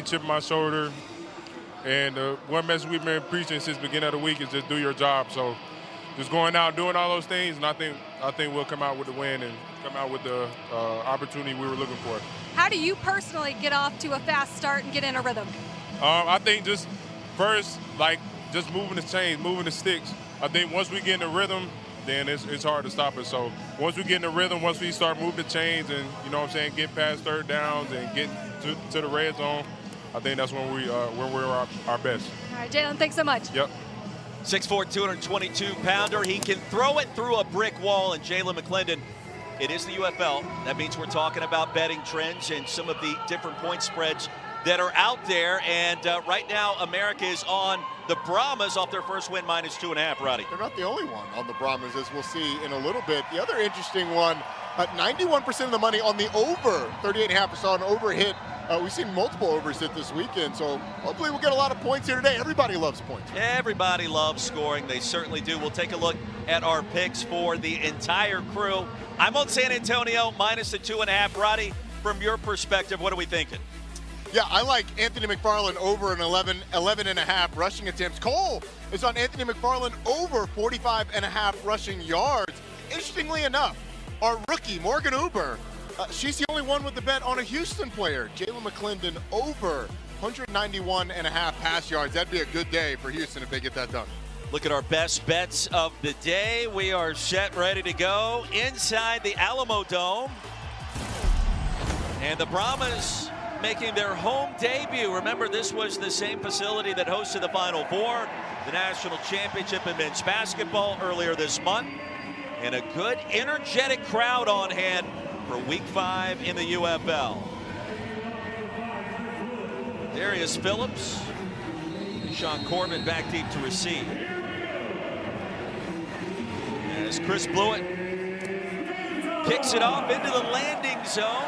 chip on my shoulder. And one message we've been preaching since the beginning of the week is just do your job. So just going out, doing all those things, and I think we'll come out with the win and come out with the opportunity we were looking for. How do you personally get off to a fast start and get in a rhythm? I think just first, like, just moving the chains, moving the sticks. I think once we get in the rhythm, then it's hard to stop us. So once we get in the rhythm, once we start moving the chains and, you know what I'm saying, get past third downs and get to the red zone, I think that's when we're our best. All right, Jalen, thanks so much. Yep. 6'4", 222-pounder. He can throw it through a brick wall. And Jalen McClendon, it is the UFL. That means we're talking about betting trends and some of the different point spreads that are out there. And right now, America is on the Brahmas off their first win, -2.5, Roddy. They're not the only one on the Brahmas, as we'll see in a little bit. The other interesting one, 91% of the money on the over, 38.5. We saw an over hit. We've seen multiple overs hit this weekend, so hopefully we'll get a lot of points here today. Everybody loves points. Everybody loves scoring. They certainly do. We'll take a look at our picks for the entire crew. I'm on San Antonio, -2.5. Roddy, from your perspective, what are we thinking? Yeah, I like Anthony McFarland over an 11.5 rushing attempts. Cole is on Anthony McFarland over 45.5 rushing yards. Interestingly enough, our rookie, Morgan Uber, she's the only one with the bet on a Houston player. Jalen McClendon over 191.5 pass yards. That'd be a good day for Houston if they get that done. Look at our best bets of the day. We are set, ready to go inside the Alamo Dome. And the Brahmas making their home debut. Remember, this was the same facility that hosted the Final Four, the national championship in men's basketball earlier this month. And a good, energetic crowd on hand for Week 5 in the UFL. There is Phillips. Sean Corbin back deep to receive. As Chris Blewett kicks it off into the landing zone.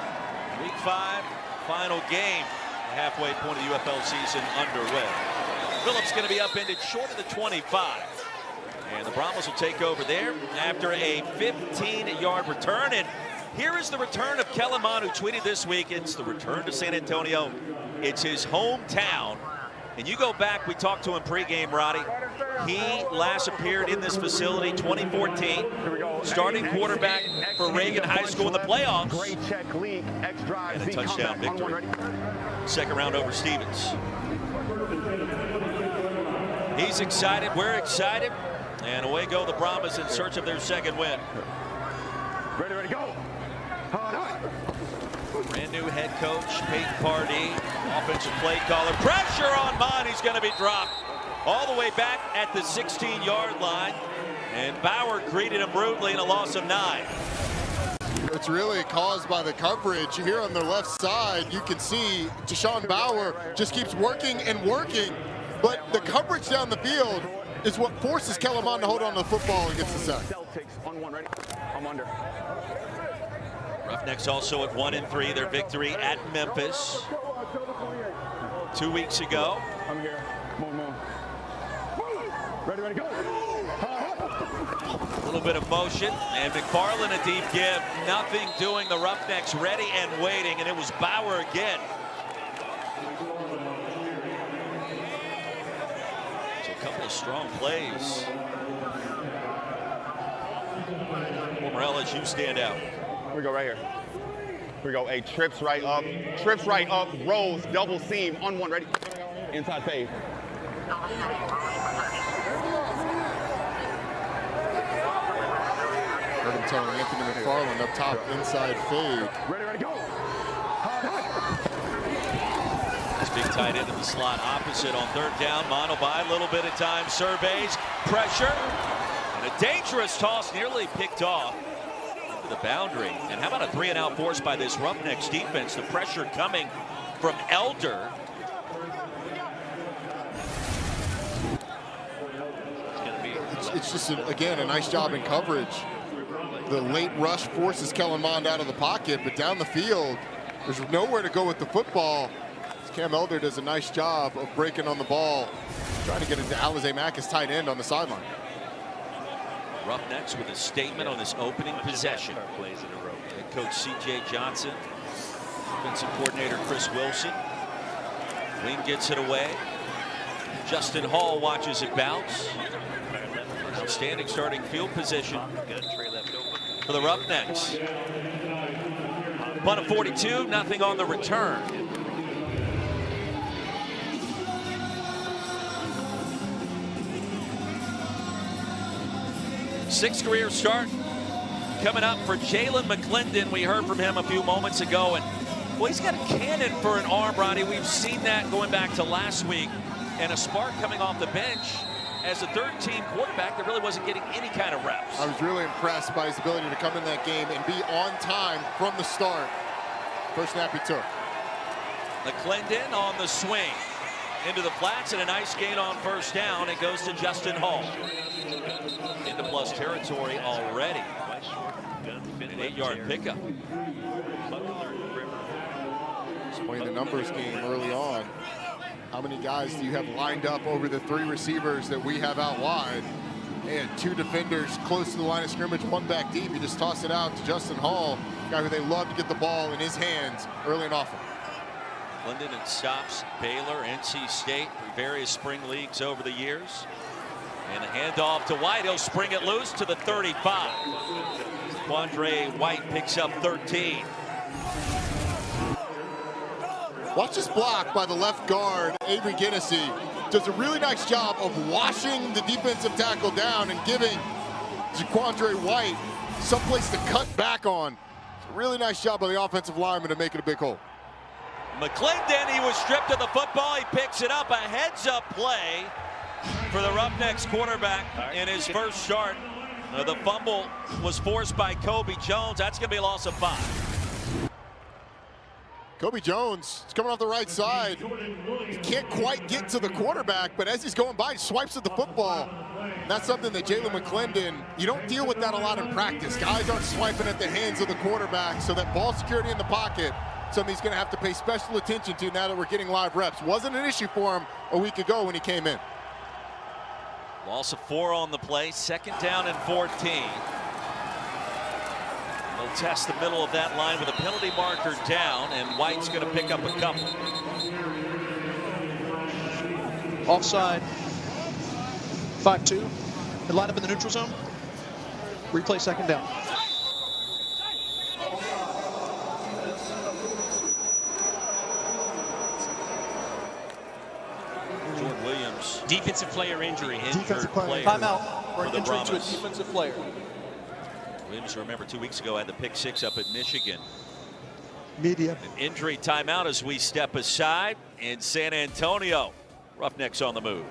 Week 5, final game. The halfway point of the UFL season underway. Phillips going to be upended short of the 25. And the Brahmas will take over there after a 15-yard return. And here is the return of Kellen Mond, who tweeted this week, it's the return to San Antonio. It's his hometown. And you go back, we talked to him pregame, Roddy. He last appeared in this facility 2014, starting quarterback for Reagan High School in the playoffs. And a touchdown victory. Second round over Stevens. He's excited, we're excited. And away go the Brahmas in search of their second win. Ready to go. Brand new head coach, Peyton Pardee, offensive play caller. Pressure on Mond, he's going to be dropped all the way back at the 16-yard line. And Bauer greeted him brutally in a loss of 9. It's really caused by the coverage. Here on the left side, you can see Deshaun Bauer just keeps working and working. But the coverage down the field is what forces Kellen Mond to hold on to the football and gets the sack. Celtics on one, ready? I'm under. Roughnecks also at 1-3, their victory at Memphis 2 weeks ago. I'm here. Move. Ready, go. A little bit of motion, and McFarland a deep give. Nothing doing. The Roughnecks ready and waiting, and it was Bauer again. So a couple of strong plays. Former LSU standout. We go right here. We go. Hey, trips right up, rolls, double seam on one, ready? Inside fade. Heard him telling Anthony McFarland up top, inside fade. Ready, go. This big tight end in the slot opposite on third down. Mond will buy a little bit of time, surveys, pressure, and a dangerous toss nearly picked off. The boundary. And how about a 3-and-out force by this Roughnecks defense? The pressure coming from Elder. It's just, again, a nice job in coverage. The late rush forces Kellen Mond out of the pocket, but down the field, there's nowhere to go with the football. Cam Elder does a nice job of breaking on the ball, trying to get into Alizé Mack as tight end on the sideline. Roughnecks with a statement on this opening possession. Head coach C.J. Johnson, defensive coordinator Chris Wilson. Wing gets it away. Justin Hall watches it bounce. Outstanding starting field position for the Roughnecks. Punt of 42, nothing on the return. Sixth career start coming up for Jalen McClendon. We heard from him a few moments ago, and well, he's got a cannon for an arm, Ronnie. We've seen that going back to last week, and a spark coming off the bench as a third-team quarterback that really wasn't getting any kind of reps. I was really impressed by his ability to come in that game and be on time from the start. First snap he took. McClendon on the swing into the flats, and a nice gain on first down. It goes to Justin Hall. Into plus territory already. An 8-yard pickup. Just playing the numbers game early on. How many guys do you have lined up over the 3 receivers that we have out wide? And 2 defenders close to the line of scrimmage, 1 back deep. You just toss it out to Justin Hall, guy who they love to get the ball in his hands early and often. London and stops Baylor, NC State through various spring leagues over the years. And a handoff to White. He'll spring it loose to the 35. Quandre White picks up 13. Watch this block by the left guard, Avery Ginnessy. Does a really nice job of washing the defensive tackle down and giving Quandre White someplace to cut back on. It's a really nice job by the offensive lineman to make it a big hole. McClendon, he was stripped of the football. He picks it up. A heads-up play for the Roughnecks quarterback in his first start. The fumble was forced by Kobe Jones. That's going to be a loss of 5. Kobe Jones is coming off the right side. He can't quite get to the quarterback, but as he's going by, he swipes at the football. That's something that Jalen McClendon, you don't deal with that a lot in practice. Guys aren't swiping at the hands of the quarterback, so that ball security in the pocket, something he's going to have to pay special attention to now that we're getting live reps. Wasn't an issue for him a week ago when he came in. Loss of 4 on the play, 2nd down and 14. They'll test the middle of that line with a penalty marker down, and White's going to pick up a couple. Offside. 5-2. They line up in the neutral zone. Replay 2nd down. Jordan Williams. Defensive player injury. Defensive player. Timeout for an injury to a defensive player. Williams, remember 2 weeks ago, had the pick 6 up at Michigan. Media. An injury timeout as we step aside in San Antonio. Roughnecks on the move.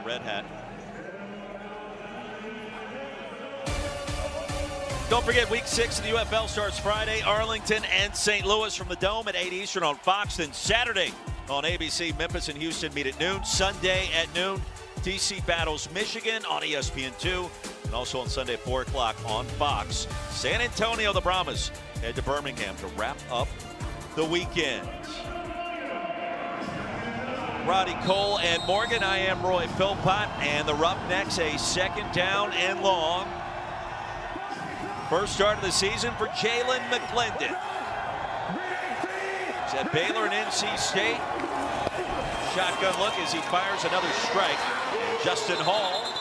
red hat. Don't forget, Week 6 of the UFL starts Friday. Arlington and St. Louis from the Dome at 8 Eastern on Fox. Then Saturday on ABC, Memphis and Houston meet at noon. Sunday at noon, DC battles Michigan on ESPN2. And also on Sunday at 4 o'clock on Fox. San Antonio, the Brahmas, head to Birmingham to wrap up the weekend. Roddy Cole and Morgan, I am Roy Philpott, and the Roughnecks a second down and long. First start of the season for Jalen McClendon. He's at Baylor and NC State. Shotgun look as he fires another strike. And Justin Hall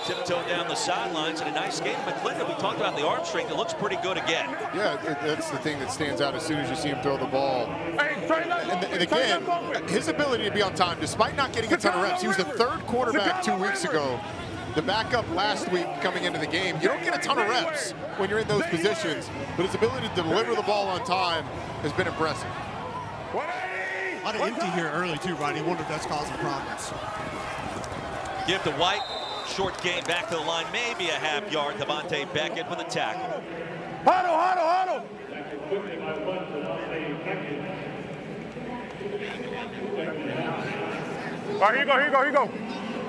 tiptoeing down the sidelines in a nice game. McClendon, we talked about the arm strength. It looks pretty good again. Yeah, that's the thing that stands out as soon as you see him throw the ball. And again, his ability to be on time, despite not getting a ton of reps. He was the third quarterback 2 weeks ago. The backup last week coming into the game. You don't get a ton of reps when you're in those positions, but his ability to deliver the ball on time has been impressive. A lot of empty here early too, Rodney. I wonder if that's causing problems. Give to White. Short game back to the line, maybe a half yard. Devontae Beckett with a tackle. Huddle, huddle, huddle. All right, here you go, here you go, here you go.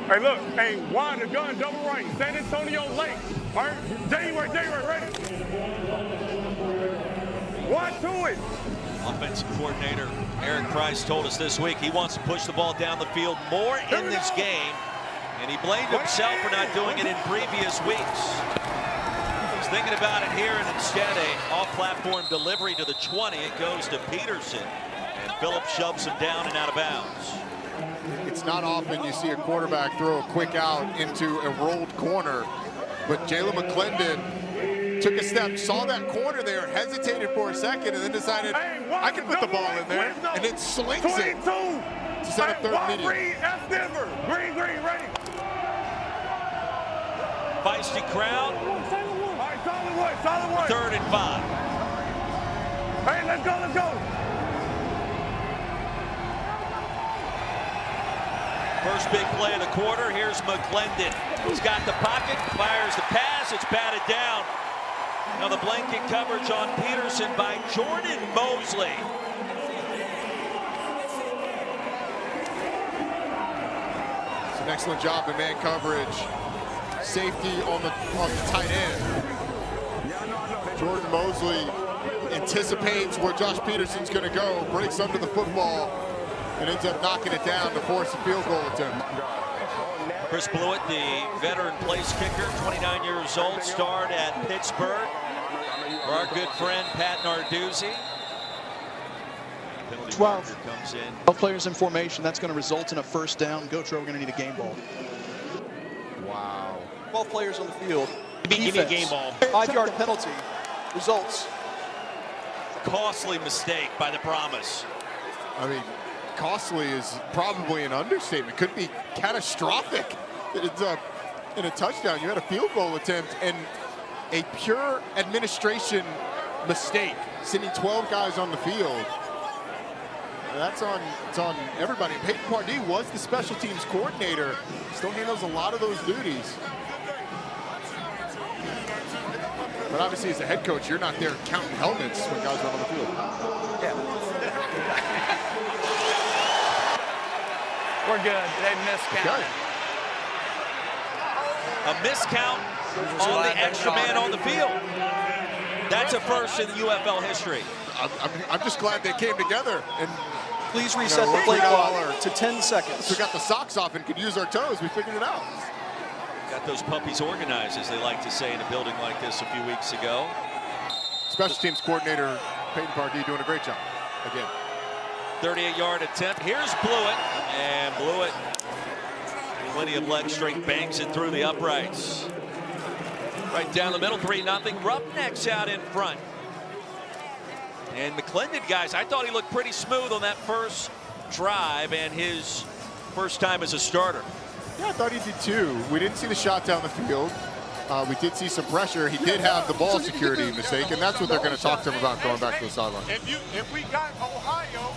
Hey, look, hey, wide the gun, double right. San Antonio late. All right, January, ready. 1, 2 it. Offensive coordinator Eric Price told us this week he wants to push the ball down the field more in this game. And he blamed himself for not doing it in previous weeks. He's thinking about it here, and instead a off-platform delivery to the 20. It goes to Peterson, and Phillips shoves him down and out of bounds. It's not often you see a quarterback throw a quick out into a rolled corner, but Jalen McClendon took a step, saw that corner there, hesitated for a second, and then decided, I can put the ball in there, and then slings it to set up third and medium. Denver. Green, ready. Feisty crowd. All right, solid wood. 3rd and 5. Hey, let's go. First big play of the quarter. Here's McClendon. He's got the pocket, fires the pass. It's batted down. Now the blanket coverage on Peterson by Jordan Mosley. It's an excellent job in man coverage. Safety on the tight end. Jordan Mosley anticipates where Josh Peterson's going to go, breaks under the football, and ends up knocking it down to force a field goal attempt. Chris Blewett, the veteran place kicker, 29 years old, starred at Pittsburgh for our good friend Pat Narduzzi. 12 comes in. 12 players in formation. That's going to result in a first down. Go Troy, we're going to need a game ball. Wow. 12 players on the field. Give me a game ball. 5-yard penalty. Results. Costly mistake by the Brahmas. I mean, costly is probably an understatement. Could be catastrophic. It's in a touchdown. You had a field goal attempt and a pure administration mistake, sending 12 guys on the field. It's on everybody. Peyton Pardee was the special teams coordinator. Still handles a lot of those duties. But obviously, as a head coach, you're not there counting helmets when guys run on the field. Yeah. We're good. They miscounted. Okay. A miscount on the extra man on the field. That's a first in the UFL history. I'm just glad they came together. And please reset the play clock to 10 seconds. We got the socks off and could use our toes. We figured it out. Got those puppies organized, as they like to say, in a building like this a few weeks ago. Special teams coordinator Peyton Pardee doing a great job again. 38-yard attempt. Here's Blewett, and Blewett, plenty of leg strength, bangs it through the uprights. Right down the middle, 3-0. Roughnecks out in front. And McClendon, guys, I thought he looked pretty smooth on that first drive and his first time as a starter. Yeah, I thought he did too. We didn't see the shot down the field. We did see some pressure. He did have the ball security mistake, and that's what they're going to talk to him about going back to the sideline. If we got Ohio.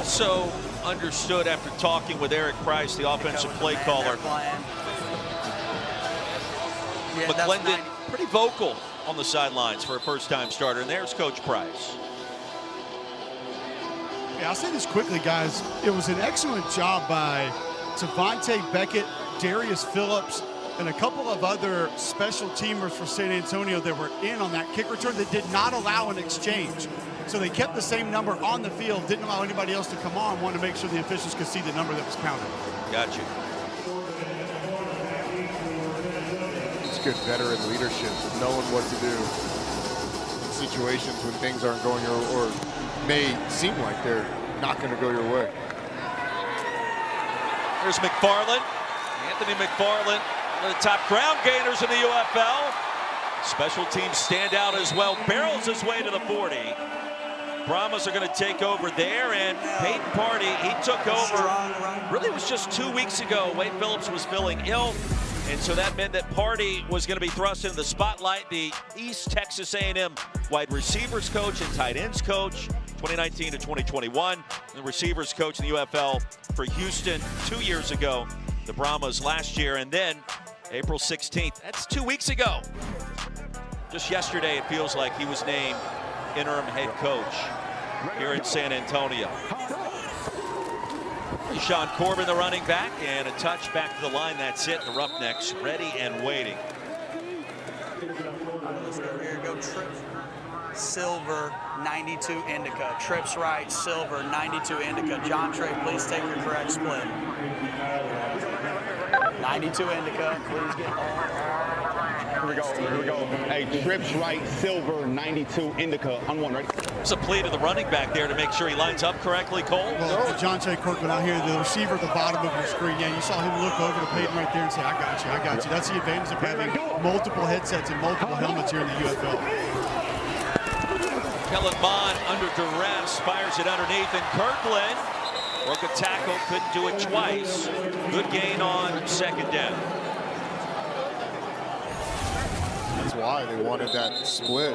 also understood after talking with Eric Price, the offensive play caller, McClendon pretty vocal on the sidelines for a first-time starter, and there's Coach Price. Yeah, I'll say this quickly, guys. It was an excellent job by Tavante Beckett, Darius Phillips, and a couple of other special teamers for San Antonio that were in on that kick return that did not allow an exchange. So they kept the same number on the field, didn't allow anybody else to come on, wanted to make sure the officials could see the number that was counted. Got you. It's good veteran leadership, knowing what to do in situations when things aren't going or may seem like they're not going to go your way. There's McFarland. Anthony McFarland, one of the top ground gainers in the UFL. Special teams stand out as well. Barrels his way to the 40. Brahmas are going to take over there, and Peyton Party, he took over. Really, it was just 2 weeks ago. Wade Phillips was feeling ill, and so that meant that Party was going to be thrust into the spotlight. The East Texas A&M wide receivers coach and tight ends coach, 2019 to 2021. The receivers coach in the UFL for Houston 2 years ago. The Brahmas last year, and then April 16th. That's 2 weeks ago. Just yesterday, it feels like he was named interim head coach here in San Antonio. Sean Corbin, the running back, and a touch back to the line. That's it. The Roughnecks ready and waiting. Let's go here. Go trips. Silver, 92 indica. Trips right, silver, 92 indica. John Trey, please take your correct split. 92 indica. Please get Here we go, here we go. Hey, trips right, silver, 92 indica on one, right? There's a plea to the running back there to make sure he lines up correctly, Cole. Well, John Trey Kirkland out here, the receiver at the bottom of your screen. Yeah, you saw him look over to Peyton right there and say, I got you, I got you. That's the advantage of having multiple headsets and multiple helmets here in the UFL. Kellen Mond under duress, fires it underneath, and Kirkland broke a tackle, couldn't do it twice. Good gain on second down. That's why they wanted that split.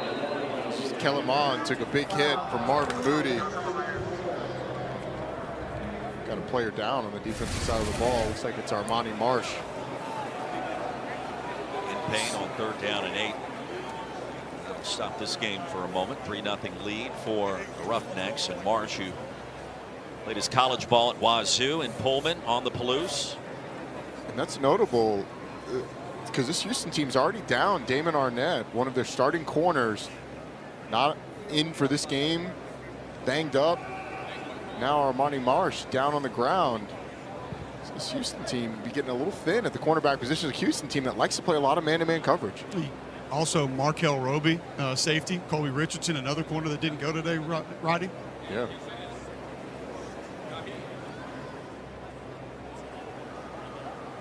Kellen Mond took a big hit from Marvin Moody. Got a player down on the defensive side of the ball. Looks like it's Armani Marsh. In pain on 3rd down and 8. Stop this game for a moment. 3-0 lead for the Roughnecks, and Marsh, who played his college ball at Wazoo, and Pullman on the Palouse. And that's notable because this Houston team's already down Damon Arnett, one of their starting corners, not in for this game, banged up. Now Armani Marsh down on the ground. So this Houston team be getting a little thin at the cornerback position. It's a Houston team that likes to play a lot of man-to-man coverage. Also, Markel Roby, safety. Colby Richardson, another corner that didn't go today, Roddy. Yeah.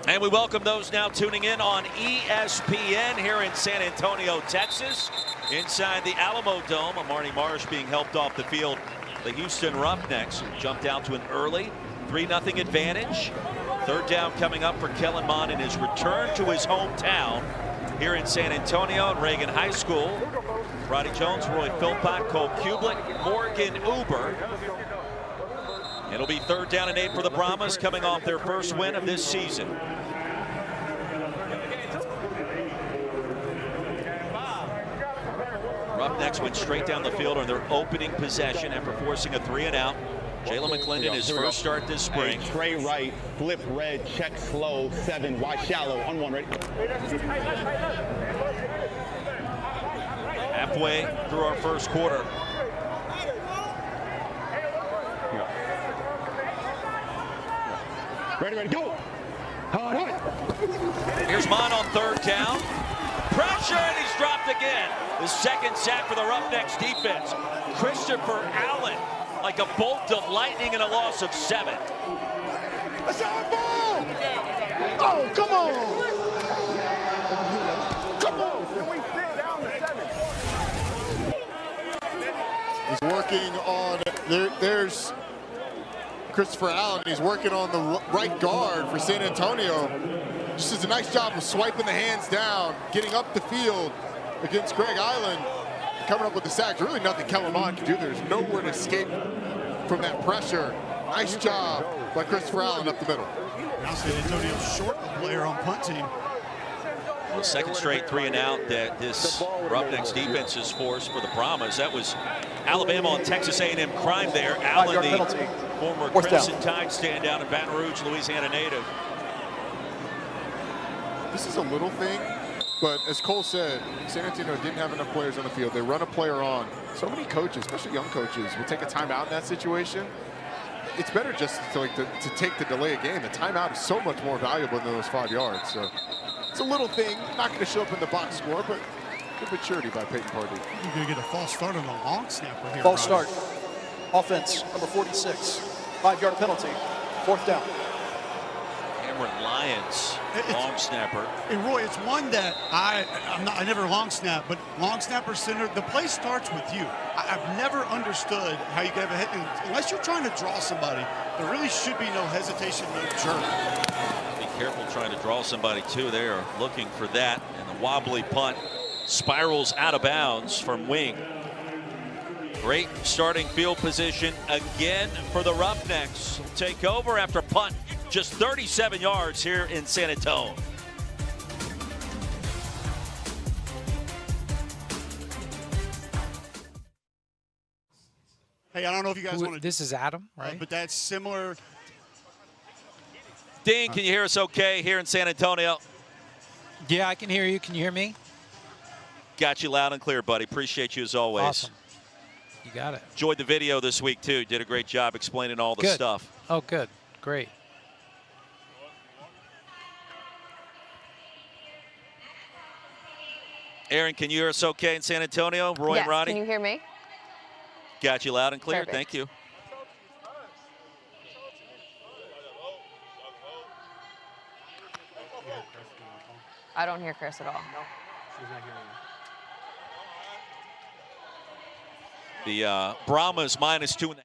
And we welcome those now tuning in on ESPN here in San Antonio, Texas. Inside the Alamo Dome, Armani Marsh being helped off the field. The Houston Roughnecks, who jumped out to an early 3-0 advantage. 3rd down coming up for Kellen Mond in his return to his hometown here in San Antonio and Reagan High School. Roddy Jones, Roy Philpott, Cole Kublik, Morgan Uber. It'll be 3rd down and 8 for the Brahmas, coming off their first win of this season. Roughnecks went straight down the field on their opening possession after forcing a 3-and-out. Jalen McClendon, his first start this spring. Hey, Trey right, flip red, check slow, 7, wide shallow, on one, ready? Halfway through our first quarter. Ready, go! Here's Mond on 3rd down. Pressure, and he's dropped again. The 2nd sack for the Roughnecks defense. Christopher Allen, like a bolt of lightning in a loss of 7. That's our ball! Oh, come on! Come on! Can we sit down to 7? He's working on, there's Christopher Allen. He's working on the right guard for San Antonio. Just does a nice job of swiping the hands down, getting up the field against Greg Island, coming up with the sacks. Really nothing Kellen Mond can do. There's nowhere to escape from that pressure. Nice job by Christopher Allen up the middle. Now San Antonio short a player on punt team. Well, second straight 3 and out that this Roughnecks defense has forced for the Brahmas. That was Alabama on Texas A&M crime there. Allen, the former Crimson Tide standout in Baton Rouge, Louisiana native. This is a little thing, but as Cole said, San Antonio didn't have enough players on the field. They run a player on. So many coaches, especially young coaches, will take a timeout in that situation. It's better just to take the delay of game. The timeout is so much more valuable than those 5 yards. So it's a little thing, not going to show up in the box score, but good maturity by Peyton Pardee. You're going to get a false start on the long snapper here. False start. Offense, number 46. 5-yard penalty. 4th down. Cameron Lyons, long snapper. And Roy, it's one that I never long snap, but long snapper center, the play starts with you. I've never understood how you can have a hit, unless you're trying to draw somebody, there really should be no hesitation, no jerk. Be careful trying to draw somebody too. They are looking for that, and the wobbly punt spirals out of bounds from wing. Great starting field position again for the Roughnecks. Take over after punt just 37 yards here in San Antonio. Hey, I don't know if you guys want to. This is Adam, right? But that's similar. Dean, can you hear us okay here in San Antonio? Yeah, I can hear you. Can you hear me? Got you loud and clear, buddy. Appreciate you as always. Awesome. You got it. Enjoyed the video this week, too. Did a great job explaining all the stuff. Oh, good. Great. Aaron, can you hear us okay in San Antonio? Roy and Roddy? Can you hear me? Got you loud and clear. Perfect. Thank you. I don't hear Chris at all. No, she's not hearing The you. Brahmas -2.5.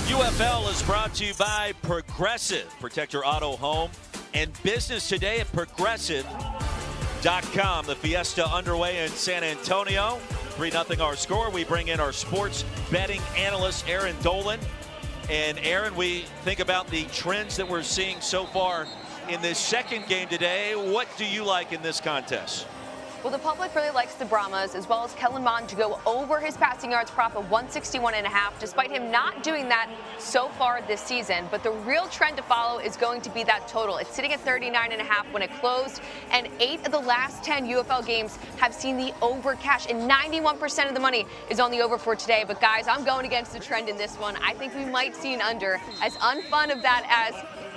UFL is brought to you by Progressive. Protect your auto, home, and business today at Progressive.com. The Fiesta underway in San Antonio. 3-0 our score. We bring in our sports betting analyst, Aaron Dolan. And Aaron, we think about the trends that we're seeing so far in this second game today. What do you like in this contest? Well, the public really likes the Brahmas, as well as Kellen Mond to go over his passing yards prop of 161.5, despite him not doing that so far this season. But the real trend to follow is going to be that total. It's sitting at 39.5 when it closed, and 8 of the last 10 UFL games have seen the over cash, and 91% of the money is on the over for today. But guys, I'm going against the trend in this one. I think we might see an under. As unfun of that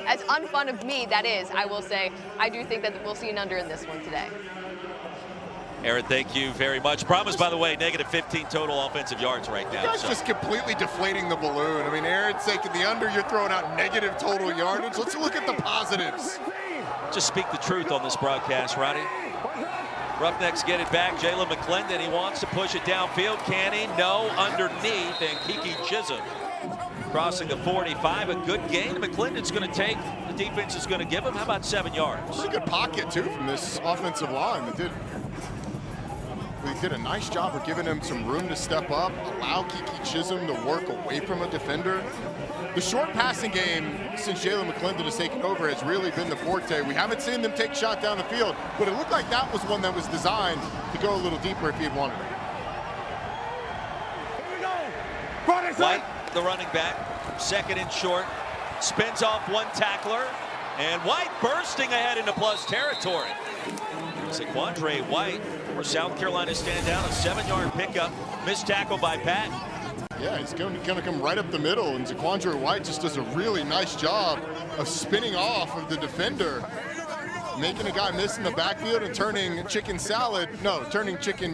as unfun of me that is, I will say, I do think that we'll see an under in this one today. Aaron, thank you very much. Brahmas, by the way, -15 total offensive yards right now. You guys just completely deflating the balloon. I mean, Aaron's taking the under, you're throwing out negative total yardage. Let's look at the positives. just speak the truth on this broadcast, Roddy. Roughnecks get it back. Jalen McClendon, he wants to push it downfield. Can he? No, underneath. And Kiki Chisholm crossing the 45. A good gain. McClendon's going to take. The defense is going to give him. How about 7 yards? Pretty good pocket, too, from this offensive line. They did a nice job of giving him some room to step up, allow Kiki Chisholm to work away from a defender. The short passing game since Jalen McClendon has taken over has really been the forte. We haven't seen them take a shot down the field, but it looked like that was one that was designed to go a little deeper if he had wanted it. White, the running back, second and short, spins off one tackler, and White bursting ahead into plus territory. Zaquandre White, for South Carolina standout, a 7-yard pickup, missed tackle by Pat. Yeah, he's going to come right up the middle, and Zaquandre White just does a really nice job of spinning off of the defender, making a guy miss in the backfield and turning chicken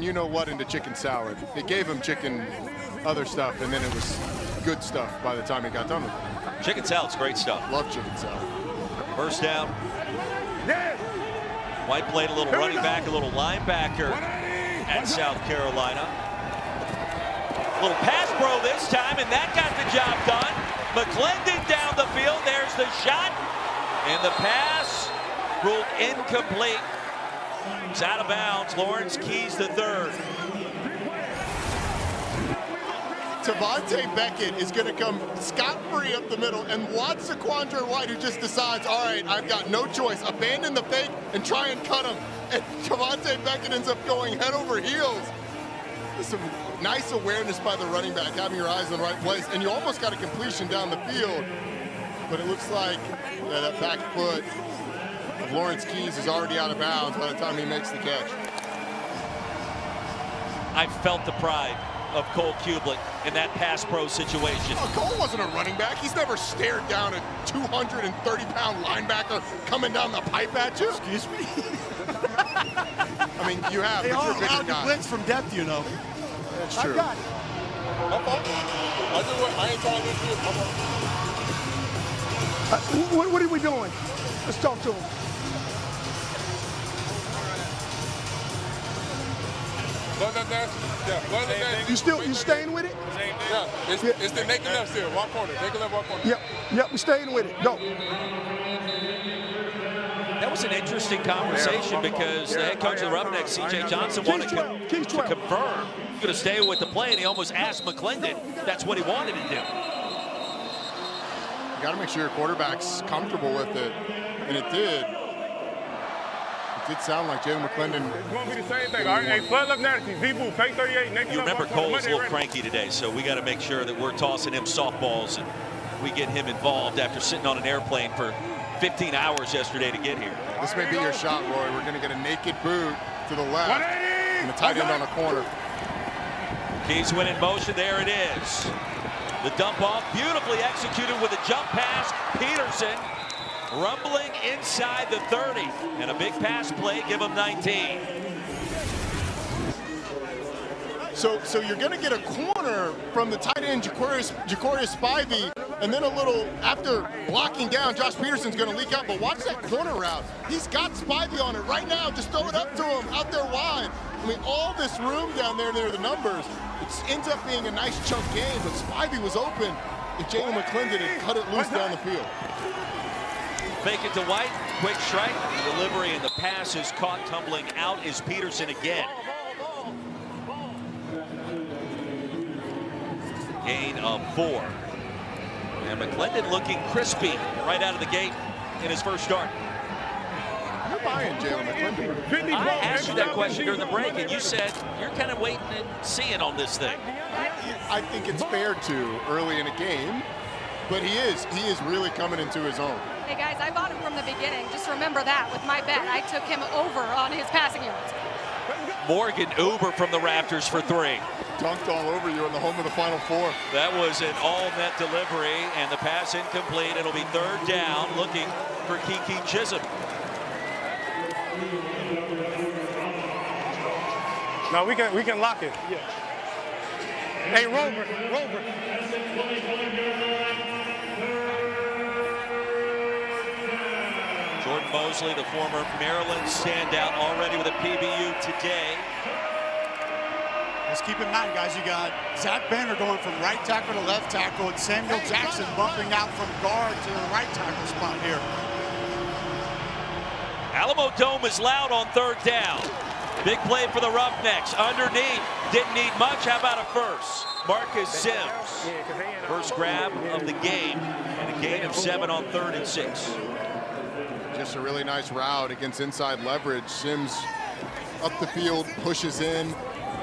you-know-what into chicken salad. It gave him chicken other stuff, and then it was good stuff by the time he got done with it. Chicken salad's great stuff. Love chicken salad. First down. White played a little running back, a little linebacker at South Carolina. A little pass pro this time, and that got the job done. McClendon down the field. There's the shot. And the pass ruled incomplete. It's out of bounds. Lawrence Keys the third. Tavante Beckett is going to come scot-free up the middle and watch Zaquandre White, who just decides, all right, I've got no choice. Abandon the fake and try and cut him. And Tavante Beckett ends up going head over heels. Some nice awareness by the running back, having your eyes in the right place. And you almost got a completion down the field. But it looks like that back foot of Lawrence Keys is already out of bounds by the time he makes the catch. I felt the pride of Cole Kublik in that pass pro situation. Oh, Cole wasn't a running back. He's never stared down a 230-pound linebacker coming down the pipe at you. Excuse me? I mean, you have. They are allowed to blitz from depth, you know. That's true. I got it. I ain't trying to do it. What are we doing? Let's talk to him. You staying with it? Yeah, it's the naked left still. Walk corner. Naked left, walk corner. Yep, we're staying with it. Go. That was an interesting conversation because the head coach of the Roughnecks, C.J. Johnson, wanted to confirm he's going to stay with the play, and he almost asked McClendon if that's what he wanted to do. You got to make sure your quarterback's comfortable with it, and it did. It did sound like Jalen McClendon. It's going to be the same thing. All right, hey, flood left narrative. Z-Boo, fake 38. Naked You left, remember walk corner. Cole's a little cranky today, so we got to make sure that we're tossing him softballs and we get him involved after sitting on an airplane for 15 hours yesterday to get here. This may be your shot, Roy. We're going to get a naked boot to the left and the tight end on a corner. Keys went in motion. There it is. The dump off, beautifully executed with a jump pass. Peterson rumbling inside the 30. And a big pass play, give him 19. So you're going to get a corner from the tight end, Jacorius Spivey, and then a little, after blocking down, Josh Peterson's going to leak out, but watch that corner route. He's got Spivey on it right now. Just throw it up to him out there wide. I mean, all this room down there near the numbers. It ends up being a nice chunk game, but Spivey was open if Jalen McClendon had cut it loose down the field. Fake it to White, quick strike, the delivery, and the pass is caught tumbling out is Peterson again. Gain of 4. And McClendon looking crispy right out of the gate in his first start. You're buying Jalen McClendon. I asked you that question during the break, and you said you're kind of waiting and seeing on this thing. I think it's fair to early in a game, but he is really coming into his own. Hey guys, I bought him from the beginning. Just remember that with my bet. I took him over on his passing yards. Morgan Uber from the Raptors for 3. Dunked all over you in the home of the Final Four. That was an all-net delivery, and the pass incomplete. It'll be third down, looking for Kiki Chisholm. No, we can lock it. Yeah. Hey, Rover. Jordan Mosley, the former Maryland standout, already with a PBU today. Let's keep in mind, guys, you got Zach Banner going from right tackle to left tackle, and Samuel Jackson bumping out from guard to the right tackle spot here. Alamo Dome is loud on third down. Big play for the Roughnecks. Underneath, didn't need much. How about a first? Marcus Sims, first grab of the game, and a gain of 7 on 3rd and 6. Just a really nice route against inside leverage. Sims up the field, pushes in,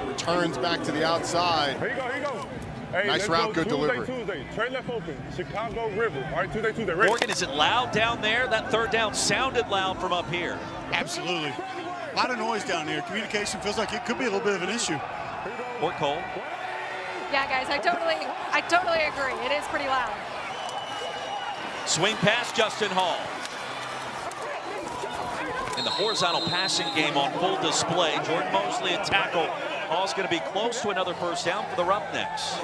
returns back to the outside. Here you go, here you go. Hey, nice route, good delivery. Tuesday, trade left open, Chicago River. All right, Tuesday, ready? Morgan, is it loud down there? That third down sounded loud from up here. Absolutely. A lot of noise down here. Communication feels like it could be a little bit of an issue. Or Cole. Yeah, guys, I totally agree. It is pretty loud. Swing pass, Justin Hall. And the horizontal passing game on full display. Jordan Mosley a tackle. Hall's going to be close to another first down for the Roughnecks.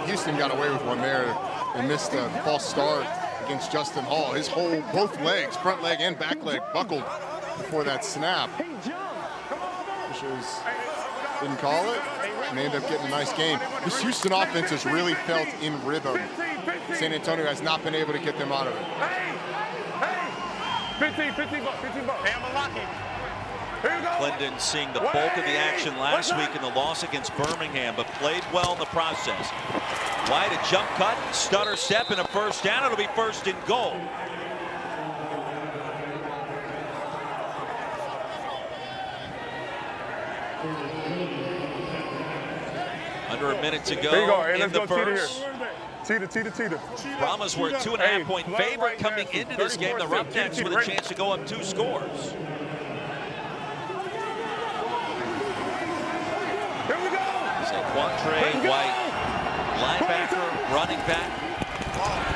Houston got away with one there and missed a false start against Justin Hall. His whole, both legs, front leg and back leg, buckled before that snap. Fishers didn't call it, and they ended up getting a nice game. This Houston offense has really felt in rhythm. San Antonio has not been able to get them out of it. 15 bucks. Hey, I'm unlocking. Here you go. Clinton seeing the bulk of the action last week in the loss against Birmingham, but played well in the process. White, a jump cut, stutter step, and a first down. It'll be 1st and goal. Under a minute to go in the first. Cheetah. Brahmas were a 2.5-point favorite coming into this game. The Roughnecks with a chance to go up 2 scores. Quantre White, linebacker, running back,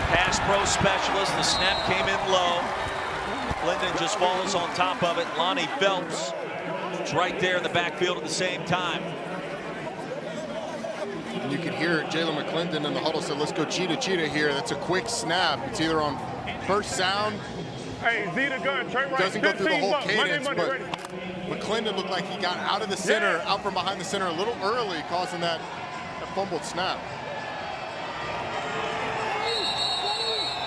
pass pro specialist. The snap came in low. Clinton just falls on top of it. Lonnie Phelps is right there in the backfield at the same time. And you can hear Jalen McClendon in the huddle said, let's go cheetah here. That's a quick snap. It's either on first sound. Hey, Z the gun, Trey Wright. Doesn't go through the whole cadence, Monday, but McClendon looked like he got out of the center, out from behind the center a little early, causing that fumbled snap.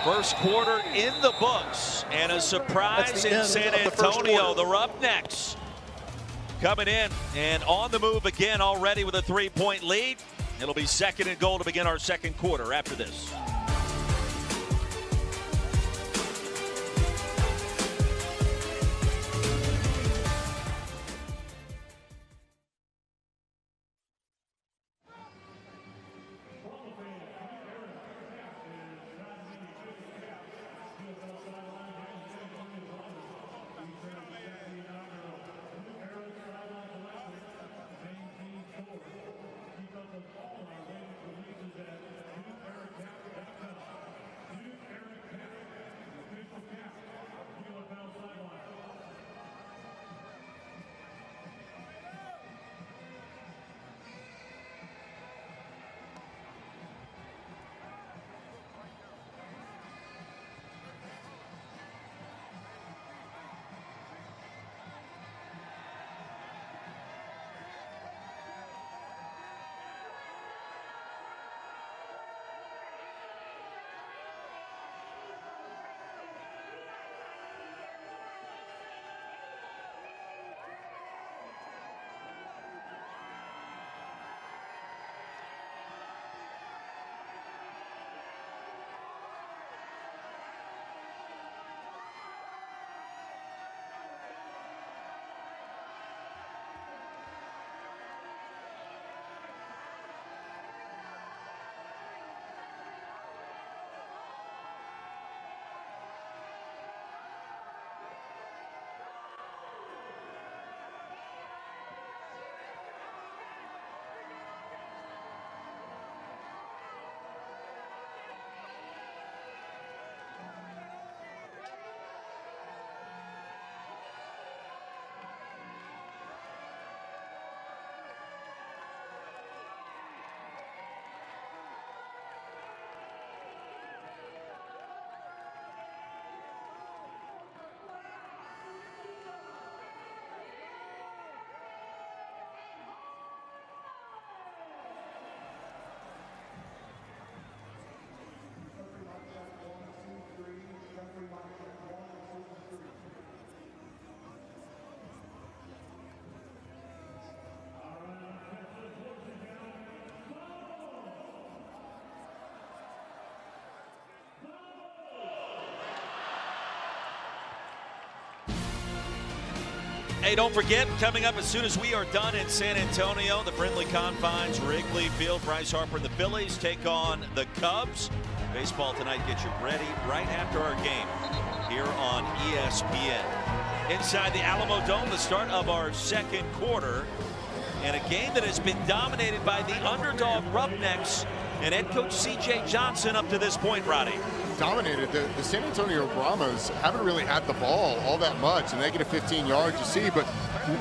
First quarter in the books, and a surprise in San Antonio. The Roughnecks coming in and on the move again already with a 3-point lead. It'll be 2nd and goal to begin our second quarter after this. Hey, don't forget, coming up as soon as we are done in San Antonio, the friendly confines, Wrigley Field, Bryce Harper and the Phillies take on the Cubs. Baseball tonight gets you ready right after our game here on ESPN. Inside the Alamo Dome, the start of our second quarter, and a game that has been dominated by the underdog Roughnecks and head coach C.J. Johnson up to this point, Roddy. Dominated. The San Antonio Brahmas haven't really had the ball all that much, and they get a 15 yards, you see, but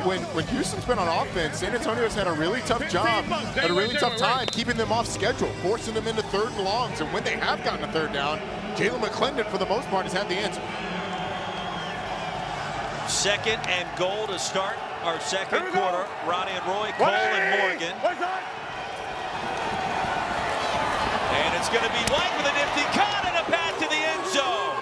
when Houston's been on offense, San Antonio's had a really tough job, had a really tough time keeping them off schedule, forcing them into third and longs, and when they have gotten a third down, Jalen McClendon, for the most part, has had the answer. Second and goal to start our second quarter. Ronnie and Roy, Cole and Morgan. And it's going to be White with a nifty cut and a pass to the end zone.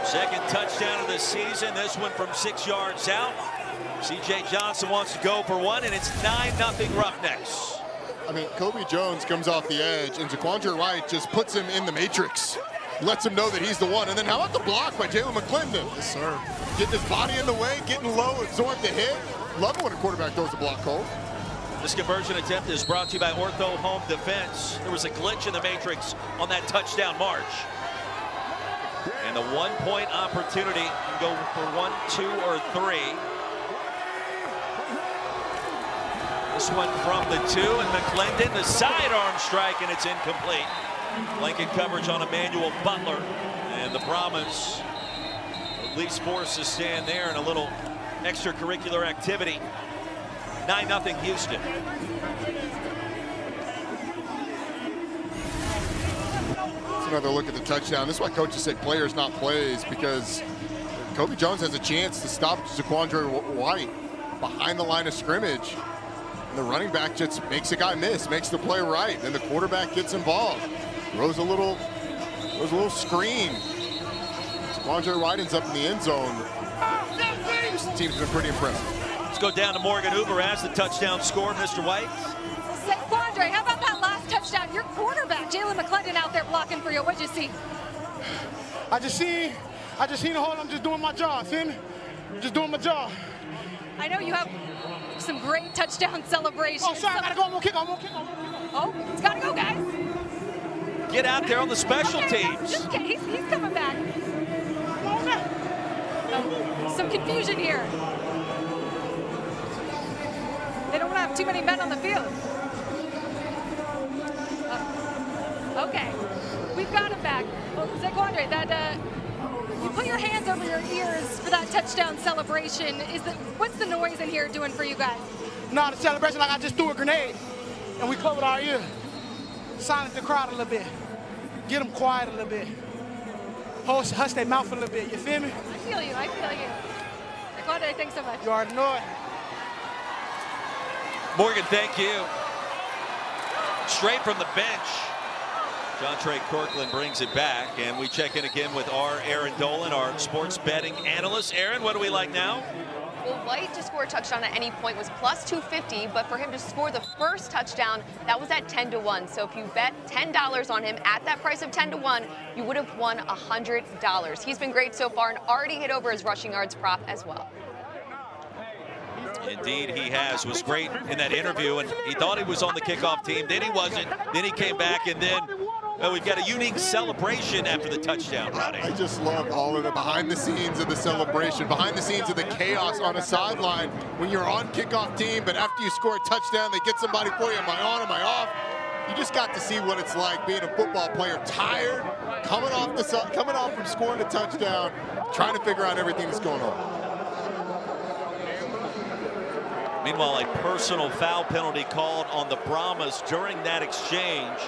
Second touchdown of the season, this one from 6 yards out. C.J. Johnson wants to go for one, and it's 9-0 Roughnecks. I mean, Kobe Jones comes off the edge, and Zaquandre White just puts him in the matrix. Lets him know that he's the one. And then how about the block by Jalen McClendon? Yes, sir. Getting his body in the way, getting low, absorb the hit. Love it when a quarterback throws the block, Cole. This conversion attempt is brought to you by Ortho Home Defense. There was a glitch in the matrix on that touchdown march. And the 1-point opportunity can go for 1, 2, or 3. This one from the 2, and McClendon, the sidearm strike, and it's incomplete. Blanket coverage on Emmanuel Butler, and the Brahmas at least forced to stand there in a little extracurricular activity. 9-0 Houston. Let's another look at the touchdown. This is why coaches say players, not plays, because Kobe Jones has a chance to stop Zaquandre White behind the line of scrimmage. And the running back just makes a guy miss, makes the play right. Then the quarterback gets involved. Throws a little screen. Zaquandre White ends up in the end zone. This team's been pretty impressive. Let's go down to Morgan Hoover as the touchdown score, Mr. White. Zaquandre, how about that last touchdown? Your quarterback, Jalen McClendon, out there blocking for you. What'd you see? I just seen the hole. I'm just doing my job, see me? Just doing my job. I know you have some great touchdown celebrations. Oh, sorry, I gotta go. I'm gonna kick. Oh, it's gotta go, guys. Get out there on the special teams. He's coming back. Some confusion here. They don't want to have too many men on the field. Okay, we've got him back. Well, Zaquandre, that you put your hands over your ears for that touchdown celebration. What's the noise in here doing for you guys? No, the celebration like I just threw a grenade, and we covered our ears. Silence the crowd a little bit. Get them quiet a little bit. Hush their mouth a little bit. You feel me? I feel you. Zaquandre, thanks so much. You already know it. Morgan, thank you. Straight from the bench, John Trey Corkland brings it back, and we check in again with our Aaron Dolan, our sports betting analyst. Aaron, what do we like now? Well, White to score a touchdown at any point was plus 250, but for him to score the first touchdown, that was at 10-1. So if you bet $10 on him at that price of 10-1, you would have won $100. He's been great so far and already hit over his rushing yards prop as well. Indeed, he has. Was great in that interview, and he thought he was on the kickoff team. Then he wasn't. Then he came back, and then we've got a unique celebration after the touchdown, Roddy. I just love all of the behind the scenes of the celebration, behind the scenes of the chaos on a sideline when you're on kickoff team, but after you score a touchdown, they get somebody for you. Am I on? Am I off? You just got to see what it's like being a football player, tired, coming off from scoring a touchdown, trying to figure out everything that's going on. Meanwhile, a personal foul penalty called on the Brahmas during that exchange.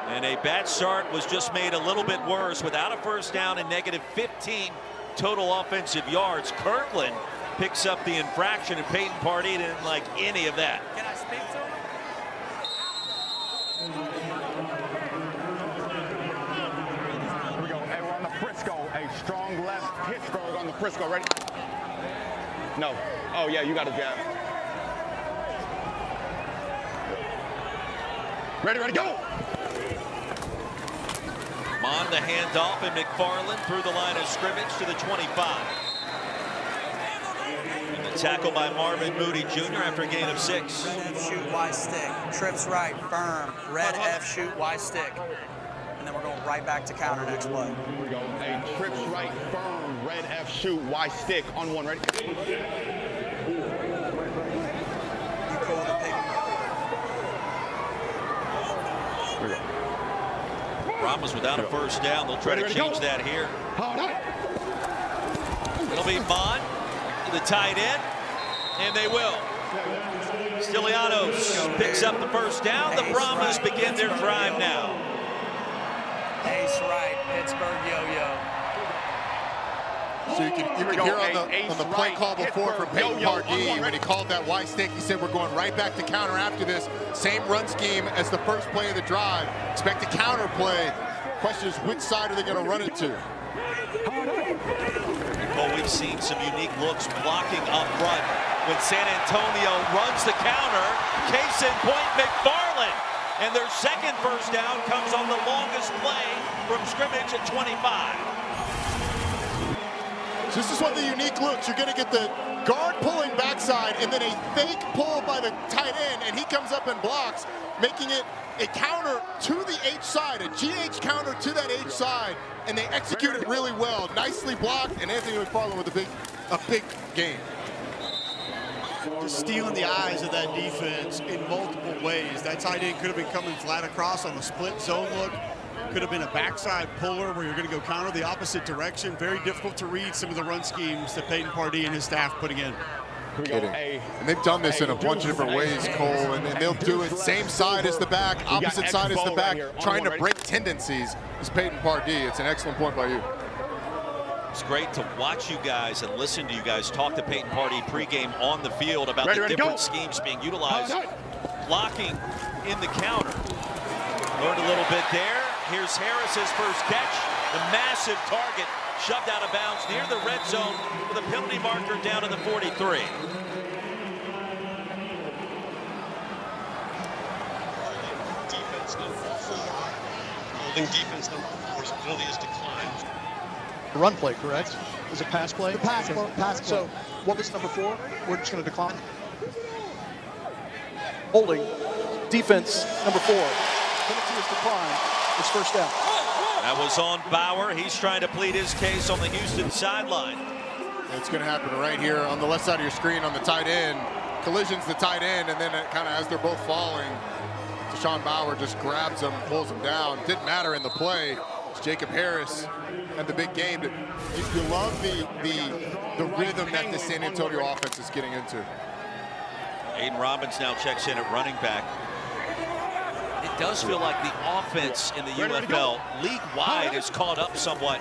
And a bad start was just made a little bit worse without a first down and negative 15 total offensive yards. Kirkland picks up the infraction, and Peyton Pardee didn't like any of that. Can I speak to him? Here we go. Hey, we're on the Frisco. A strong left. Pittsburgh on the Frisco. Ready? No. Oh, yeah, you got a jab. Ready, go! On the handoff, and McFarland through the line of scrimmage to the 25. And the tackle by Marvin Moody Jr. after a gain of 6. Red F shoot, Y stick. Trips right, firm. Red F shoot, Y stick. And then we're going right back to counter next play. Here we go. A trips right, firm, red F shoot, Y stick on 1. Ready? Brahmas without a first down. They'll try to change that here. It'll be Bond, the tight end, and they will. Stilianos picks up the first down. The Brahmas begin their drive now. Ace right, Pittsburgh yo-yo. So you can hear on the play call before from Peyton Pardee, when he called that Y stick, he said we're going right back to counter after this. Same run scheme as the first play of the drive. Expect a counter play. Question is, which side are they going to run it to? Well, we've seen some unique looks blocking up front. When San Antonio runs the counter, case in point, McFarland. And their second first down comes on the longest play from scrimmage at 25. So this is one of the unique looks. You're going to get the guard pulling backside and then a fake pull by the tight end, and he comes up and blocks, making it a counter to the H side, a GH counter to that H side, and they execute it really well. Nicely blocked, and Anthony McFarland with a big game. Just stealing the eyes of that defense in multiple ways. That tight end could have been coming flat across on the split zone look. Could have been a backside puller where you're going to go counter the opposite direction. Very difficult to read some of the run schemes that Peyton Pardee and his staff putting in. Kidding. And they've done this in a bunch of different ways, Cole, and they'll do it same side as the back, opposite side as the back, trying to break tendencies. Is Peyton Pardee. It's an excellent point by you. It's great to watch you guys and listen to you guys talk to Peyton Pardee pregame on the field about the different schemes being utilized. Blocking in the counter. Learned a little bit there. Here's Harris's first catch. The massive target shoved out of bounds near the red zone with a penalty marker down to the 43. Defense number 4. Holding defense number 4's penalty is declined. Run play, correct? Was it pass play? Pass play. So what was number 4? We're just going to decline. Holding defense number 4. Penalty is declined. It's first down. That was on Bauer. He's trying to plead his case on the Houston sideline. It's going to happen right here on the left side of your screen on the tight end. Collisions the tight end, and then it kind of as they're both falling, Deshaun Bauer just grabs him, pulls him down. Didn't matter in the play. It's Jacob Harris and the big game. You love the rhythm that the San Antonio offense is getting into. Aiden Robbins now checks in at running back. It does feel like the offense in the UFL league-wide has caught up somewhat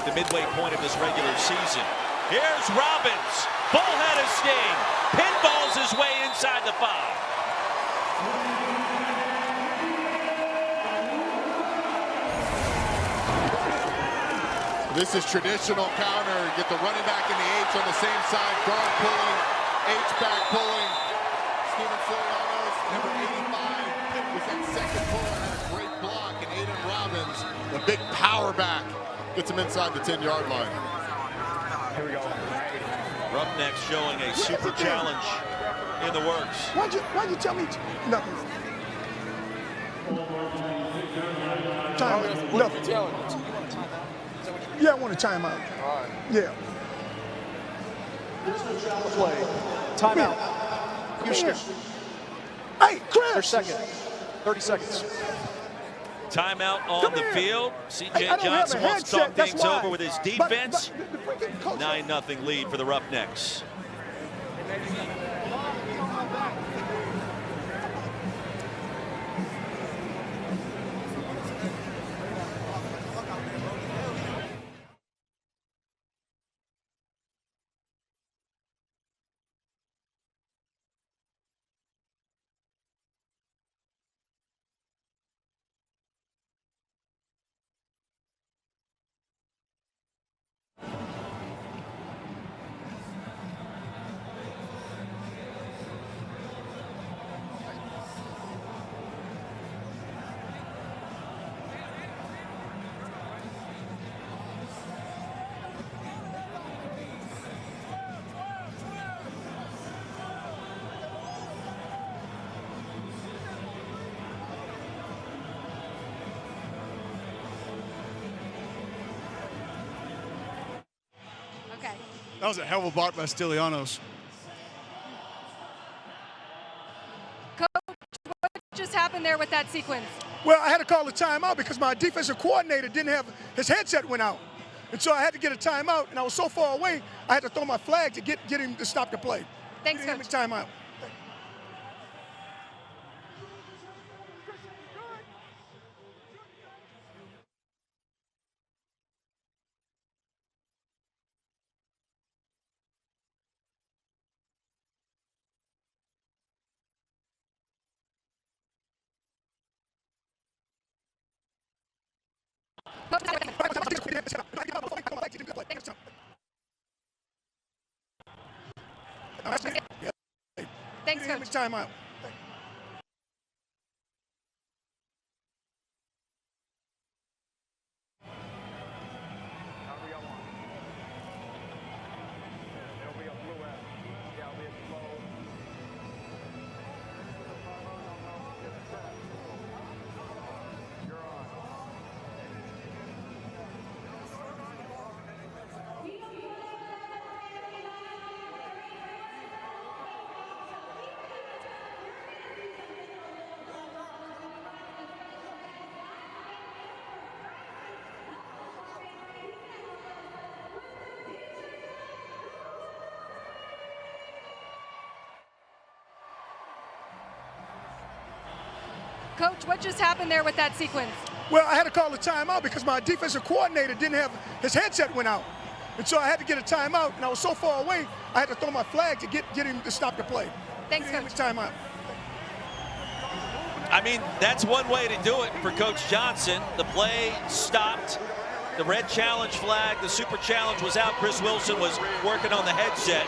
the midway point of this regular season. Here's Robbins, full head of steam, pinballs his way inside the 5. This is traditional counter. Get the running back in the H on the same side, guard pulling, H back pulling. Steven Stilianos, number 85, was that second puller, had a great block, and Aiden Robbins, the big power back, gets him inside the 10-yard line. Here we go. Roughnecks showing a super challenge in the works. Why'd you tell me nothing? Nothing. Yeah, I want a timeout. All right. Yeah. Play. Timeout. Houston. Hey, Chris! Their second. 30 seconds. Timeout on the field. CJ Johnson wants to talk things over with his defense. 9-0 lead for the Roughnecks. That was a hell of a block by Stylianos. Coach, what just happened there with that sequence? Well, I had to call a timeout because my defensive coordinator didn't have, his headset went out. And so I had to get a timeout, and I was so far away, I had to throw my flag to get him to stop the play. Thanks, Coach. Timeout. Thanks, Coach. Timeout. Coach, what just happened there with that sequence? Well, I had to call a timeout because my defensive coordinator didn't have, his headset went out. And so I had to get a timeout, and I was so far away, I had to throw my flag to get him to stop the play. Thanks, Coach. Timeout. I mean, that's one way to do it for Coach Johnson. The play stopped. The red challenge flag, the super challenge was out. Chris Wilson was working on the headset.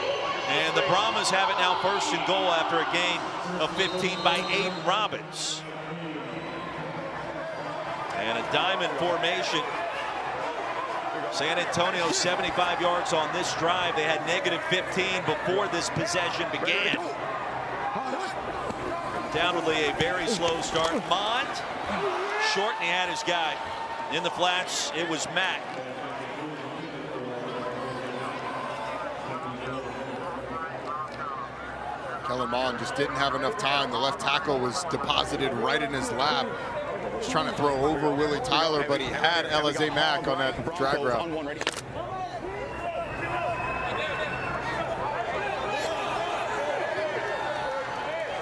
And the Brahmas have it now 1st and goal after a gain of 15 by Aiden Robbins. And a diamond formation. San Antonio 75 yards on this drive. They had -15 before this possession began. Undoubtedly a very slow start. Mond, short, and he had his guy. In the flats, it was Mack. Kellen Mond just didn't have enough time. The left tackle was deposited right in his lap. He's trying to throw over Willie Tyler, but he had Alizé Mack on that drag route.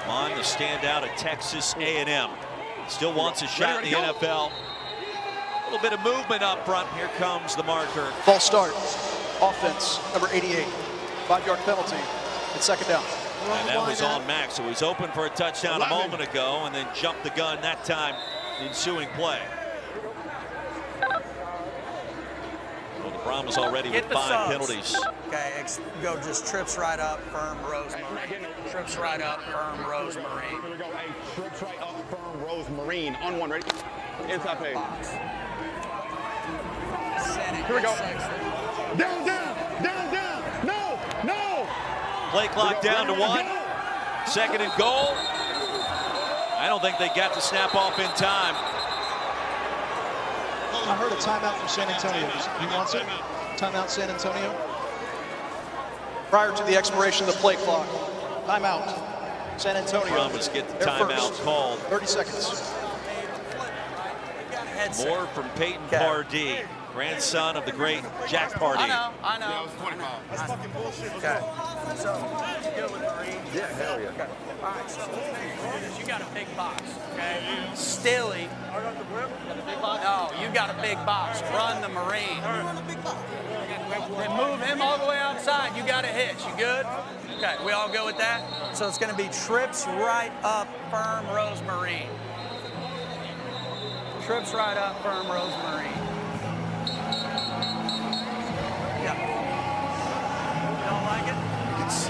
Mond, the standout at Texas A&M. Still wants a shot in the NFL. A little bit of movement up front. Here comes the marker. False start. Offense, number 88. 5-yard penalty. It's 2nd down. And that was on Mack, so he's open for a touchdown a moment ago and then jumped the gun that time, the ensuing play. Well, the Brahmas already with 5 penalties. Okay, go just trips right up, firm, Rosemary. Trips right up, firm, Rosemary. Here we go, a trips right up, firm, Rosemary. On one, ready? Inside page. Here we go. Down, down, down, down. No, no. Play clock down to 1. 2nd and goal. I don't think they got the snap off in time. I heard a timeout from San Antonio. He wants it? Timeout, San Antonio. Prior to the expiration of the play clock. Timeout. San Antonio. Brahmas get the timeout called. 30 seconds. More from Peyton Pardee, grandson of the great Jack Pardee. I know. Yeah, it was 25. That's fucking bullshit. Okay. So, good with Marine. Yeah, hell yeah. Okay. All right, so you got a big box, okay? Stilly. No, you got a big box. Run the Marine. Then move him all the way outside. You got a hitch. You good? Okay, we all go with that? So it's going to be trips right up, firm, Rosemary. Trips right up, firm, Rosemary. Yeah. You don't like it?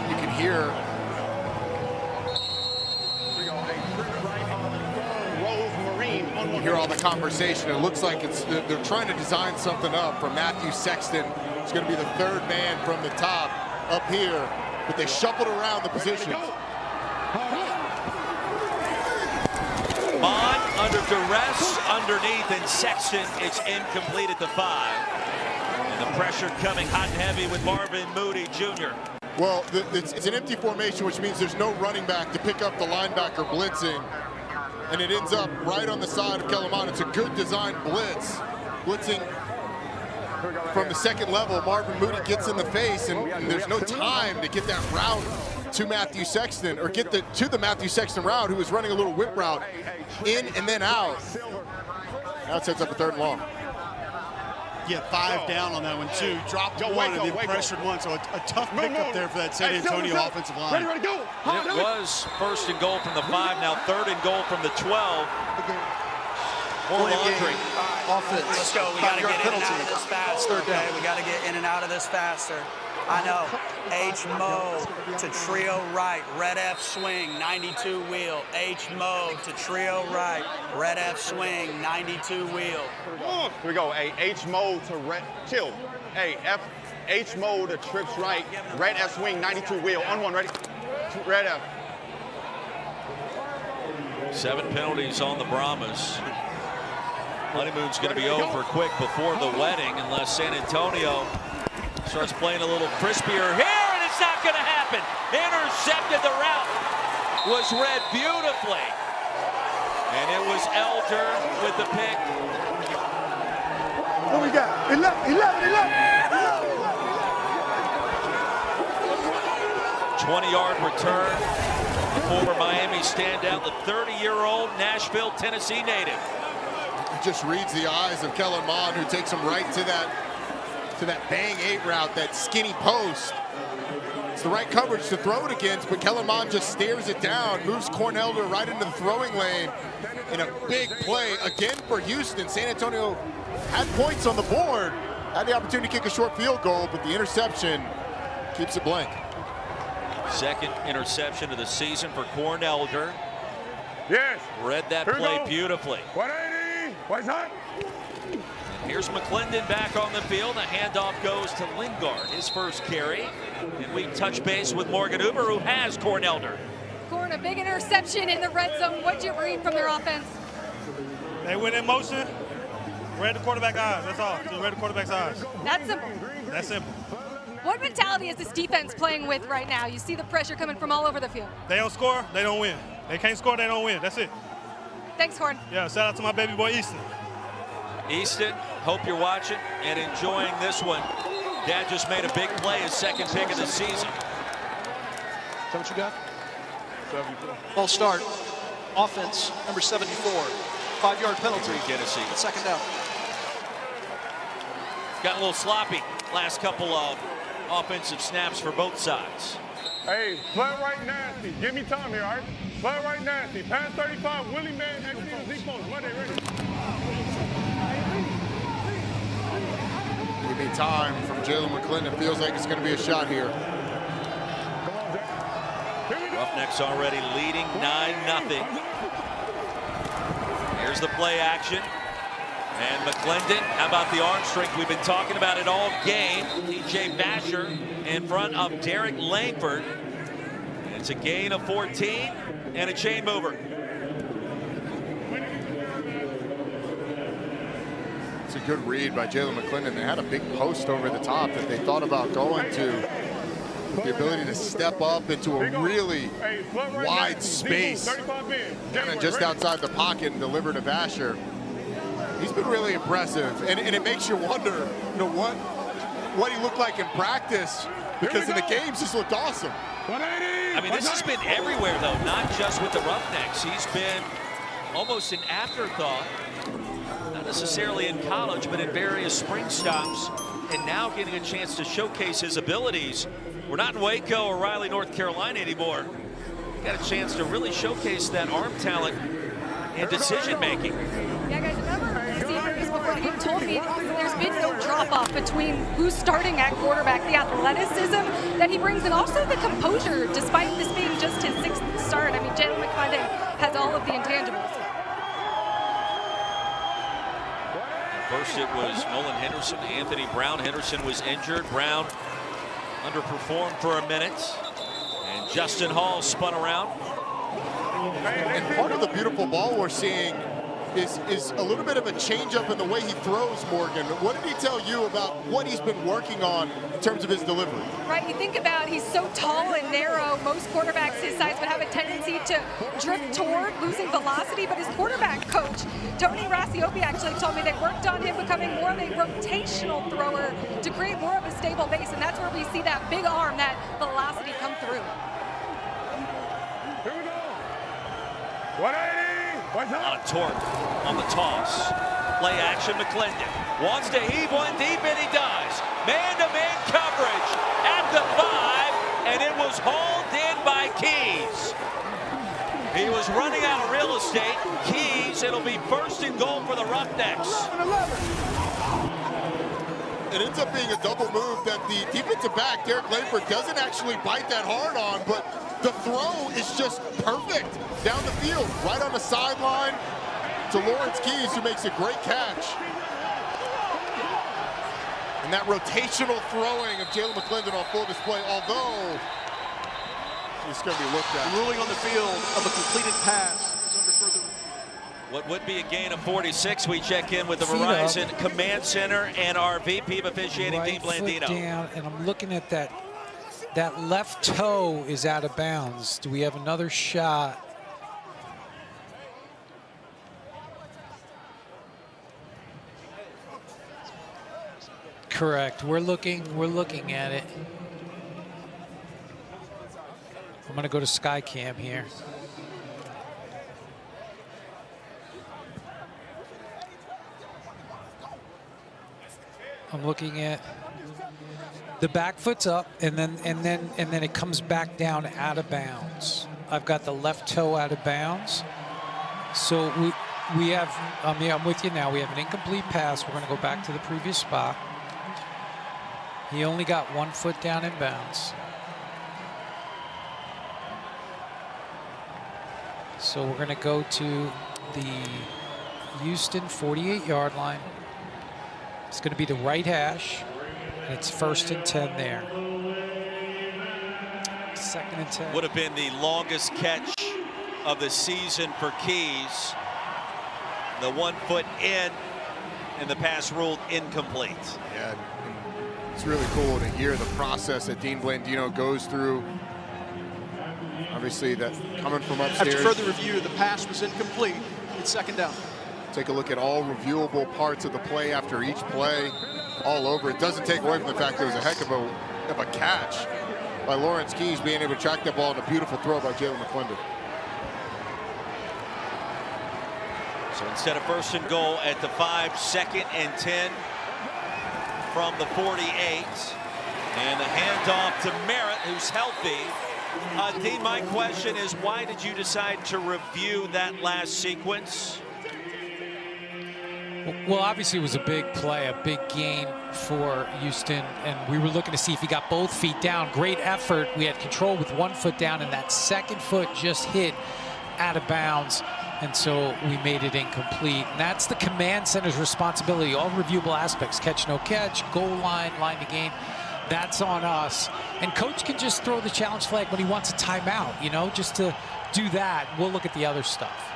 You can hear. You hear all the conversation. It looks like they're trying to design something up for Matthew Sexton. It's going to be the 3rd man from the top up here, but they shuffled around the positions. Mond under duress underneath, and Sexton is incomplete at the 5. And the pressure coming hot and heavy with Marvin Moody Jr. Well, it's an empty formation, which means there's no running back to pick up the linebacker blitzing. And it ends up right on the side of Kellen Mond. It's a good design blitz. Blitzing from the second level, Marvin Moody gets in the face, and there's no time to get that route to Matthew Sexton, or get to the Matthew Sexton route, who was running a little whip route in and then out. Now it sets up a 3rd and long. Yeah, 5 down on that one too. Dropped one and then pressured one, so a tough pickup there for that San Antonio offensive line. Ready, go. And it was 1st and goal from the 5, now 3rd and goal from the 12. More laundry. Offense. Let's go. We got to get in and out of this faster. Okay, we got to get in and out of this faster. I know. H mode to trio right. Red F swing, 92 wheel. H mode to trio right. Red F swing, 92 wheel. Here we go. A H mode to red. Chill. A F. H mode to trips right. Red F swing, 92 wheel. On 1, ready. Red F. 7 penalties on the Brahmas. Honeymoon's going to be over quick before the wedding unless San Antonio starts playing a little crispier here, and it's not going to happen. Intercepted. The route was read beautifully. And it was Elder with the pick. What we got? 11. 20-yard return. The former Miami standout, the 30-year-old Nashville, Tennessee native. Just reads the eyes of Kellen Mond, who takes him right to that bang 8 route, that skinny post. It's the right coverage to throw it against, but Kellen Mond just stares it down, moves Cornelder right into the throwing lane in a big play again for Houston. San Antonio had points on the board, had the opportunity to kick a short field goal, but the interception keeps it blank. 2nd interception of the season for Cornelder. Yes. Read that play beautifully. 180. What's that? And here's McClendon back on the field. The handoff goes to Lingard, his first carry. And we touch base with Morgan Uber, who has Cornelder. Corn, a big interception in the red zone. What'd you read from their offense? They went in motion, read the quarterback eyes. That's all. Just read the quarterback's eyes. That's simple. That's simple. What mentality is this defense playing with right now? You see the pressure coming from all over the field. They don't score, they don't win. They can't score, they don't win. That's it. Thanks, Horn. Yeah, shout out to my baby boy, Easton. Easton, hope you're watching and enjoying this one. Dad just made a big play, his 2nd pick of the season. Is that what you got? Ball start. Offense, number 74. 5-yard penalty. Tennessee. 2nd down. Got a little sloppy last couple of offensive snaps for both sides. Hey, play right nasty. Give me time here, all right? Play right nasty. Pass 35. Willie man, XC, Z post. Monday, ready. Give me time from Jalen McClendon. Feels like it's going to be a shot here. Roughnecks already leading 9-0. Here's the play action. And McClendon, how about the arm strength? We've been talking about it all game. TJ Vasher in front of Derek Langford. And it's a gain of 14 and a chain mover. It's a good read by Jalen McClendon. They had a big post over the top that they thought about going to. The ability to step up into a really wide space, kind of just outside the pocket, and deliver to Vasher. He's been really impressive, and it makes you wonder, what he looked like in practice, because in the games he's looked awesome. I mean, this has been everywhere, though, not just with the Roughnecks. He's been almost an afterthought, not necessarily in college, but in various spring stops, and now getting a chance to showcase his abilities. We're not in Waco or Raleigh, North Carolina anymore. Got a chance to really showcase that arm talent and decision-making. Yeah, guys, a number of receivers before the game told me there's been no drop-off between who's starting at quarterback, the athleticism that he brings, and also the composure, despite this being just his 6th start. I mean, Jalen McClendon has all of the intangibles. First it was Nolan Henderson. Anthony Brown. Henderson was injured. Brown underperformed for a minute. And Justin Hall spun around. And part of the beautiful ball we're seeing is a little bit of a change-up in the way he throws, Morgan. What did he tell you about what he's been working on in terms of his delivery? Right, you think about he's so tall and narrow, most quarterbacks his size would have a tendency to drift toward losing velocity, but his quarterback coach, Tony Rassiopi, actually told me they worked on him becoming more of a rotational thrower to create more of a stable base, and that's where we see that big arm, that velocity come through. Here we go. 180. A lot of torque on the toss. Play action, McClendon wants to heave one deep, and he does. Man-to-man coverage at the 5, and it was hauled in by Keys. He was running out of real estate. Keys, it'll be 1st and goal for the Roughnecks. It ends up being a double move that the defensive back, Derek Langford, doesn't actually bite that hard on, but the throw is just perfect down the field, right on the sideline to Lawrence Keys, who makes a great catch. And that rotational throwing of Jalen McClendon on full display, although it's going to be looked at. Ruling on the field of a completed pass. What would be a gain of 46? We check in with the Verizon Command Center and our VP of officiating, Dean Blandino. Foot down, and I'm looking at that. That left toe is out of bounds. Do we have another shot? Correct. We're looking at it. I'm going to go to Skycam here. I'm looking at the back foot's up, and then it comes back down out of bounds. I've got the left toe out of bounds. So we have, yeah, I'm with you now. We have an incomplete pass. We're going to go back to the previous spot. He only got 1 foot down in bounds. So we're going to go to the Houston 48-yard line. It's going to be the right hash, and it's 1st and 10 there. 2nd and 10. Would have been the longest catch of the season for Keys. The 1 foot in, and the pass ruled incomplete. Yeah, it's really cool to hear the process that Dean Blandino goes through. Obviously, that coming from upstairs. After further review, the pass was incomplete. It's 2nd down. Take a look at all reviewable parts of the play after each play, all over. It doesn't take away from the fact there was a heck of a catch by Lawrence Keys, being able to track that ball, and a beautiful throw by Jalen McClendon. So instead of 1st and goal at the 5, 2nd and 10 from the 48. And the handoff to Merritt, who's healthy. Dean, my question is, why did you decide to review that last sequence? Well, obviously it was a big play, a big gain for Houston, and we were looking to see if he got both feet down. Great effort. We had control with 1 foot down, and that 2nd foot just hit out of bounds, and so we made it incomplete. And that's the command center's responsibility. All reviewable aspects, catch, no catch, goal line, line to gain. That's on us. And coach can just throw the challenge flag when he wants a timeout, you know, just to do that. We'll look at the other stuff.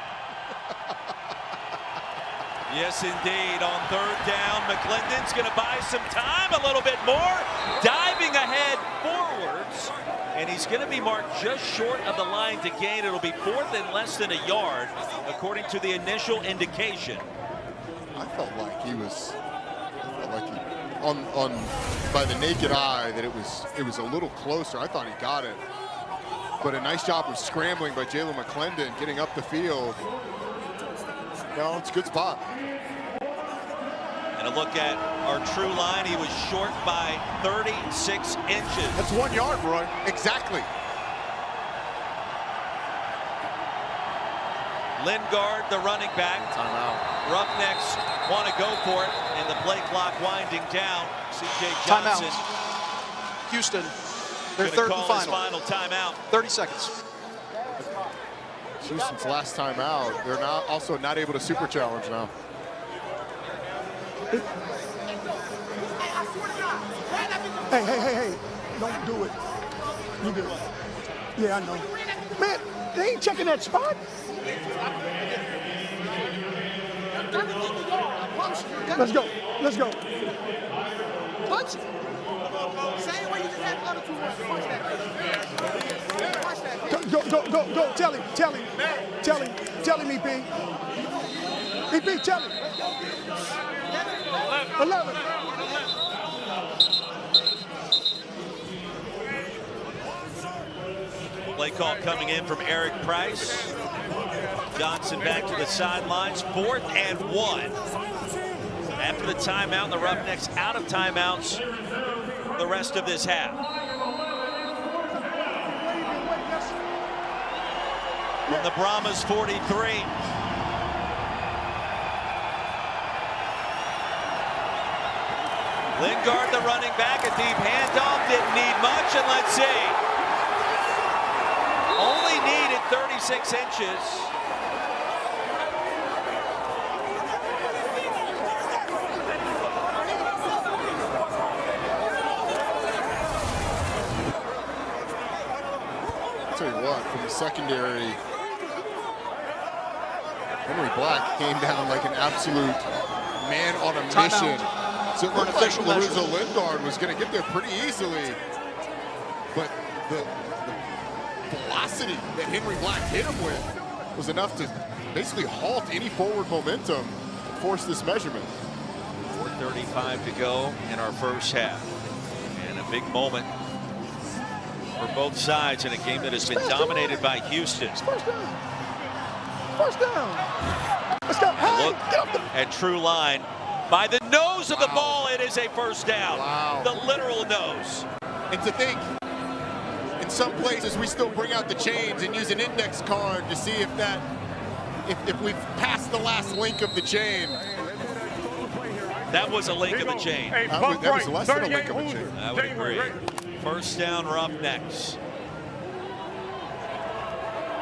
Yes, indeed. On 3rd down, McClendon's going to buy some time, a little bit more. Diving ahead forwards. And he's going to be marked just short of the line to gain. It'll be 4th and less than a yard, according to the initial indication. I felt like he was, on by the naked eye, that it was a little closer. I thought he got it. But a nice job of scrambling by Jalen McClendon, getting up the field. No, it's a good spot. And a look at our true line. He was short by 36 inches. That's 1 yard, Roy. Exactly. Lingard, the running back. Timeout. Roughnecks want to go for it, and the play clock winding down. C.J. Johnson. Timeout. Houston, their 3rd and final. Final timeout. 30 seconds. Houston's last time out. They're also not able to super challenge now. Hey. Don't do it. You do it. Yeah, I know. Man, they ain't checking that spot. Let's go. Let's go. Punch it. Same way you just had the other 2 ones. Punch that. Punch that. Go. Tell him, EP. EP, tell him. 11. Play call coming in from Eric Price. Johnson back to the sidelines. 4th and 1. After the timeout, the Roughnecks out of timeouts the rest of this half. From the Brahmas 43. Lingard, the running back, a deep handoff, didn't need much, and let's see. Only needed 36 inches. I'll tell you what, from the secondary, Henry Black came down like an absolute man on a mission. So it looked like Lorenzo Lingard was going to get there pretty easily. But the velocity that Henry Black hit him with was enough to basically halt any forward momentum and force this measurement. 4:35 to go in our first half. And a big moment for both sides in a game that has been dominated by Houston. First down. Let's go. Look at True Line. By the nose of the ball, it is a first down. Wow. The literal nose. And to think, in some places we still bring out the chains and use an index card to see if we've passed the last link of the chain. That was a link of the chain. That was less than a link of the chain. I would agree. First down, Roughnecks.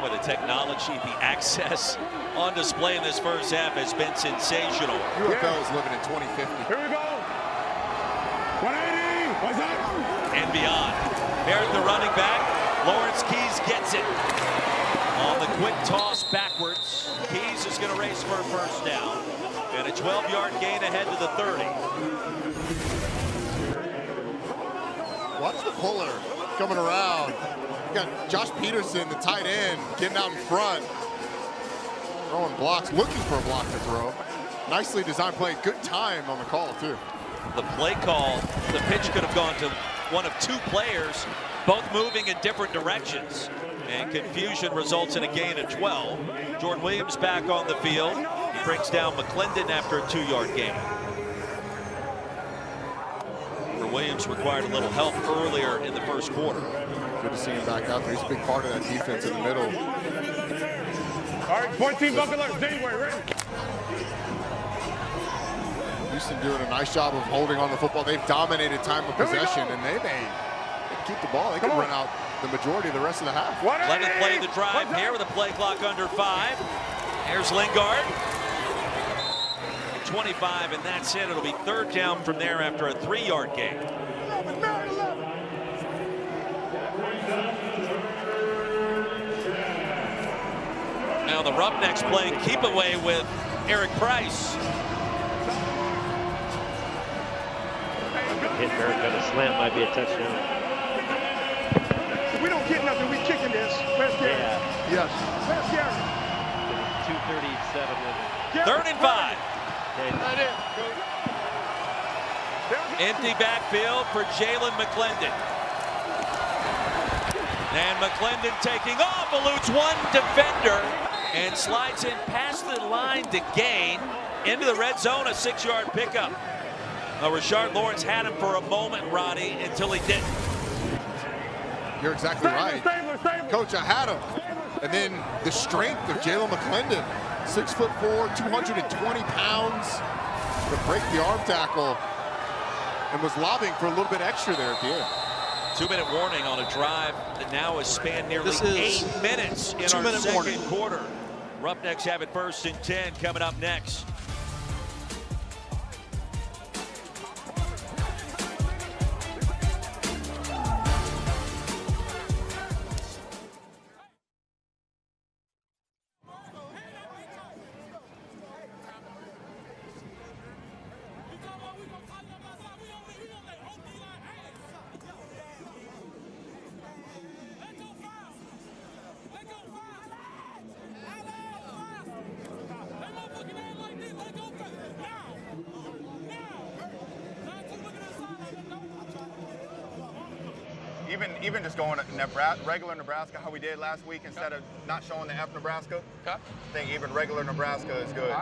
But the technology, the access on display in this first half has been sensational. UFL is living in 2050. Here we go. 180. What's that? And beyond. Barrett, the running back. Lawrence Keys gets it. On the quick toss backwards. Keys is going to race for a first down. And a 12-yard gain ahead to the 30. Watch the puller coming around. You got Josh Peterson, the tight end, getting out in front. Throwing blocks, looking for a block to throw. Nicely designed play. Good time on the call, too. The play call, the pitch could have gone to one of 2 players, both moving in different directions. And confusion results in a gain of 12. Jordan Williams back on the field. He brings down McClendon after a 2-yard gain. Williams required a little help earlier in the first quarter. Good to see him back out there. He's a big part of that defense in the middle. All right, 14 bucket left. January, ready? Houston doing a nice job of holding on the football. They've dominated time of possession, and they may keep the ball. They can run out the majority of the rest of the half. 11th play of the drive here with a play clock under 5. Here's Lingard. 25, and that's it. It'll be 3rd down from there after a 3-yard gain. Now the Roughnecks playing keep away with Eric Price. Hit Barrett, got a slant, might be a touchdown. If we don't get nothing, we kicking this. Where's Gary? Yeah. Yes. Where's Gary? 2:37. 3rd and 5. Right in. Empty backfield for Jalen McClendon. And McClendon taking off, eludes one defender and slides in past the line to gain into the red zone, a 6-yard pickup. Now Rashard Lawrence had him for a moment, Ronnie, until he didn't. You're exactly right. Coach, I had him. And then the strength of Jalen McClendon. 6'4", 220 pounds to break the arm tackle and was lobbing for a little bit extra there at the end. 2-minute warning on a drive that now has spanned nearly 8 minutes in our second quarter. Roughnecks have it 1st and 10 coming up next. even just going to Nebraska, regular Nebraska, how we did last week, instead of not showing the F Nebraska. I think even regular Nebraska is good.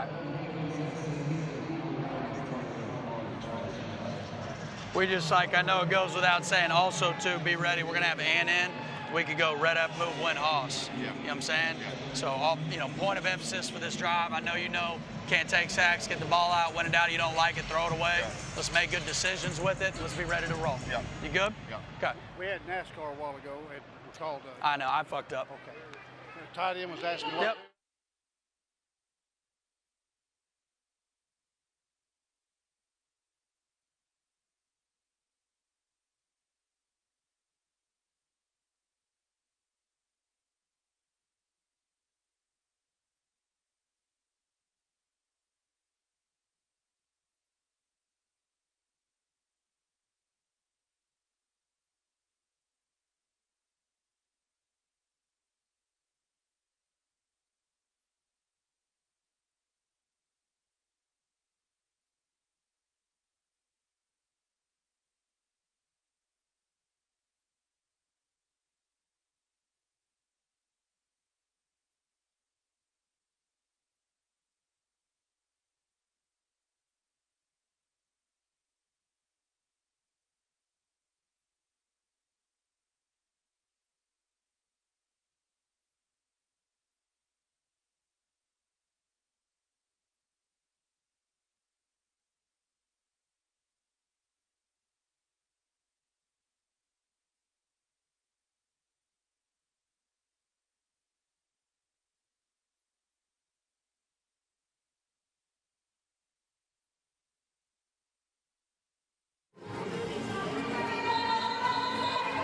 We just, like, I know it goes without saying, also, too, be ready. We're going to have Ann in. We could go red up, move, win, hoss. You know what I'm saying? So, point of emphasis for this drive. I know can't take sacks, get the ball out, win it out. You don't like it, throw it away. Let's make good decisions with it. Let's be ready to roll. You good? Okay. We had NASCAR a while ago. It was called. I know. I fucked up. Okay. The tight end was asking. Yep.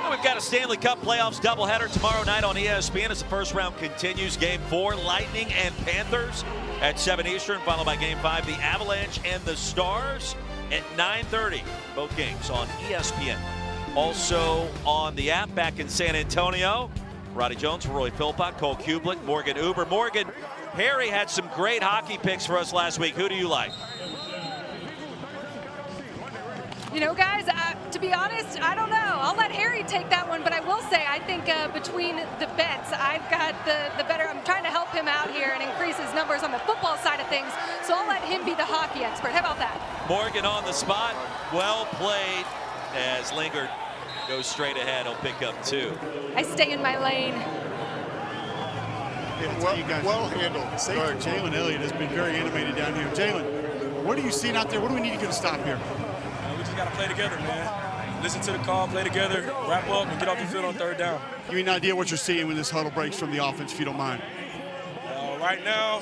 We've got a Stanley Cup playoffs doubleheader tomorrow night on ESPN as the first round continues. Game 4, Lightning and Panthers at 7 Eastern, followed by Game 5, the Avalanche and the Stars at 9:30. Both games on ESPN. Also on the app back in San Antonio, Roddy Jones, Roy Philpott, Cole Kublik, Morgan Uber. Morgan, Harry had some great hockey picks for us last week. Who do you like? Guys, to be honest, I don't know. I'll let Harry take that one, but I will say I think between the bets, I've got the better. I'm trying to help him out here and increase his numbers on the football side of things, so I'll let him be the hockey expert. How about that? Morgan on the spot. Well played as Lingard goes straight ahead. He'll pick up 2. I stay in my lane. Well handled. Safety Jalen Elliott has been very animated down here. Jalen, what are you seeing out there? What do we need to get a stop here? We just got to play together, man. Listen to the call, play together, wrap up, and get off the field on 3rd down. Give me an idea what you're seeing when this huddle breaks from the offense, if you don't mind. Right now,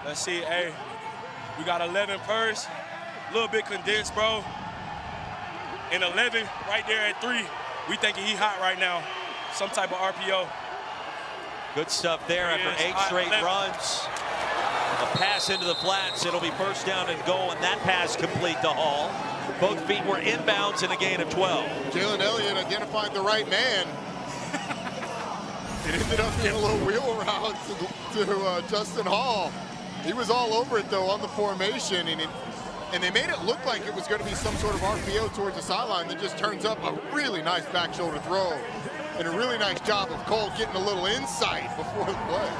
let's see. Hey, we got 11 purse, a little bit condensed, bro. And 11 right there at 3. We thinking he hot right now. Some type of RPO. Good stuff there after 8 straight runs. A pass into the flats. It'll be 1st down and goal, and that pass complete to Hall. Both feet were inbounds in a gain of 12. Jalen Elliott identified the right man. It ended up being a little wheel route to Justin Hall. He was all over it, though, on the formation, and they made it look like it was going to be some sort of RPO towards the sideline that just turns up a really nice back shoulder throw. And a really nice job of Cole getting a little insight before the play.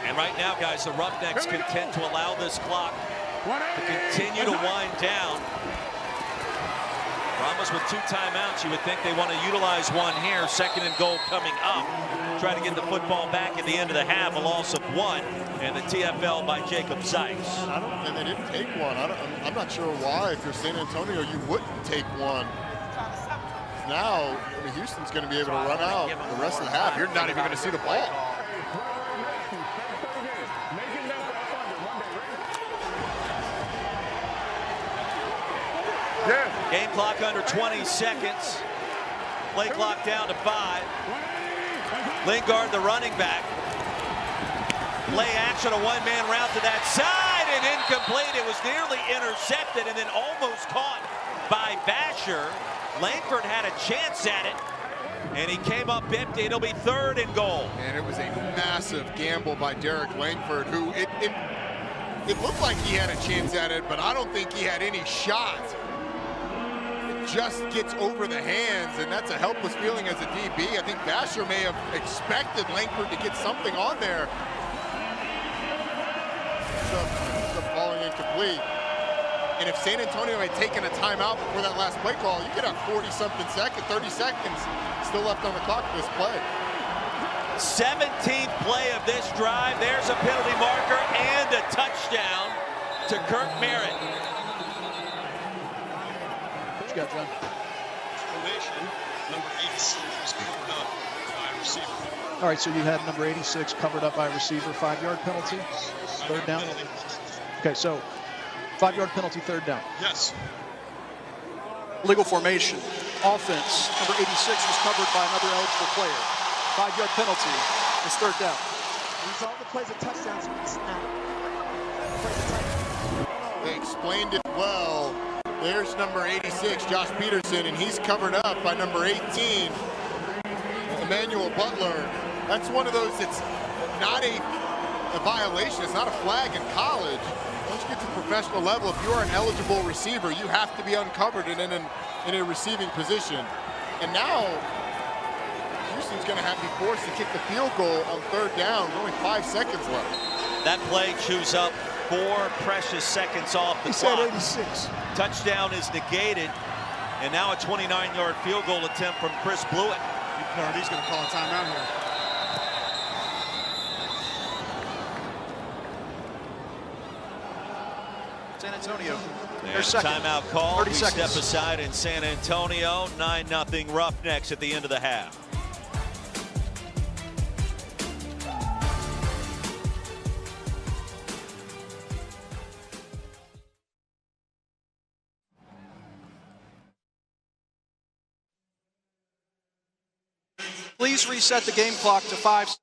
And right now, guys, the Roughnecks content to allow this clock to continue to wind down. Brahmas with 2 timeouts. You would think they want to utilize one here. 2nd and goal coming up. Try to get the football back at the end of the half. A loss of 1. And the TFL by Jacob Sykes. And they didn't take one. I'm not sure why. If you're San Antonio, you wouldn't take one. Now, Houston's going to be able to run out the rest of the half. You're not even going to see the ball. Game clock under 20 seconds. Play clock down to 5. Lingard, the running back. Play action, a one-man route to that side, and incomplete. It was nearly intercepted and then almost caught by Vasher. Langford had a chance at it, and he came up empty. It'll be 3rd and goal. And it was a massive gamble by Derek Langford, who it looked like he had a chance at it, but I don't think he had any shot. just gets over the hands, and that's a helpless feeling as a DB. I think Vasher may have expected Langford to get something on there. The falling incomplete. And if San Antonio had taken a timeout before that last play call, you could have 40-something seconds, 30 seconds still left on the clock for this play. 17th play of this drive. There's a penalty marker and a touchdown to Kirk Merritt. What you got, John? Formation, number 86 was covered up by a receiver. All right, so you had number 86 covered up by a receiver, 5-yard penalty, third down. Okay, so 5-yard penalty, third down. Yes. Legal formation, offense, number 86 was covered by another eligible player. 5-yard penalty, it's third down. These all the plays are touchdowns. They explained it well. There's number 86, Josh Peterson, and he's covered up by number 18, Emmanuel Butler. That's one of those that's not a violation. It's not a flag in college. Once you get to the professional level, if you are an eligible receiver, you have to be uncovered and in a receiving position. And now, Houston's going to have to be forced to kick the field goal on third down. With only 5 seconds left. That play chews up 4 precious seconds off the clock. He said 86. Touchdown is negated, and now a 29-yard field goal attempt from Chris Blewett. He's going to call a timeout here. San Antonio. There's a timeout call. 30 we seconds. step aside in San Antonio. 9-0 Roughnecks at the end of the half. Please reset the game clock to 5.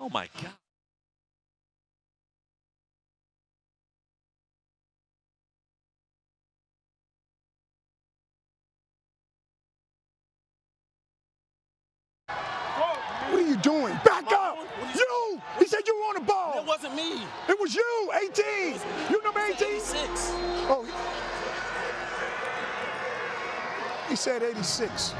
Oh my God. What are you doing? Back up! You! He said you were on the ball. It wasn't me. It was you, 18. You number 18? 86. Oh. He said 86.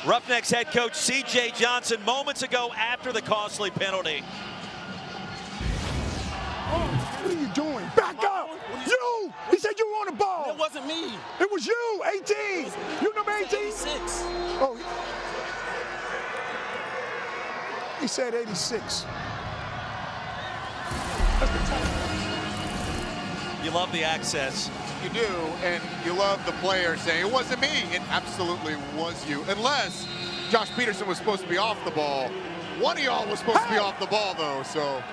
Roughnecks head coach C.J. Johnson moments ago after the costly penalty. What are you doing? Back up! You! He said you were on the ball. It wasn't me. It was you, 18. You number 18? 86. Oh. He said 86. You love the access. You do, and you love the player saying, it wasn't me. It absolutely was you. Unless Josh Peterson was supposed to be off the ball. One of y'all was supposed to be off the ball, though, so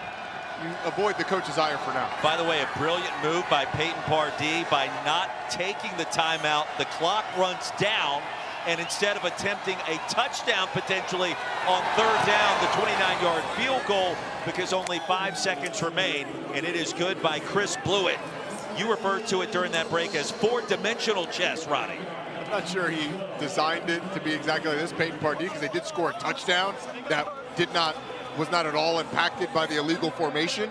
you avoid the coach's ire for now. By the way, a brilliant move by Peyton Pardee by not taking the timeout. The clock runs down, and instead of attempting a touchdown potentially on third down, the 29-yard field goal, because only 5 seconds remain, and it is good by Chris Blewett. You referred to it during that break as four-dimensional chess, Ronnie. I'm not sure he designed it to be exactly like this, Peyton Pardee, because they did score a touchdown that was not at all impacted by the illegal formation.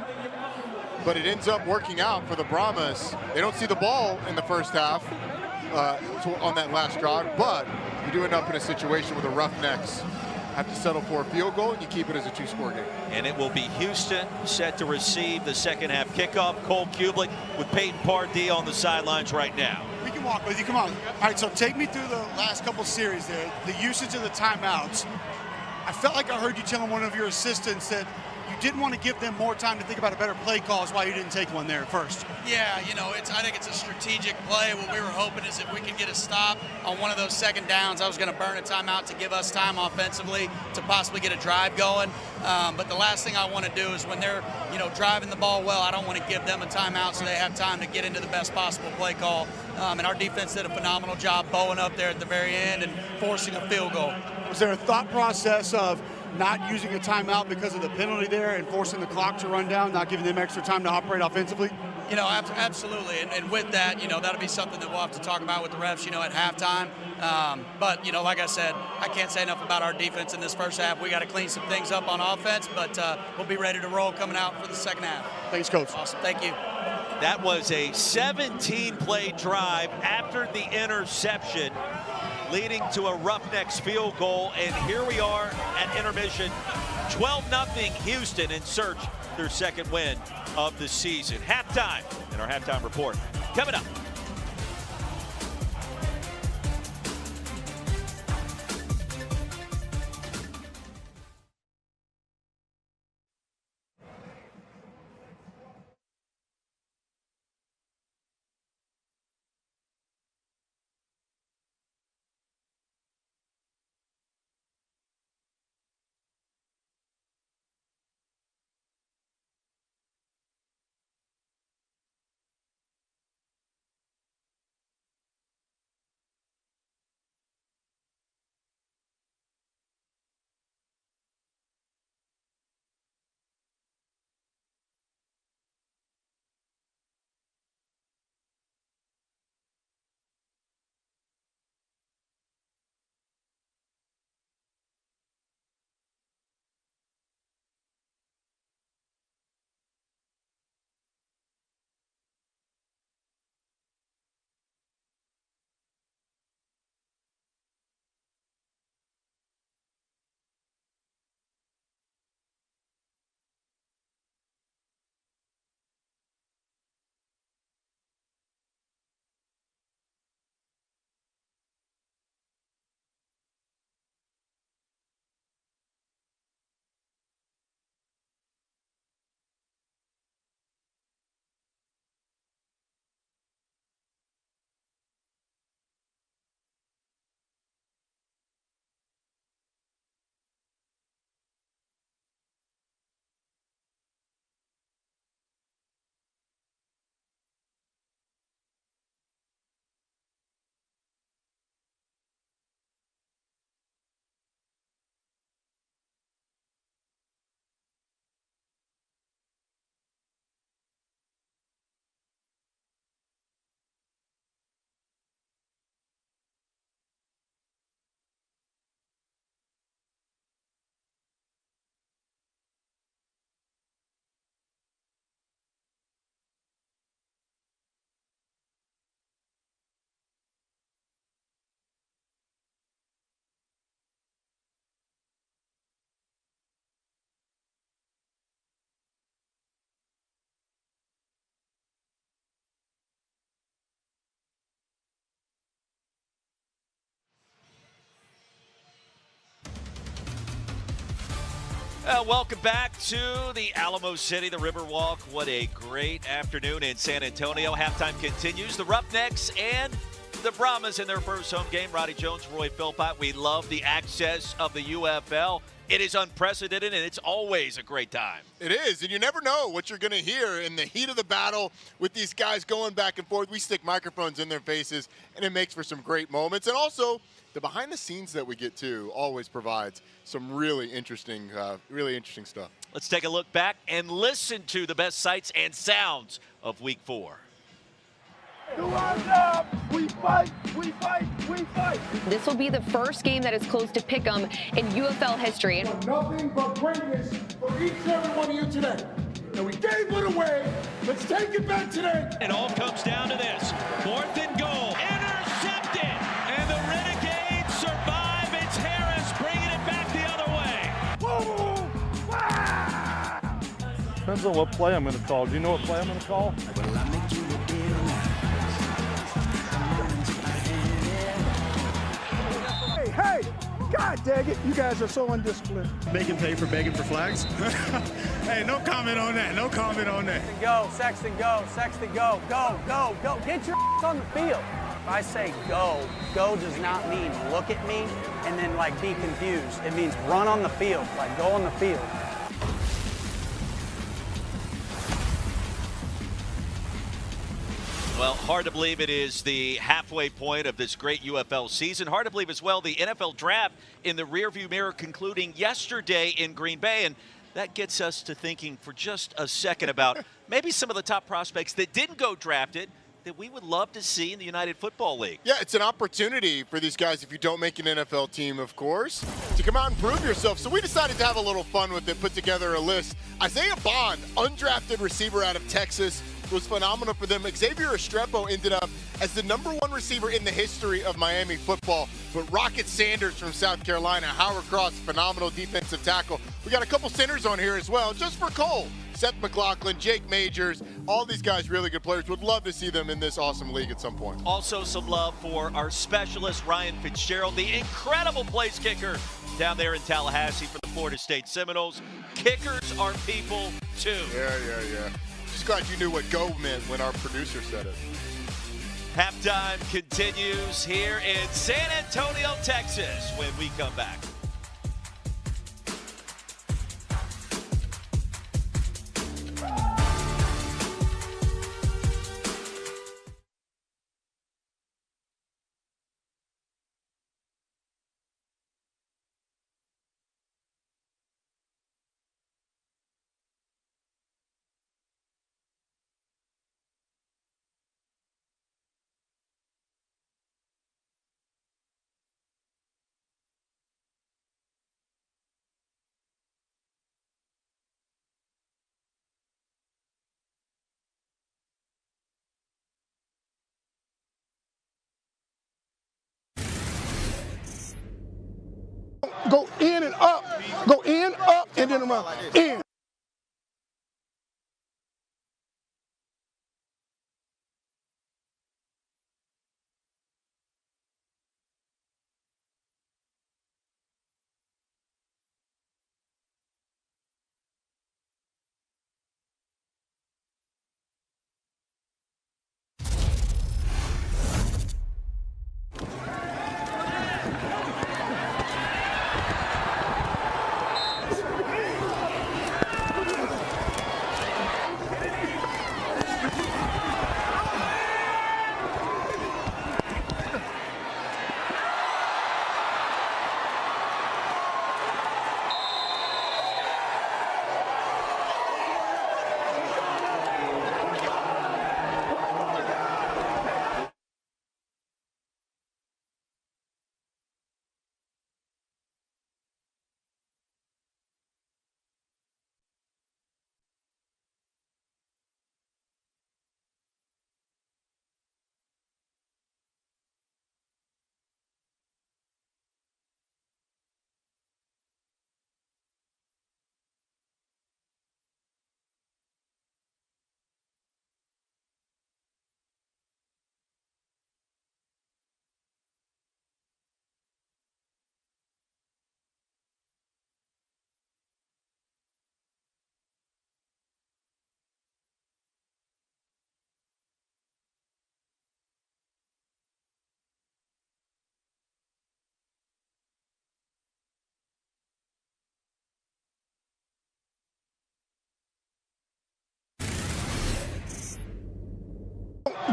But it ends up working out for the Brahmas. They don't see the ball in the first half on that last drive, but you do end up in a situation where the Roughnecks have to settle for a field goal, and you keep it as a 2-score game. And it will be Houston set to receive the second half kickoff. Cole Kublik with Peyton Pardee on the sidelines right now. We can walk with you, come on. All right, so take me through the last couple series there, the usage of the timeouts. I felt like I heard you telling one of your assistants that you didn't want to give them more time to think about a better play call. Is why you didn't take one there first. Yeah, you know, I think it's a strategic play. What we were hoping is if we could get a stop on one of those second downs, I was going to burn a timeout to give us time offensively to possibly get a drive going. But the last thing I want to do is when they're, driving the ball well, I don't want to give them a timeout so they have time to get into the best possible play call. And our defense did a phenomenal job bowing up there at the very end and forcing a field goal. Was there a thought process of not using a timeout because of the penalty there and forcing the clock to run down, not giving them extra time to operate offensively? Absolutely. And with that, that'll be something that we'll have to talk about with the refs, at halftime. But, like I said, I can't say enough about our defense in this first half. We got to clean some things up on offense, but we'll be ready to roll coming out for the second half. Thanks, Coach. Awesome. Thank you. That was a 17-play drive after the interception, leading to a Roughnecks field goal. And here we are at intermission, 12-0 Houston in search of their second win of the season. Halftime in our halftime report coming up. Welcome back to the Alamo City, the Riverwalk. What a great afternoon in San Antonio. Halftime continues. The Roughnecks and the Brahmas in their first home game. Roddy Jones, Roy Philpott. We love the access of the UFL. It is unprecedented, and it's always a great time. It is, and you never know what you're going to hear in the heat of the battle with these guys going back and forth. We stick microphones in their faces, and it makes for some great moments. And also, the behind-the-scenes that we get to always provides some really interesting stuff. Let's take a look back and listen to the best sights and sounds of Week 4. We fight, we fight, we fight. This will be the first game that is close to pick'em in UFL history. Nothing but greatness for each and every one of you today. And we gave it away. Let's take it back today. It all comes down to this. 4th and goal. Intercepted. And the Renegades survive. It's Harris bringing it back the other way. Whoa! Ah! Depends on what play I'm going to call. Do you know what play I'm going to call? Well, I make you a deal now. Hey, God dang it, you guys are so undisciplined. Making pay for begging for flags? Hey, no comment on that. No comment on that. Go, Sexton, go. Sexton, go. Go, go, go. Get your on the field. If I say go does not mean look at me and then like be confused. It means run on the field, like go on the field. Well, hard to believe it is the halfway point of this great UFL season. Hard to believe as well the NFL draft in the rearview mirror concluding yesterday in Green Bay. And that gets us to thinking for just a second about maybe some of the top prospects that didn't go drafted that we would love to see in the United Football League. Yeah, it's an opportunity for these guys, if you don't make an NFL team, of course, to come out and prove yourself. So we decided to have a little fun with it, put together a list. Isaiah Bond, undrafted receiver out of Texas, was phenomenal for them. Xavier Restrepo ended up as the #1 receiver in the history of Miami football. But Rocket Sanders from South Carolina, Howard Cross, phenomenal defensive tackle. We got a couple centers on here as well, just for Cole. Seth McLaughlin, Jake Majors, all these guys really good players. Would love to see them in this awesome league at some point. Also some love for our specialist, Ryan Fitzgerald, the incredible place kicker down there in Tallahassee for the Florida State Seminoles. Kickers are people too. Yeah. Just glad you knew what go meant when our producer said it. Halftime continues here in San Antonio, Texas, when we come back. Go in and up. Go in, up, and then around. In.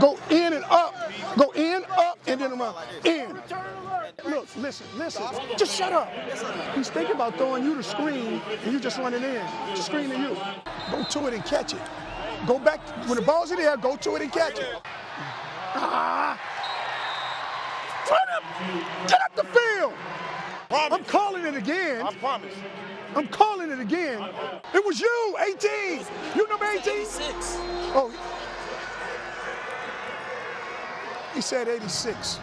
Go in and up. Go in, up, and then around. In. Look, listen. Just shut up. He's thinking about throwing you the screen, and you just running in. Just screening you. Go to it and catch it. Go back. When the ball's in the air, go to it and catch it. Get up the field. I'm calling it again. I promise. I'm calling it again. It was you, 18. You number 18? 86. Oh. He said 86.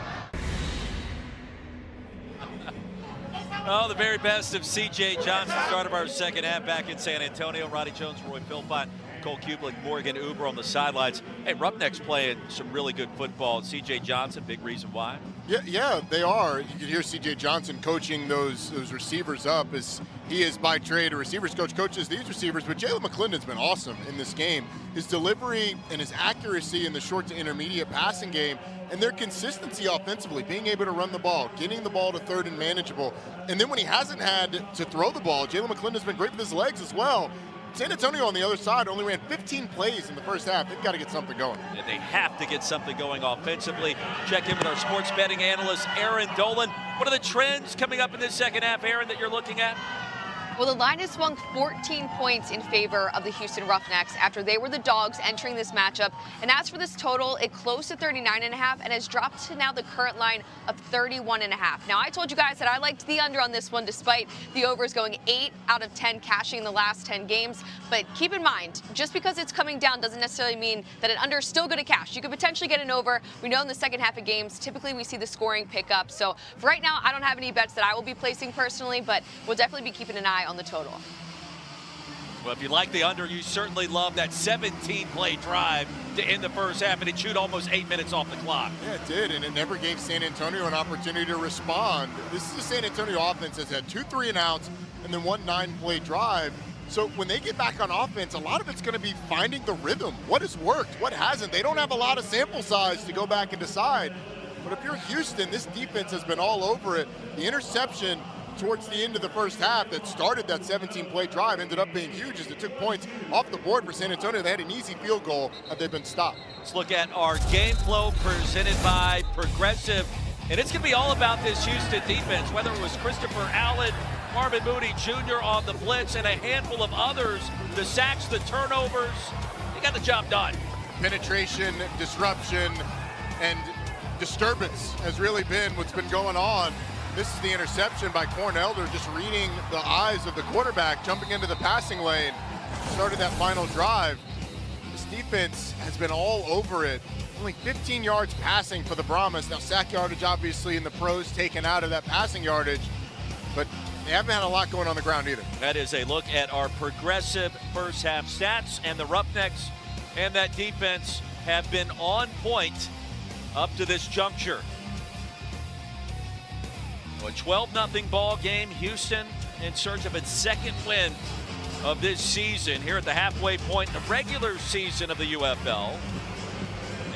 Oh, the very best of C.J. Johnson, start of our second half back in San Antonio. Roddy Jones, Roy Philpott, Cole Kublik, Morgan Uber on the sidelines. Hey, Roughnecks playing some really good football. C.J. Johnson, big reason why. Yeah, they are. You can hear C.J. Johnson coaching those receivers up as he is by trade a receivers coach, coaches these receivers. But Jalen McClendon's been awesome in this game. His delivery and his accuracy in the short to intermediate passing game and their consistency offensively, being able to run the ball, getting the ball to third and manageable. And then when he hasn't had to throw the ball, Jalen McClendon's been great with his legs as well. San Antonio on the other side only ran 15 plays in the first half. They've got to get something going. And they have to get something going offensively. Check in with our sports betting analyst, Aaron Dolan. What are the trends coming up in this second half, Aaron, that you're looking at? Well, the line has swung 14 points in favor of the Houston Roughnecks after they were the dogs entering this matchup. And as for this total, it closed to 39.5 and has dropped to now the current line of 31.5. Now, I told you guys that I liked the under on this one, despite the overs going 8 out of 10 cashing in the last 10 games. But keep in mind, just because it's coming down doesn't necessarily mean that an under is still going to cash. You could potentially get an over. We know in the second half of games, typically we see the scoring pick up. So for right now, I don't have any bets that I will be placing personally, but we'll definitely be keeping an eye on the total. Well, if you like the under, you certainly love that 17-play drive to end the first half, and it chewed almost 8 minutes off the clock. Yeah, it did, and it never gave San Antonio an opportunity to respond. This is a San Antonio offense that's had 2 3-and-outs and then 1 9-play drive. So when they get back on offense, a lot of it's going to be finding the rhythm. What has worked? What hasn't? They don't have a lot of sample size to go back and decide. But if you're Houston, this defense has been all over it. The interception towards the end of the first half that started that 17-play drive ended up being huge as it took points off the board for San Antonio. They had an easy field goal had they been stopped. Let's look at our game flow presented by Progressive. And it's going to be all about this Houston defense, whether it was Christopher Allen, Marvin Mooney Jr. on the blitz, and a handful of others, the sacks, the turnovers. They got the job done. Penetration, disruption, and disturbance has really been what's been going on. This is the interception by Cornelder, just reading the eyes of the quarterback, jumping into the passing lane, started that final drive. This defense has been all over it. Only 15 yards passing for the Brahmas. Now sack yardage obviously in the pros taken out of that passing yardage, but they haven't had a lot going on the ground either. That is a look at our Progressive first half stats, and the Roughnecks and that defense have been on point up to this juncture. A 12-0 ball game. Houston in search of its second win of this season here at the halfway point in the regular season of the UFL.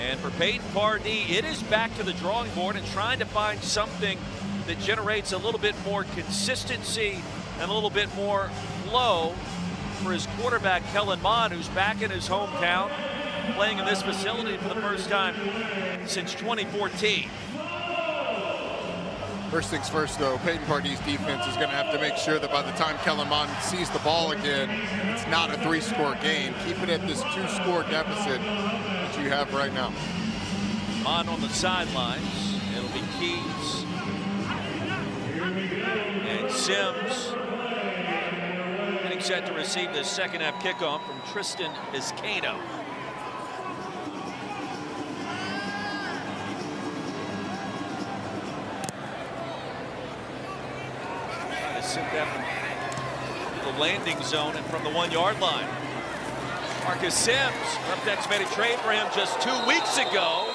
And for Peyton Pardee, it is back to the drawing board and trying to find something that generates a little bit more consistency and a little bit more flow for his quarterback, Kellen Mond, who's back in his hometown, playing in this facility for the first time since 2014. First things first, though, Peyton Pardee's defense is going to have to make sure that by the time Kellen Mond sees the ball again, it's not a 3-score game. Keep it at this 2-score deficit that you have right now. Mond on the sidelines. It'll be Keys and Sims getting set to receive the second half kickoff from Tristan Vizcaino. Sit them to the landing zone and from the 1-yard line. Marcus Sims, Roughnecks made a trade for him just 2 weeks ago,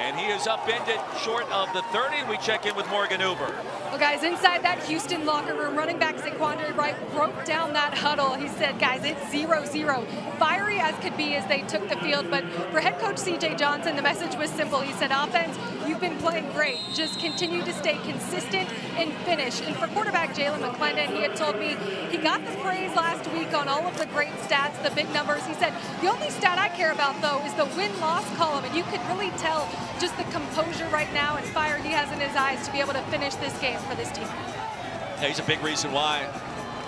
And he is upended short of the 30. We check in with Morgan Uber. Well, guys, inside that Houston locker room, running back Zaquandre Wright broke down that huddle. He said, guys, it's 0-0. Fiery as could be as they took the field, but for head coach C.J. Johnson, the message was simple. He said, offense, you've been playing great. Just continue to stay consistent and finish. And for quarterback Jalen McClendon, he had told me he got the praise last week on all of the great stats, the big numbers. He said, the only stat I care about, though, is the win-loss column, and you could really tell just the composure right now and fire he has in his eyes to be able to finish this game for this team. Yeah, he's a big reason why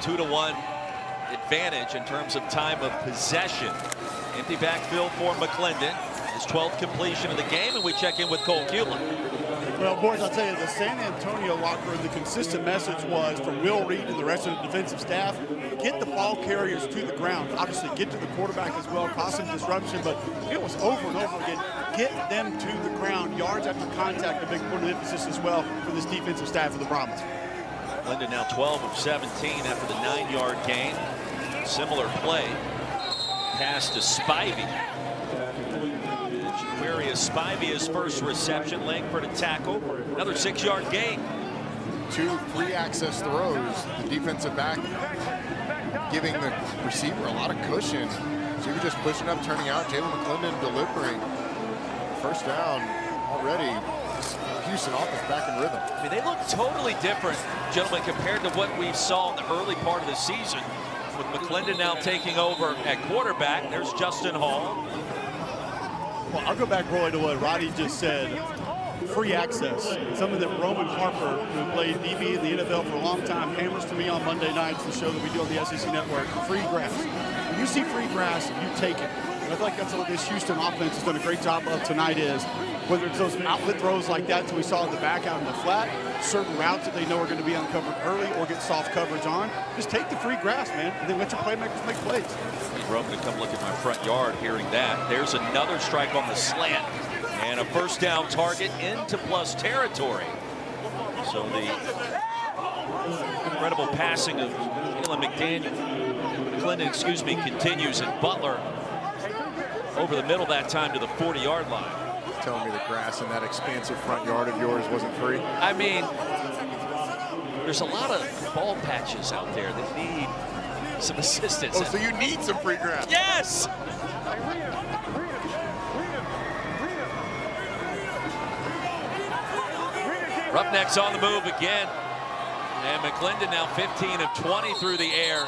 2-1 advantage in terms of time of possession. Empty backfield for McClendon. His 12th completion of the game, and we check in with Cole Kuehlin. Well, boys, I'll tell you, the San Antonio locker room, the consistent message was from Will Reed and the rest of the defensive staff, get the ball carriers to the ground. Obviously, get to the quarterback as well, cause some disruption, but it was over and over again. Get them to the ground. Yards after contact, a big point of emphasis as well for this defensive staff of the Brahmas. Linden now 12 of 17 after the 9-yard gain. Similar play. Pass to Spivey. Aquarius Spivey, his first reception. Langford a tackle. Another 6-yard gain. 2 free access throws. The defensive back giving the receiver a lot of cushion. So you're just pushing up, turning out. Jalen McClendon delivering. First down already. Houston offense back in rhythm. I mean, they look totally different, gentlemen, compared to what we saw in the early part of the season. With McClendon now taking over at quarterback. There's Justin Hall. Well, I'll go back, Roy, to what Roddy just said. Free access. Something that Roman Harper, who played DB in the NFL for a long time, hammers to me on Monday nights, the show that we do on the SEC Network. Free grass. When you see free grass, you take it. And I feel like that's what this Houston offense has done a great job of tonight is, whether it's those outlet throws like that we saw in the back out in the flat, certain routes that they know are going to be uncovered early or get soft coverage on. Just take the free grass, man, and then let your playmakers make plays. Roman to come look at my front yard hearing that. There's another strike on the slant. And a first down target into plus territory. So the incredible passing of McClendon, continues, and Butler over the middle that time to the 40-yard line. Telling me the grass in that expansive front yard of yours wasn't free? I mean, there's a lot of ball patches out there that need some assistance. Oh, so you need some free grass? Yes! Roughnecks on the move again. And McClendon now 15 of 20 through the air.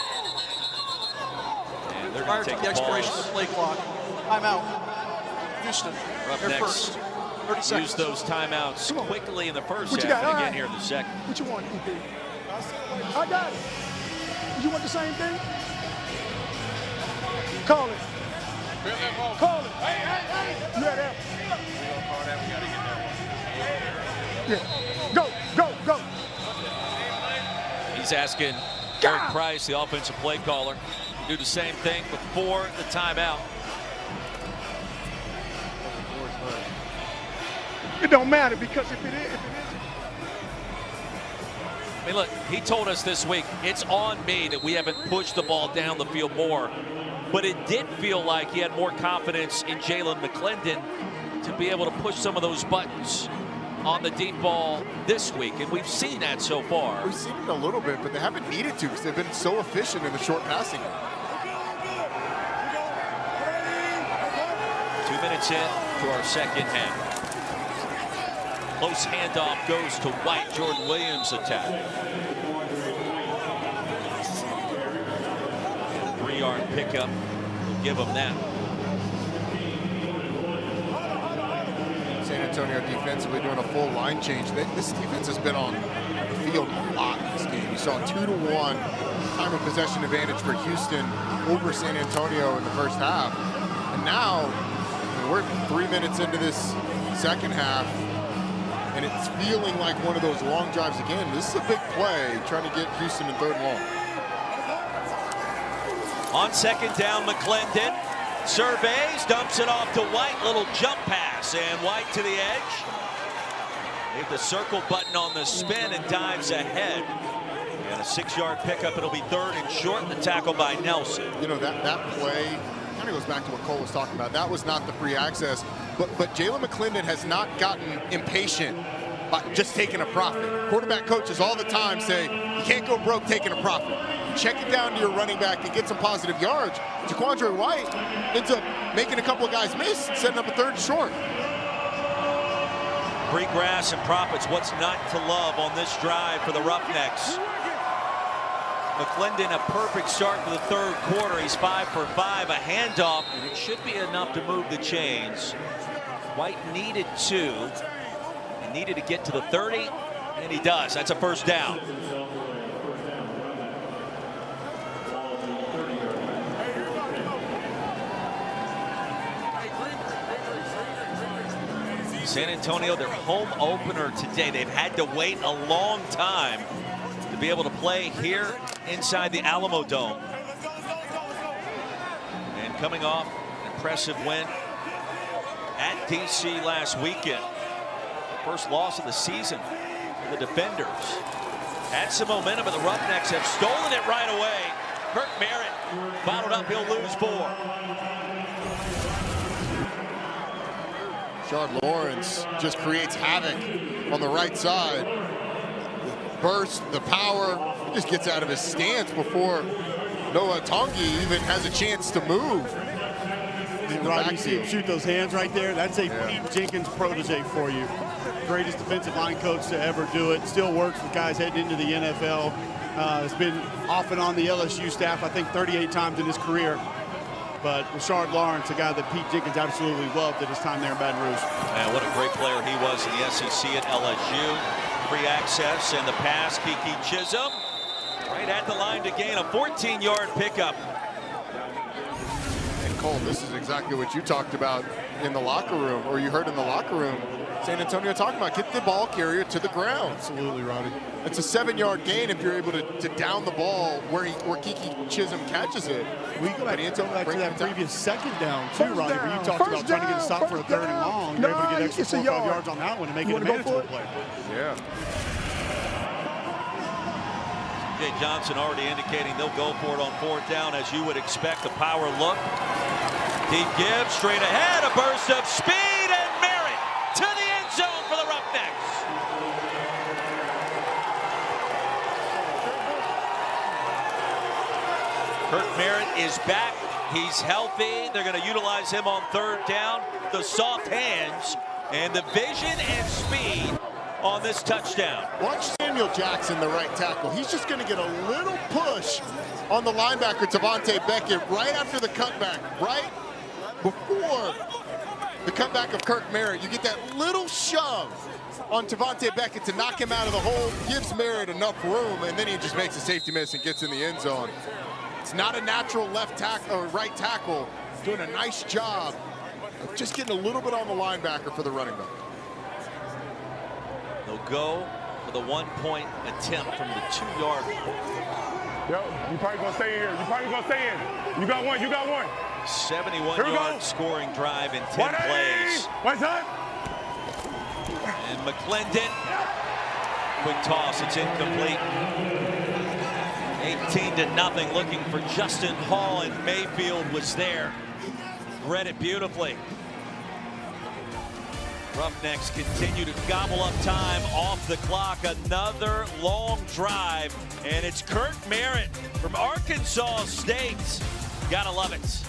And they're going to take the expiration of the play clock. Timeout. Houston. Roughnecks 30 seconds. use those timeouts quickly in the first half and again here in the second. What you want, EP? I got it. You want the same thing? Call it. Call it. You had that? Yeah. Go, go, go. He's asking Eric Price, the offensive play caller, to do the same thing before the timeout. It don't matter because if it is, I mean, look, he told us this week, it's on me that we haven't pushed the ball down the field more. But it did feel like he had more confidence in Jalen McClendon to be able to push some of those buttons on the deep ball this week. And we've seen that so far. We've seen it a little bit, but they haven't needed to because they've been so efficient in the short passing. 2 minutes in to our second half. Close handoff goes to White. Jordan Williams attack. 3-yard pickup will give them that. San Antonio defensively doing a full line change. This defense has been on the field a lot in this game. You saw a 2-1 time of possession advantage for Houston over San Antonio in the first half. And now we're 3 minutes into this second half, and it's feeling like one of those long drives again. This is a big play, trying to get Houston in 3rd and long. On second down, McClendon surveys, dumps it off to White. Little jump pass, and White to the edge. Hit the circle button on the spin and dives ahead. And a 6-yard pickup. It'll be 3rd and short. The tackle by Nelson. You know, that play kind of goes back to what Cole was talking about. That was not the free access. but Jalen McClendon has not gotten impatient by just taking a profit. Quarterback coaches all the time say, you can't go broke taking a profit. Check it down to your running back and get some positive yards. Jaquandre White ends up making a couple of guys miss, setting up a 3rd and short. Free grass and profits. What's not to love on this drive for the Roughnecks? McClendon, a perfect start to the 3rd quarter. He's 5 for 5, a handoff, and it should be enough to move the chains. White needed 2. He needed to get to the 30, and he does. That's a 1st down. San Antonio, their home opener today. They've had to wait a long time to be able to play here inside the Alamo Dome. And coming off an impressive win at DC last weekend. First loss of the season for the defenders. Had some momentum, but the Roughnecks have stolen it right away. Kirk Merritt bottled up, he'll lose 4. Rashard Lawrence just creates havoc on the right side. The burst, the power, he just gets out of his stance before Noah Tongi even has a chance to move. Rodney, you see him shoot those hands right there? That's a Pete Jenkins protege for you. Greatest defensive line coach to ever do it. Still works with guys heading into the NFL. Has been off and on the LSU staff, I think 38 times in his career. But Rashard Lawrence, a guy that Pete Jenkins absolutely loved at his time there in Baton Rouge. Man, what a great player he was in the SEC at LSU. Free access and the pass, Kiki Chisholm. Right at the line to gain a 14-yard pickup. And Cole, this is exactly what you talked about in the locker room, or you heard in the locker room. San Antonio talking about get the ball carrier to the ground. Absolutely, Roddy. It's a 7-yard gain if you're able to down the ball where Kiki Chisholm catches it. We go back to that previous 2nd down too, Roddy, where you talked about trying to get a stop for a 3rd and long. You're able to get extra 4 or 5 yards on that one and make it a manageable play. Yeah. Jay Johnson already indicating they'll go for it on 4th down, as you would expect. The power look. Deep give, straight ahead, a burst of speed, and Merritt to the end zone for the Roughnecks. Kirk Merritt is back. He's healthy. They're going to utilize him on 3rd down. The soft hands and the vision and speed on this touchdown. Watch Samuel Jackson, the right tackle. He's just going to get a little push on the linebacker, Tavante Beckett, right after the cutback, right before the cutback of Kirk Merritt. You get that little shove on Tavante Beckett to knock him out of the hole, gives Merritt enough room, and then he just makes a safety miss and gets in the end zone. It's not a natural left tackle or right tackle, doing a nice job of just getting a little bit on the linebacker for the running back. They'll go for the 1-point attempt from the 2-yard. Yo, you probably gonna stay in here. You probably gonna stay in. You got one. You got one. 71-yard scoring drive in 10 plays. What's up? And McClendon, quick toss. It's incomplete. 18-0. Looking for Justin Hall, and Mayfield was there. Read it beautifully. Roughnecks continue to gobble up time off the clock. Another long drive, and it's Kirk Merritt from Arkansas State. Gotta love it.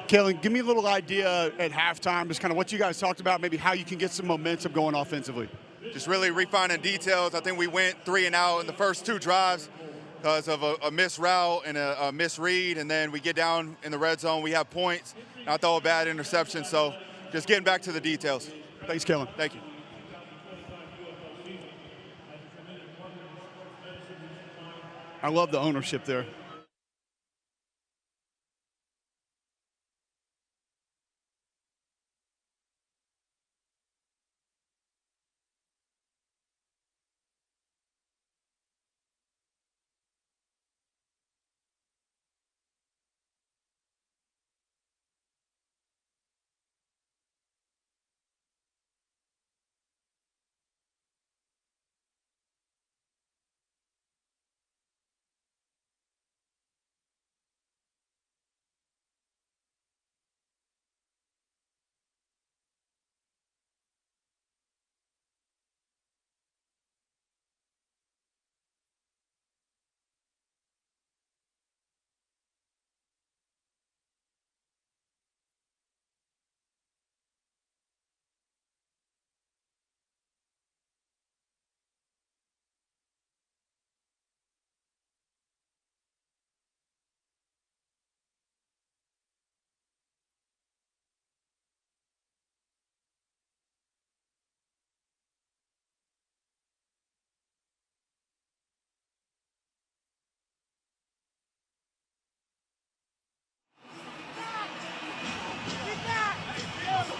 Kellen, give me a little idea at halftime, just kind of what you guys talked about, maybe how you can get some momentum going offensively. Just really refining details. I think we went 3 and out in the first 2 drives. because of a missed route and a misread, and then we get down in the red zone, we have points, and I throw a bad interception, so just getting back to the details. Thanks, Kellen. Thank you. I love the ownership there.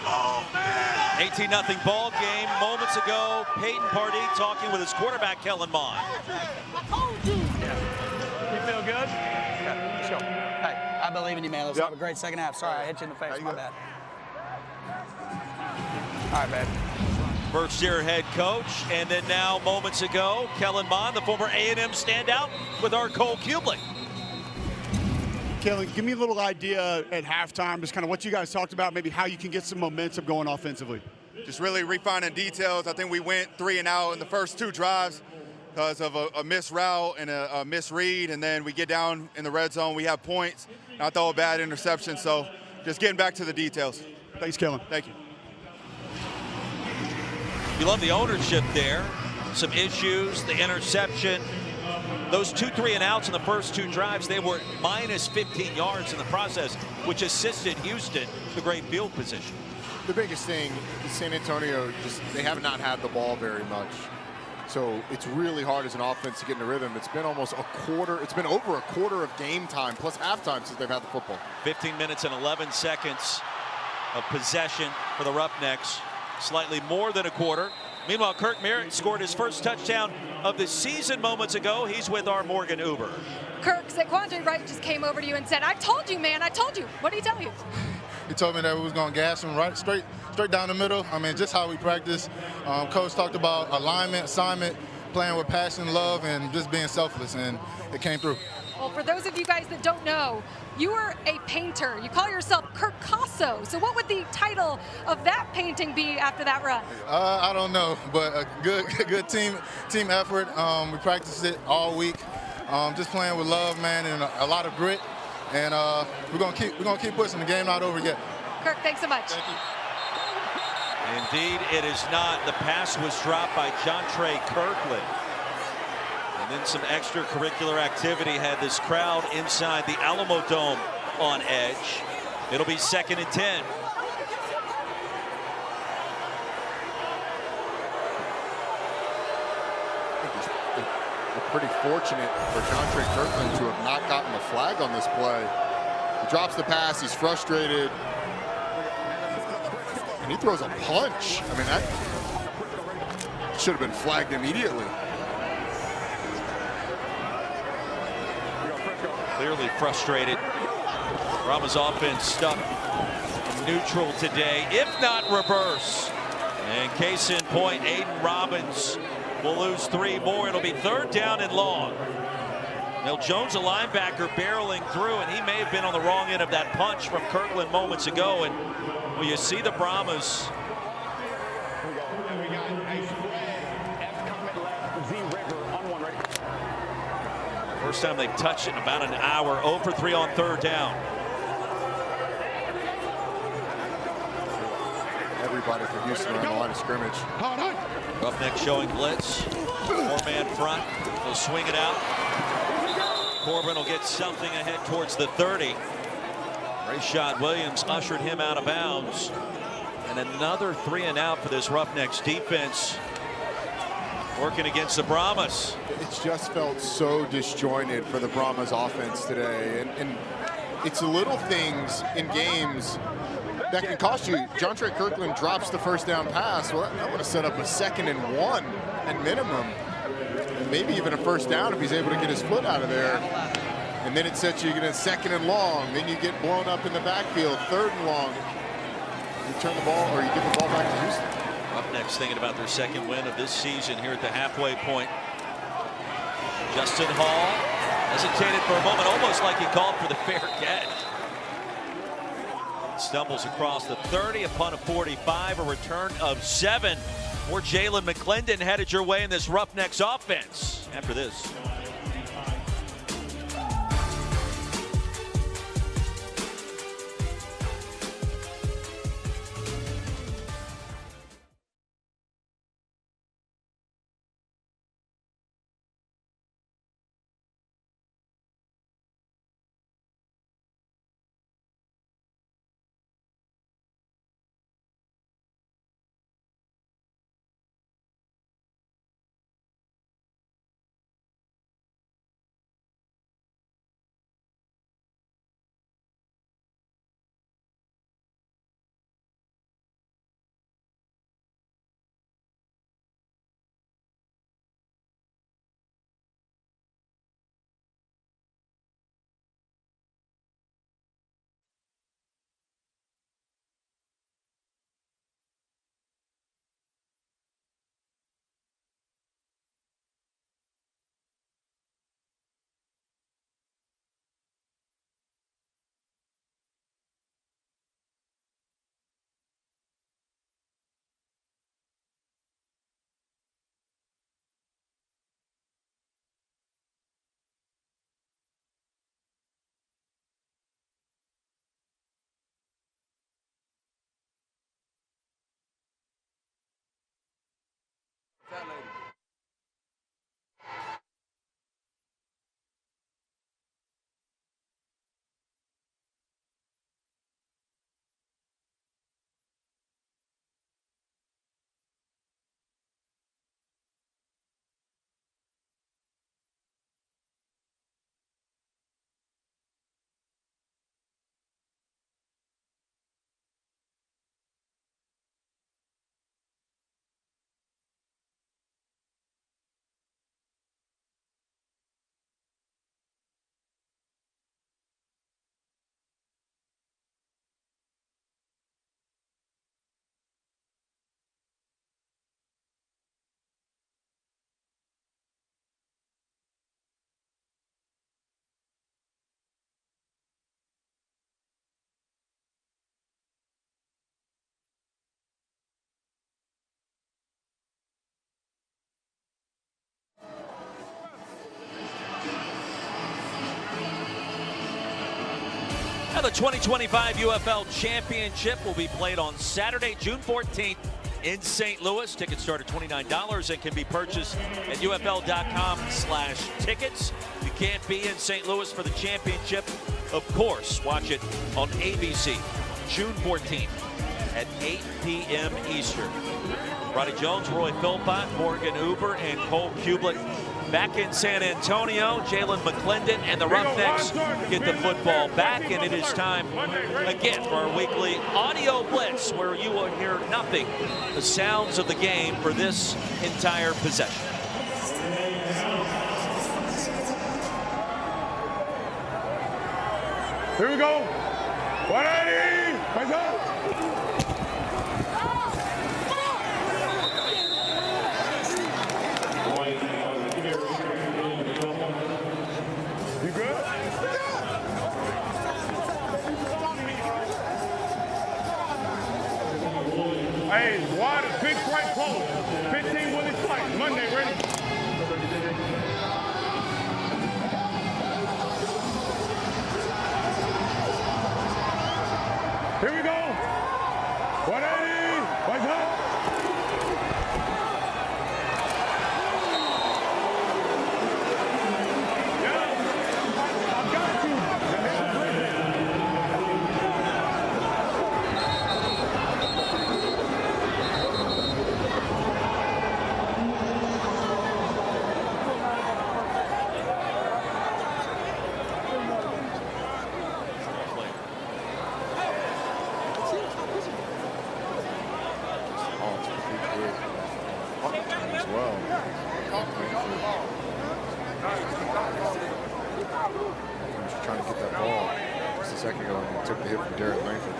Oh, man! 18-0 ball game. Moments ago, Peyton Pardee talking with his quarterback, Kellen Mond. You feel good? Yeah, let's go. Hey, I believe in you, man. Let's have a great second half. Sorry, I hit you in the face. My bad. All right, babe. First year head coach, and then now moments ago, Kellen Mond, the former A&M standout, with our Cole Kublik. Kellen, give me a little idea at halftime, just kind of what you guys talked about, maybe how you can get some momentum going offensively. Just really refining details. I think we went 3 and out in the first 2 drives because of a missed route and a misread, and then we get down in the red zone, we have points, and I throw a bad interception, so just getting back to the details. Thanks, Kellen. Thank you. You love the ownership there. Some issues, the interception. Those 2 3 and outs in the first 2 drives, they were minus 15 yards in the process, which assisted Houston the great field position. The biggest thing is San Antonio, they have not had the ball very much. So it's really hard as an offense to get in the rhythm. It's been almost it's been over a quarter of game time plus halftime since they've had the football. 15 minutes and 11 seconds of possession for the Roughnecks. Slightly more than a quarter. Meanwhile, Kirk Merritt scored his first touchdown of the season moments ago. He's with our Morgan Uber. Kirk, Zaquandre Wright just came over to you and said, I told you, man, I told you. What did he tell you? He told me that we was going to gas him right straight down the middle. I mean, just how we practice. Coach talked about alignment, assignment, playing with passion, love, and just being selfless, and it came through. Well, for those of you guys that don't know, you are a painter. You call yourself Kirkasso. So what would the title of that painting be after that run? I don't know, but a good team effort. We practiced it all week. Just playing with love, man, and a lot of grit. And we're gonna keep pushing. The game not over yet. Kirk, thanks so much. Thank you. Indeed, it is not. The pass was dropped by Jontre Kirkland. And then some extracurricular activity had this crowd inside the Alamo Dome on edge. It'll be 2nd and 10. We're pretty fortunate for Jontre Kirkland to have not gotten the flag on this play. He drops the pass, he's frustrated, and he throws a punch. I mean, that should have been flagged immediately. Clearly frustrated. Brahmas offense stuck neutral today, if not reverse. And case in point, Aiden Robbins will lose 3 more. It'll be 3rd down and long. Now Jones, a linebacker, barreling through, and he may have been on the wrong end of that punch from Kirkland moments ago. And well, you see the Brahmas. First time they've touched it in about an hour. 0 for 3 on 3rd down. Everybody for Houston on the line of scrimmage. Roughnecks showing blitz. 4-man front. They'll swing it out. Corbin will get something ahead towards the 30. Rashad Williams ushered him out of bounds. And another 3 and out for this Roughnecks defense. Working against the Brahmas. It's just felt so disjointed for the Brahmas offense today. And it's little things in games that can cost you. John Trey Kirkland drops the first down pass. Well, that would have set up a 2nd and 1 at minimum. And maybe even a first down if he's able to get his foot out of there. And then it sets you again 2nd and long. Then you get blown up in the backfield, 3rd and long. You turn the ball, or you give the ball back to Houston. Roughnecks thinking about their 2nd win of this season here at the halfway point. Justin Hall hesitated for a moment, almost like he called for the fair catch. Stumbles across the 30, a punt of 45, a return of 7. More Jalen McClendon headed your way in this Roughnecks offense after this. Now the 2025 UFL Championship will be played on Saturday, June 14th in St. Louis. Tickets start at $29 and can be purchased at UFL.com/tickets. If you can't be in St. Louis for the championship, of course, watch it on ABC, June 14th at 8 p.m. Eastern. Roddy Jones, Roy Philpott, Morgan Uber, and Cole Kublik back in San Antonio. Jalen McClendon and the Roughnecks get the football back, and it is time again for our weekly audio blitz, where you will hear nothing, the sounds of the game for this entire possession. Here we go. 180. Let's go. Hey, wide is big strike close. 15 Willie strike. Monday, ready? Here we go. 180. What's up? Yeah. was trying to get that ball just a second ago and took the hit from Darren Langford.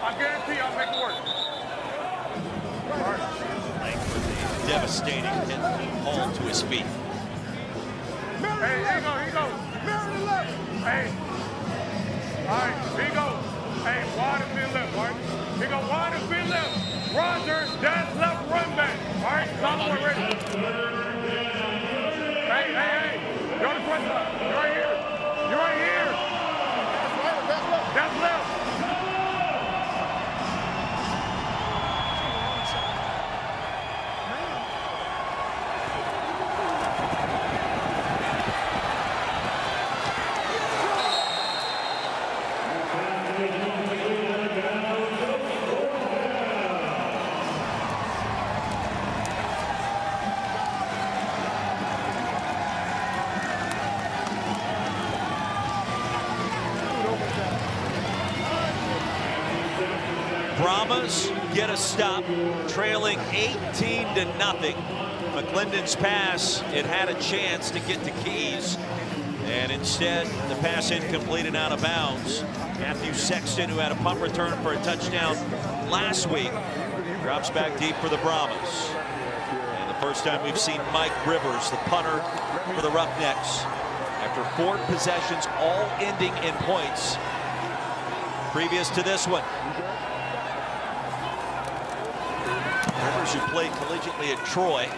I guarantee I'll make it work. Langford, a devastating hit, all to his feet. Hey, here you go, here you go. Hey. All right, here you go. Hey, wide and field left, all right? Here you go, wide and field left. Roger, that's left run back. All right, sophomore ready. Hey, hey, hey. You're on the front side. You're right here. You're right here. That's right, that's left. That's left. Brahmas get a stop, trailing 18-0. McClendon's pass, it had a chance to get to Keys, and instead the pass incomplete and out of bounds. Matthew Sexton, who had a punt return for a touchdown last week, drops back deep for the Brahmas. And the first time we've seen Mike Rivers, the punter for the Roughnecks, after 4 possessions, all ending in points previous to this one. Rivers, who played collegiately at Troy,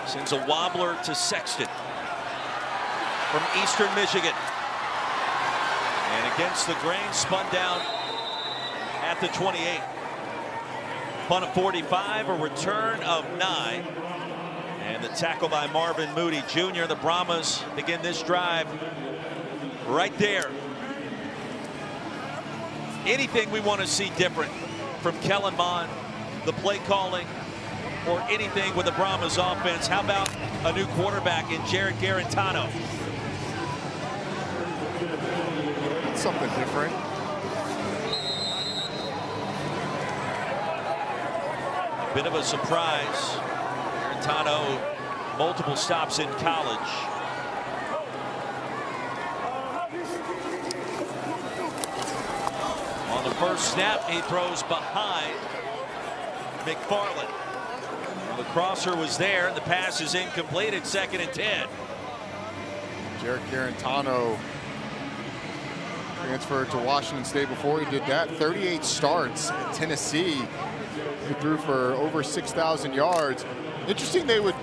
sends a wobbler to Sexton from Eastern Michigan. And against the grain, spun down at the 28. Punt of 45, a return of 9. And the tackle by Marvin Moody Jr. The Brahmas begin this drive right there. Anything we want to see different from Kellen Mond, the play calling, or anything with the Brahmas offense? How about a new quarterback in Jared Garantano? Something different. Bit of a surprise. Garantano, multiple stops in college. On the first snap, he throws behind McFarland. The crosser was there, and the pass is incomplete at 2nd and 10. Jared Garantano transferred to Washington State before he did that. 38 starts at Tennessee. He threw for over 6,000 yards. Interesting they would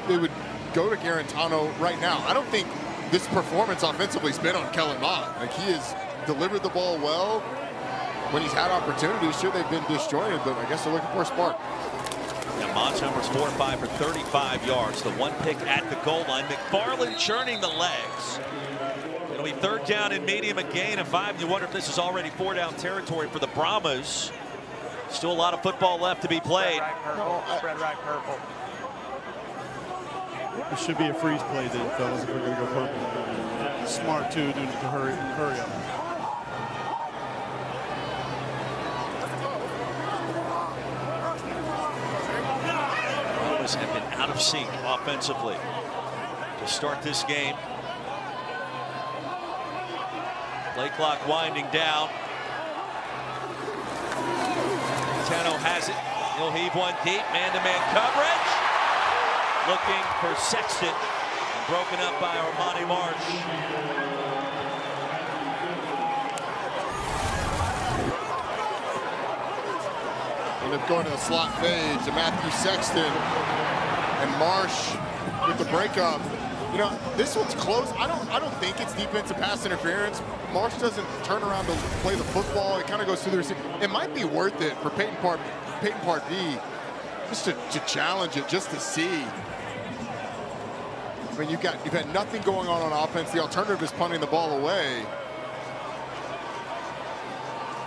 go to Garantano right now. I don't think this performance offensively has been on Kellen Mond. Like, he has delivered the ball well. When he's had opportunities, sure, they've been disjointed, but I guess they're looking for a spark. Yeah, Mond's numbers 4 or 5 for 35 yards. The 1 pick at the goal line. McFarland churning the legs. It'll be 3rd down and medium, a gain of 5. You wonder if this is already 4-down territory for the Brahmas. Still a lot of football left to be played. Spread right purple. It should be a freeze play then, fellas, if we're going to go purple. Smart, too, to hurry up. Brahmas have been out of sync offensively to start this game. Play clock winding down. Tano has it. He'll heave one deep. Man-to-man coverage. Looking for Sexton. Broken up by Armani Marsh. End up going to the slot fade to Matthew Sexton, and Marsh with the breakup. You know, this one's close. I don't think it's defensive pass interference. Marsh doesn't turn around to play the football. It kind of goes through the receiver. It might be worth it for Peyton Pardee just to challenge it, just to see. I mean, you've had nothing going on offense. The alternative is punting the ball away.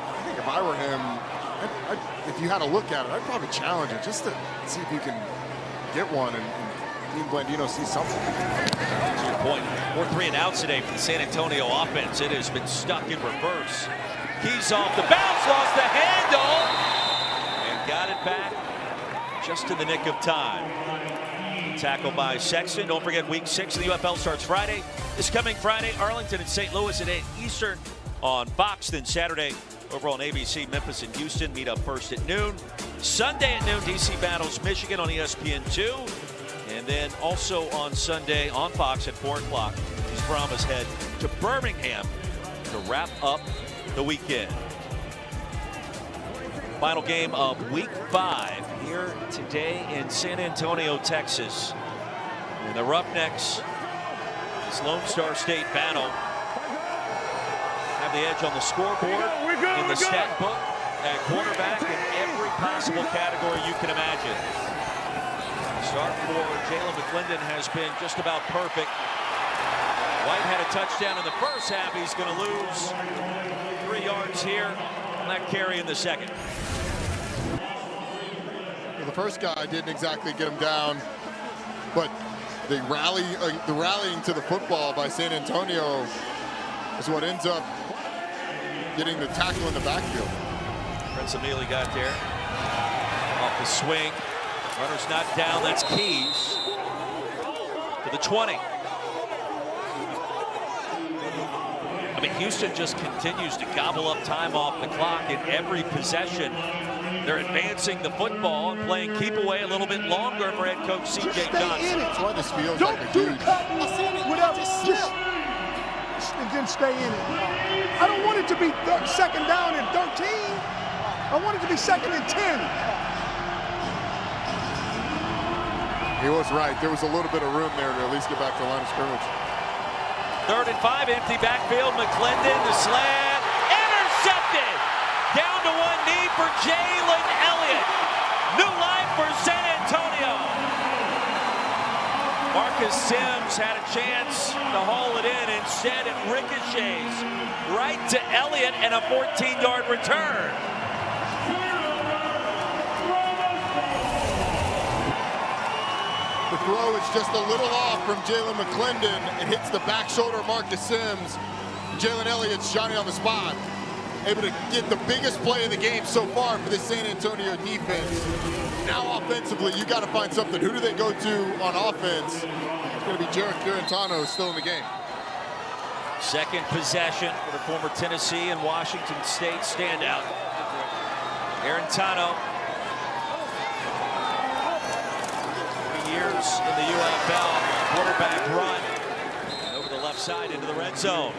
I think if I were him, if you had to look at it, I'd probably challenge it just to see if you can get one, and Dean Blandino sees something. To your point, 4 3 and outs today for the San Antonio offense. It has been stuck in reverse. Keys off the bounce, lost the handle, and got it back just in the nick of time. Tackle by Sexton. Don't forget, Week 6 of the UFL starts Friday. This coming Friday, Arlington and St. Louis at 8 Eastern on Fox. Then Saturday, over on ABC, Memphis and Houston meet up first at noon. Sunday at noon, DC battles Michigan on ESPN2. And then also on Sunday on Fox at 4 o'clock, these Brahmas head to Birmingham to wrap up the weekend. Final game of Week 5 here today in San Antonio, Texas. And the Roughnecks, this Lone Star State battle, have the edge on the scoreboard, in the stat book, at quarterback, in every possible category you can imagine. Start for Jalen McClendon has been just about perfect. White had a touchdown in the first half. He's going to lose 3 yards here on that carry in the second. Well, the first guy didn't exactly get him down, but the rallying to the football by San Antonio is what ends up getting the tackle in the backfield. Prince Emili got there. Off the swing. Runner's not down. That's Keys to the 20. I mean, Houston just continues to gobble up time off the clock in every possession. They're advancing the football and playing keep away a little bit longer for head coach C.J. Johnson. That's why this feels Don't like a do huge... the cut, whatever, just and then stay in it. I don't want it to be second down and 13. I want it to be second and 10. He was right. There was a little bit of room there to at least get back to the line of scrimmage. 3rd and 5, empty backfield. McClendon, the slant, intercepted. Down to one knee for Jalen Elliott. New life for San Antonio. Marcus Sims had a chance to haul it in. Instead, it ricochets right to Elliott and a 14-yard return. The throw is just a little off from Jalen McClendon. It hits the back shoulder of Marcus Sims. Jalen Elliott's Johnny on the spot. Able to get the biggest play of the game so far for the San Antonio defense. Now offensively, you got to find something. Who do they go to on offense? It's going to be Jarek Garantano still in the game. Second possession for the former Tennessee and Washington State standout. Garantano. Years in the UFL, quarterback run over the left side into the red zone.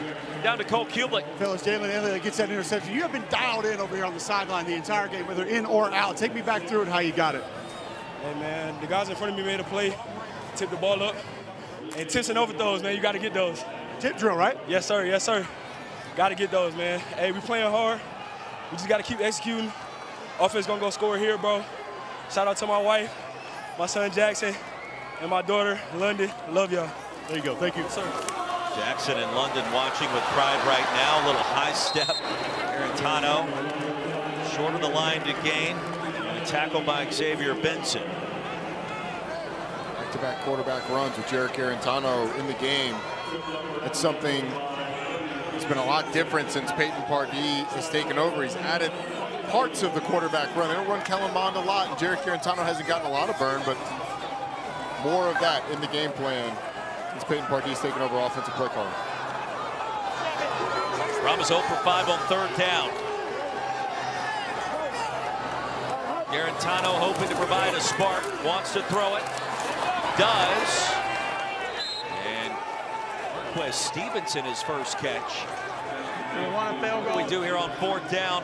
Down to Cole Kublik. Fellas, Jalen Elliott gets that interception. You have been dialed in over here on the sideline the entire game, whether in or out. Take me back through it, how you got it. Hey, man, the guys in front of me made a play, tipped the ball up, and tips and overthrows, man, you got to get those. Tip drill, right? Yes, sir, yes, sir. Got to get those, man. Hey, we playing hard. We just got to keep executing. Offense going to go score here, bro. Shout out to my wife, my son Jackson, and my daughter London. Love y'all. There you go. Thank you, sir. Jackson and London watching with pride right now. A little high step. Garantano short of the line to gain. And a tackle by Xavier Benson. Back-to-back quarterback runs with Jarek Garantano in the game. That's something that's been a lot different since Peyton Pardee has taken over. He's added parts of the quarterback run. They don't run Kellen Mond a lot, and Jarek Garantano hasn't gotten a lot of burn, but more of that in the game plan since Peyton Pardee's taken over offensive play calling. Brahmas 0 for 5 on 3rd down. Garantano hoping to provide a spark, wants to throw it, does. And Marquez Stevenson his first catch. We want a field goal. What do we do here on 4th down?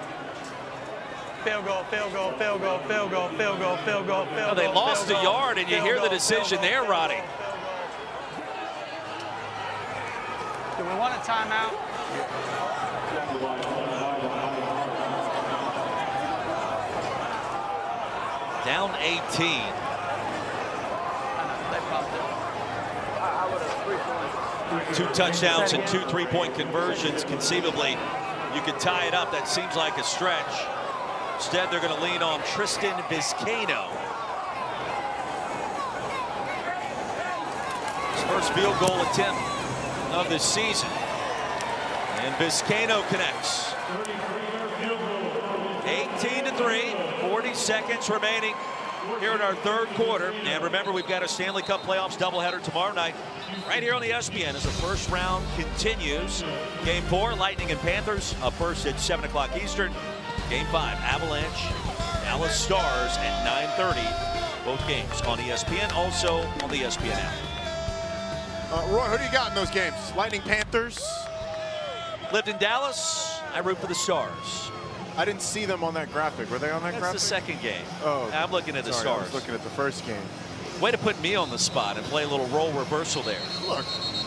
Field goal, field goal, field goal, field goal, field goal, field goal, field goal. They lost a yard, and you hear the decision there, Roddy. Do we want a timeout? Down 18. 2 touchdowns and 2 3-point conversions. Conceivably, you could tie it up. That seems like a stretch. Instead, they're going to lean on Tristan Vizcaino. First field goal attempt of the season. And Vizcaino connects. 18-3, 40 seconds remaining here in our third quarter. And remember, we've got a Stanley Cup playoffs doubleheader tomorrow night right here on the ESPN as the first round continues. Game 4, Lightning and Panthers up first at 7 o'clock Eastern. Game 5, Avalanche, Dallas Stars at 9:30. Both games on ESPN, also on the ESPN app. Roy, who do you got in those games? Lightning, Panthers? Lived in Dallas. I root for the Stars. I didn't see them on that graphic. Were they on that graphic? That's the second game. Oh, I'm looking at the sorry, Stars. I was looking at the first game. Way to put me on the spot and play a little role reversal there. Look,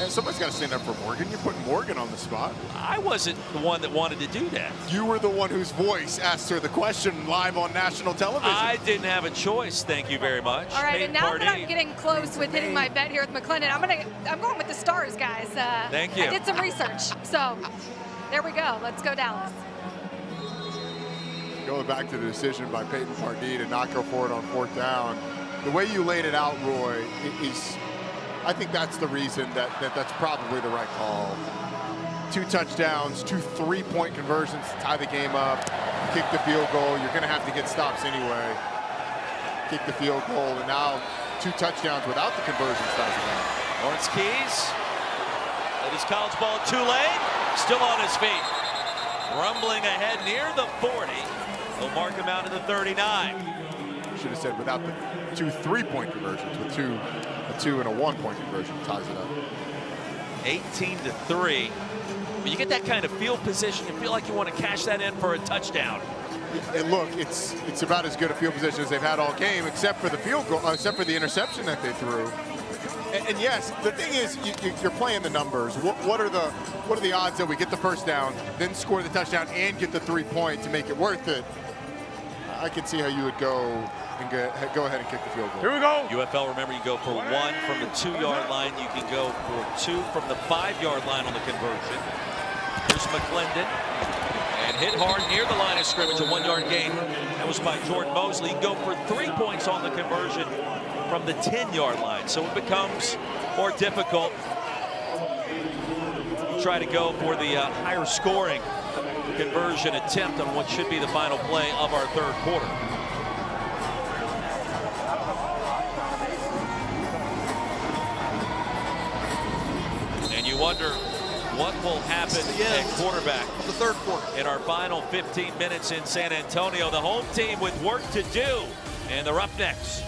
somebody's got to stand up for Morgan. You're putting Morgan on the spot. I wasn't the one that wanted to do that. You were the one whose voice asked her the question live on national television. I didn't have a choice. Thank you very much. All right, Peyton and now Pardee. that I'm getting close with hitting my bet here with McClendon, I'm going with the Stars, guys. Thank you. I did some research, so there we go. Let's go, Dallas. Going back to the decision by Peyton Pardee to not go for it on 4th down. The way you laid it out, Roy, I think that's the reason that's probably the right call. 2 touchdowns, 2 3-point conversions to tie the game up, kick the field goal. You're going to have to get stops anyway. Kick the field goal, and now 2 touchdowns without the conversions touchdown. Lawrence Keys, at his college ball Tulane, still on his feet. Rumbling ahead near the 40. They'll mark him out at the 39. Should have said without the 2 3-point conversions, with a 2 and a 1-point conversion ties it up. 18-3. When you get that kind of field position, you feel like you want to cash that in for a touchdown. And look, it's about as good a field position as they've had all game, except for the field goal, except for the interception that they threw. And yes, the thing is, you're playing the numbers. What are the odds that we get the first down, then score the touchdown, and get the 3-point to make it worth it? I can see how you would go and go ahead and kick the field goal. Here we go. UFL, remember, you go for 1 from the 2-yard line. You can go for 2 from the 5-yard line on the conversion. Here's McClendon. And hit hard near the line of scrimmage, a 1-yard gain. That was by Jordan Mosley. You can go for 3 points on the conversion from the 10-yard line. So it becomes more difficult. Try to go for the higher scoring conversion attempt on what should be the final play of our third quarter. And you wonder what will happen at quarterback of the third quarter. In our final 15 minutes in San Antonio. The home team with work to do, and the Roughnecks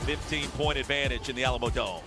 15-point advantage in the Alamo Dome.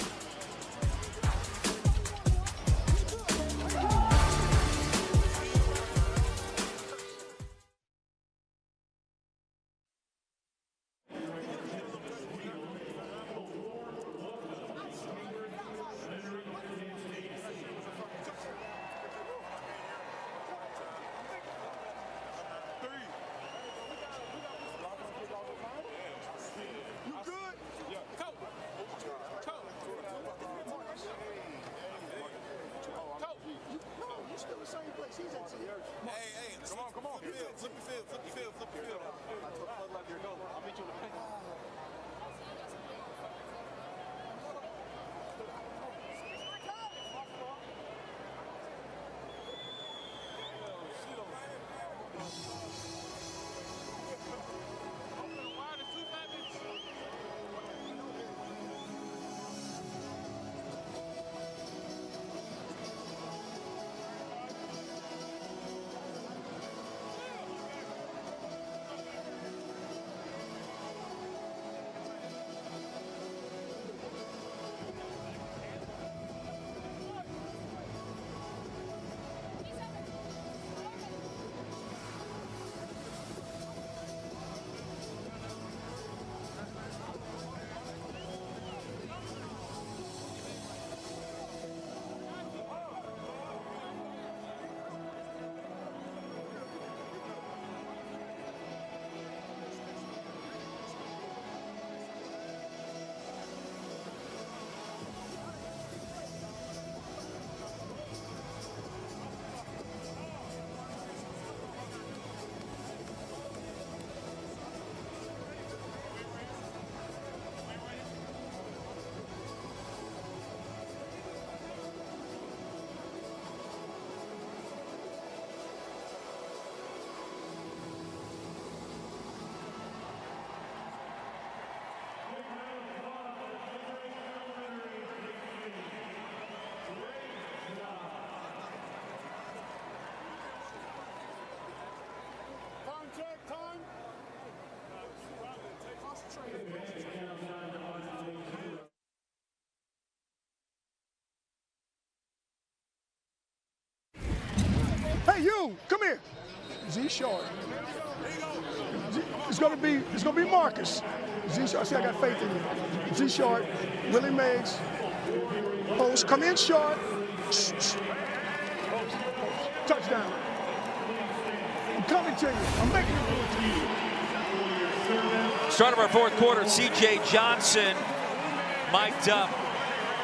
Z short. It's gonna be Marcus. Z short. See, I got faith in you. Z short. Willie Meggs. Post. Come in short. Touchdown. I'm coming to you. I'm making it. Start of our fourth quarter, C.J. Johnson mic'd up.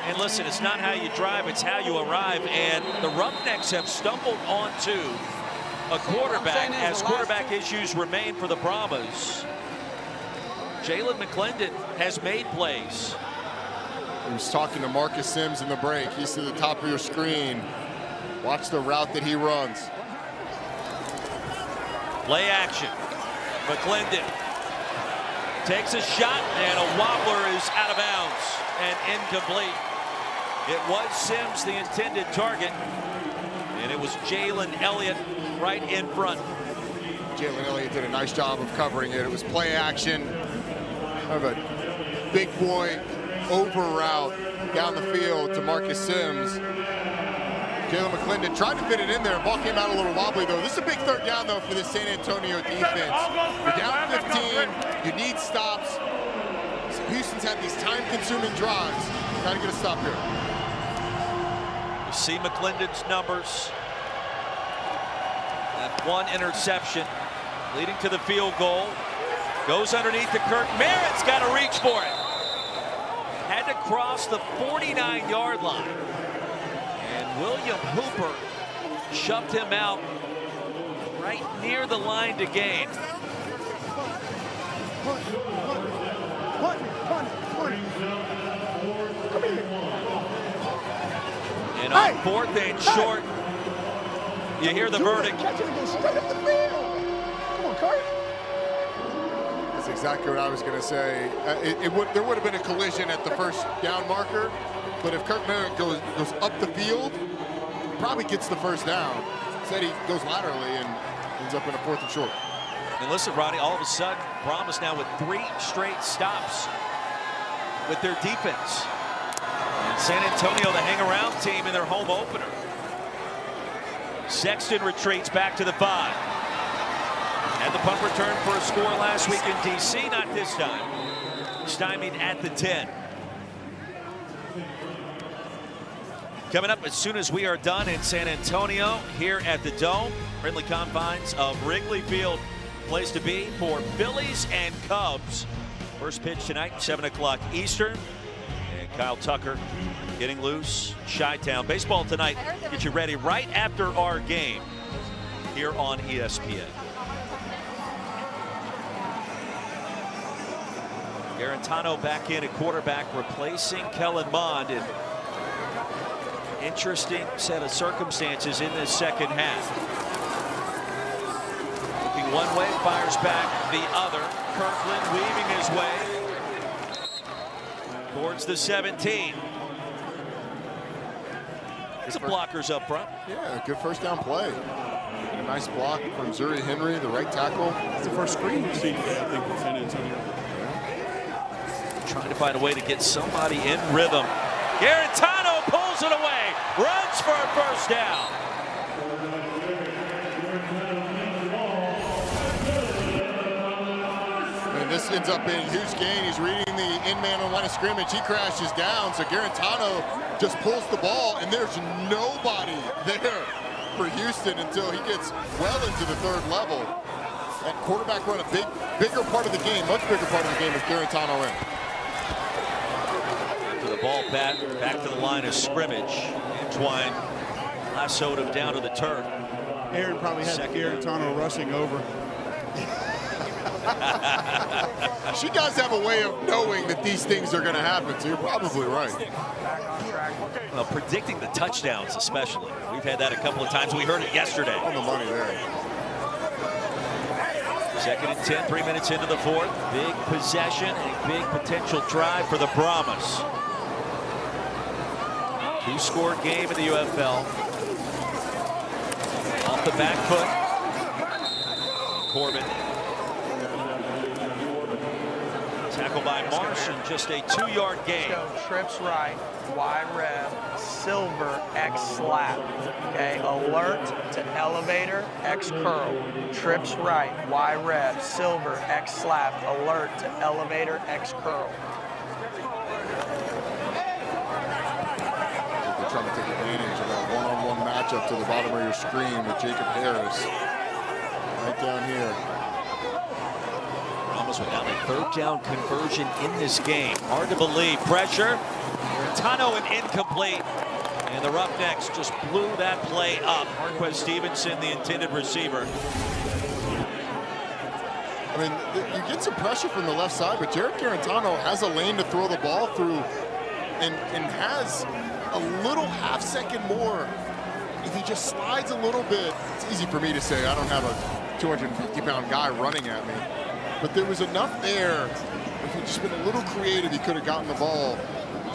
And listen, it's not how you drive, it's how you arrive. And the Roughnecks have stumbled onto a quarterback as quarterback issues remain for the Brahmas. Jalen McClendon has made plays. He was talking to Marcus Sims in the break. He's to the top of your screen. Watch the route that he runs. Play action. McClendon takes a shot, and a wobbler is out of bounds and incomplete. It was Sims, the intended target, and it was Jalen Elliott right in front. Jalen Elliott did a nice job of covering it. It was play action. Of a big boy over route down the field to Marcus Sims. Jalen McClendon tried to fit it in there. Ball came out a little wobbly, though. This is a big third down, though, for the San Antonio defense. You're down 15. You need stops. So Houston's had these time-consuming drives. Got to get a stop here. You see McClendon's numbers. That one interception leading to the field goal. Goes underneath to Kirk. Merritt's got to reach for it. Had to cross the 49-yard line. And William Hooper shoved him out right near the line to gain. And on fourth and short, you hear the verdict. Catch it and go straight up the field. Come on, Kurt. That's exactly what I was going to say. There would have been a collision at the first down marker, but if Kirk Merritt goes up the field, probably gets the first down. Instead, he goes laterally and ends up in a fourth and short. And listen, Rodney, all of a sudden, Brahmas now with 3 straight stops with their defense. And San Antonio, the hang-around team in their home opener. Sexton retreats back to the 5. Had the punt return for a score last week in D.C., not this time. Stymied at the 10. Coming up as soon as we are done in San Antonio, here at the Dome, friendly confines of Wrigley Field. Place to be for Phillies and Cubs. First pitch tonight, 7 o'clock Eastern. And Kyle Tucker getting loose. Chi-Town. Baseball tonight. Get you ready right after our game here on ESPN. Garantano back in at quarterback, replacing Kellen Mond. And interesting set of circumstances in this second half. Looking one way, fires back the other. Kirkland weaving his way towards the 17. There's the blockers up front. Yeah, good first down play. And a nice block from Zuri Henry, the right tackle. It's the first screen we've seen, I think, with San Antonio. Trying to find a way to get somebody in rhythm. Garantano pulls it away, runs for a first down. And this ends up being a huge gain. He's reading the in-man on line of scrimmage. He crashes down, so Garantano just pulls the ball, and there's nobody there for Houston until he gets well into the third level. That quarterback run a bigger part of the game, much bigger part of the game with Garantano in. The ball back to the line of scrimmage. Entwine lassoed him down to the turf. Aaron probably had Garantano rushing over. She does have a way of knowing that these things are going to happen, so you're probably right. Well, predicting the touchdowns especially. We've had that a couple of times. We heard it yesterday. On the money there. Second and 10, 3 minutes into the fourth. Big possession, a big potential drive for the Brahmas. 2-score game in the UFL. Off the back foot. Corbin Tackle by Marsh and just a 2-yard gain. Go trips right, Y rev, silver, X slap. Okay, alert to elevator, X curl. Trips right, Y rev, silver, X slap. Alert to elevator, X curl. They're trying to take advantage of that one-on-one matchup to the bottom of your screen with Jacob Harris. Right down here. Brahmas without a third down conversion in this game. Hard to believe. Pressure. Tano and incomplete. And the Roughnecks just blew that play up. Marquez Stevenson, the intended receiver. I mean, you get some pressure from the left side, but Jarrett Garantano has a lane to throw the ball through and has a little half-second more. If he just slides a little bit, it's easy for me to say. I don't have a 250-pound guy running at me. But there was enough there. If he'd just been a little creative, he could have gotten the ball.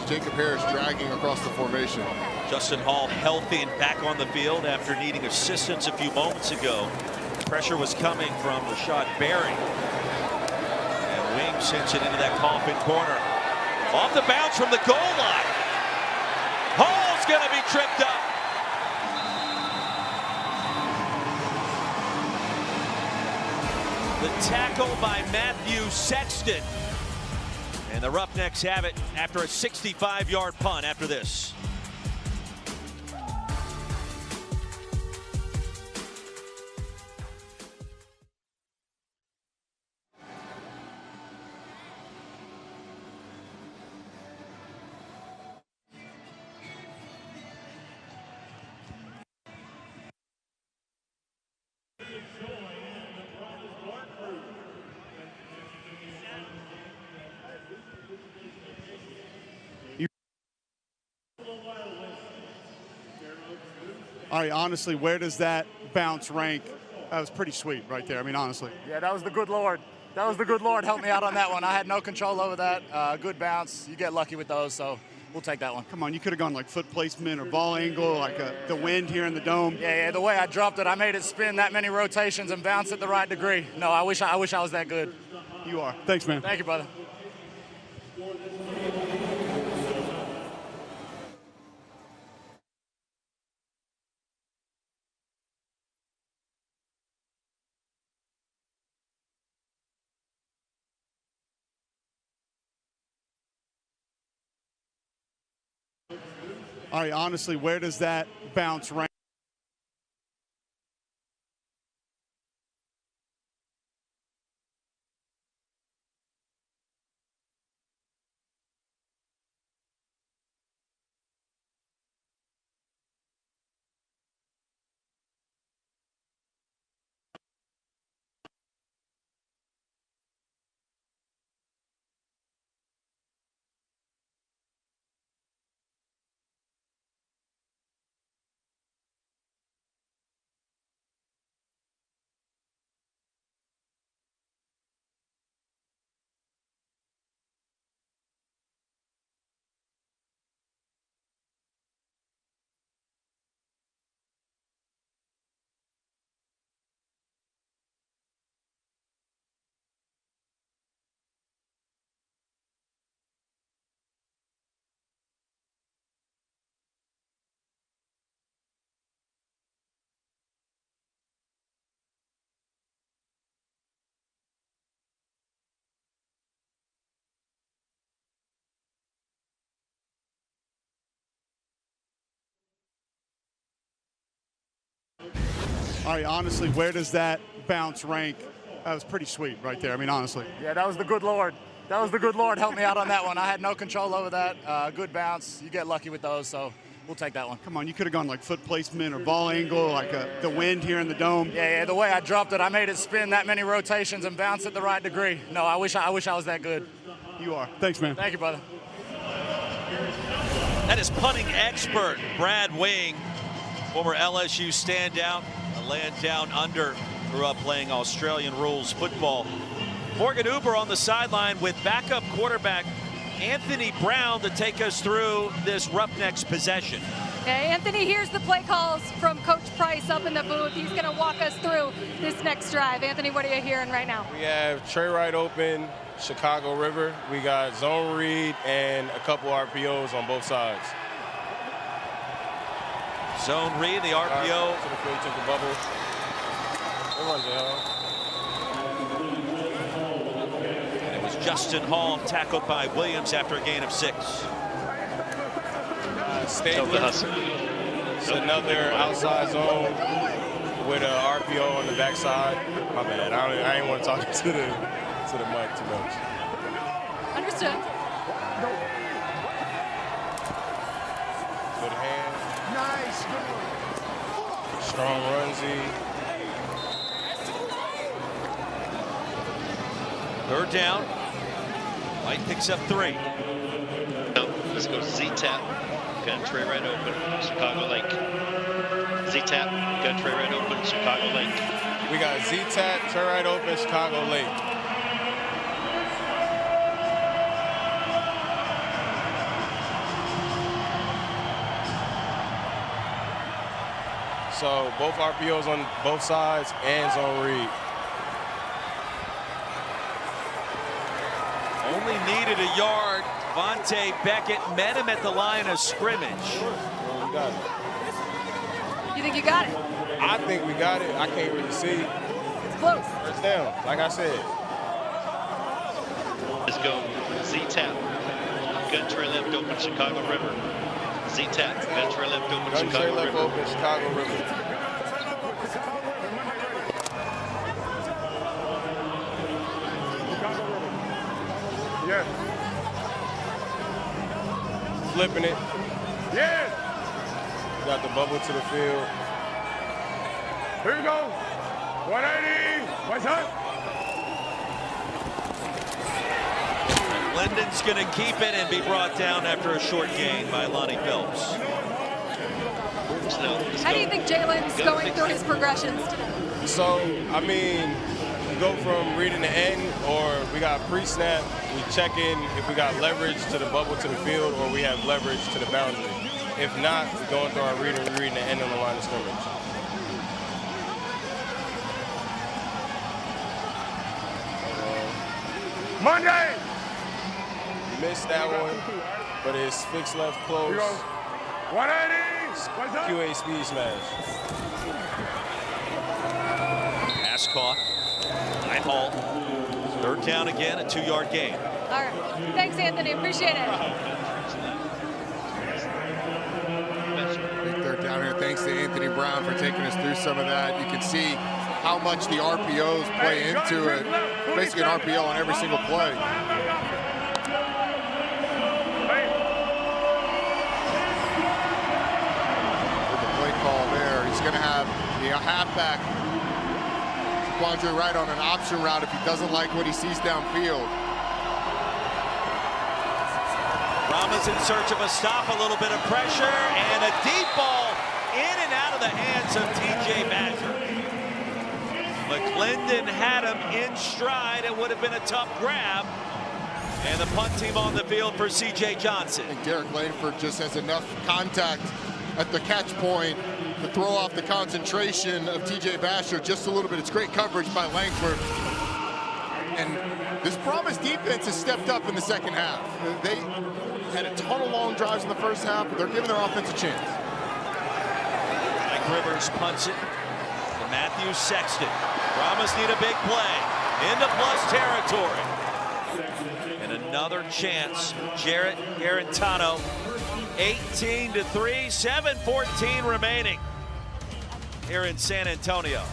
Jacob Harris dragging across the formation. Justin Hall healthy and back on the field after needing assistance a few moments ago. Pressure was coming from Rashad Berry. And Wing sends it into that coffin corner. Off the bounce from the goal line. Hall's going to be tripped up. The tackle by Matthew Sexton. And the Roughnecks have it after a 65-yard punt after this. All right, honestly, where does that bounce rank? That was pretty sweet right there. I mean, honestly. Yeah, that was the good Lord. That was the good Lord helped me out on that one. I had no control over that. Good bounce. You get lucky with those, so we'll take that one. Come on, you could have gone like foot placement or ball angle, like the wind here in the dome. Yeah, the way I dropped it, I made it spin that many rotations and bounce at the right degree. No, I wish I was that good. You are. Thanks, man. Thank you, brother. All right, honestly, where does that bounce rank? All right, honestly, where does that bounce rank? That was pretty sweet right there. I mean, honestly. Yeah, that was the good Lord. That was the good Lord helped me out on that one. I had no control over that. Good bounce. You get lucky with those, so we'll take that one. Come on, you could have gone like foot placement or ball angle, like the wind here in the dome. Yeah, the way I dropped it, I made it spin that many rotations and bounce at the right degree. No, I wish I was that good. You are. Thanks, man. Thank you, brother. That is punting expert Brad Wing, former LSU standout, laying down under, grew up playing Australian rules football. Morgan Uber on the sideline with backup quarterback Anthony Brown to take us through this Roughnecks possession. Okay, Anthony, here's the play calls from Coach Price up in the booth. He's going to walk us through this next drive. Anthony, what are you hearing right now? We have Trey Wright open, Chicago River. We got zone read and a couple RPOs on both sides. Zone read, the RPO. To the field, took the bubble. Good run, And it was Justin Hall tackled by Williams after a gain of 6. Stabler. It's another outside zone with an RPO on the backside. My bad. I ain't want to talk to the mic too much. Understood. Good hand. Nice. Strong runsy. 3rd down. White picks up 3. Let's go Z-tap. Got Trey Wright open, Chicago Lake. Z-tap, got Trey Wright open, Chicago Lake. We got Z-tap, Trey Wright open, Chicago Lake. So both RPOs on both sides and zone read. Only needed a yard. Vontae Beckett met him at the line of scrimmage. Well, we got it. You think you got it? I think we got it. I can't really see. It's close. First down, like I said. Let's go Z-tap. Gun tray left open, Chicago River. Z-tap, gun tray left open, Gun Chicago tray left River. open, Chicago River. Yes. Flipping it. Yes. Got the bubble to the field. Here you go. 180. What's up? Linden's going to keep it and be brought down after a short gain by Lonnie Phelps. How do you think Jalen's going through his progressions today? So, I mean, we go from reading the end, or we got pre-snap, we check in if we got leverage to the bubble to the field, or we have leverage to the boundary. If not, we're going through our reading, we're reading the end on the line of scrimmage. Monday! Missed that one, but it's fixed left close. 180! What's up? QA speed smash. Pass caught. By Hall. 3rd down again, a 2-yard gain. All right. Thanks, Anthony. Appreciate it. Big 3rd down here. Thanks to Anthony Brown for taking us through some of that. You can see how much the RPOs play into it. Basically an RPO on every single play. With the play call there, he's going to have the halfback, Quandre Wright, on an option route if he doesn't like what he sees downfield. Brahmas in search of a stop, a little bit of pressure, and a deep ball in and out of the hands of TJ Badger. McClendon had him in stride. It would have been a tough grab. And the punt team on the field for C.J. Johnson. I think Derek Langford just has enough contact at the catch point to throw off the concentration of TJ Basher just a little bit. It's great coverage by Langford. And this Brahmas defense has stepped up in the second half. They had a ton of long drives in the first half, but they're giving their offense a chance. Mike Rivers punts it to Matthew Sexton. Brahmas need a big play into plus territory. And another chance. Jarrett Garantano, 18-3, 7:14 remaining here in San Antonio.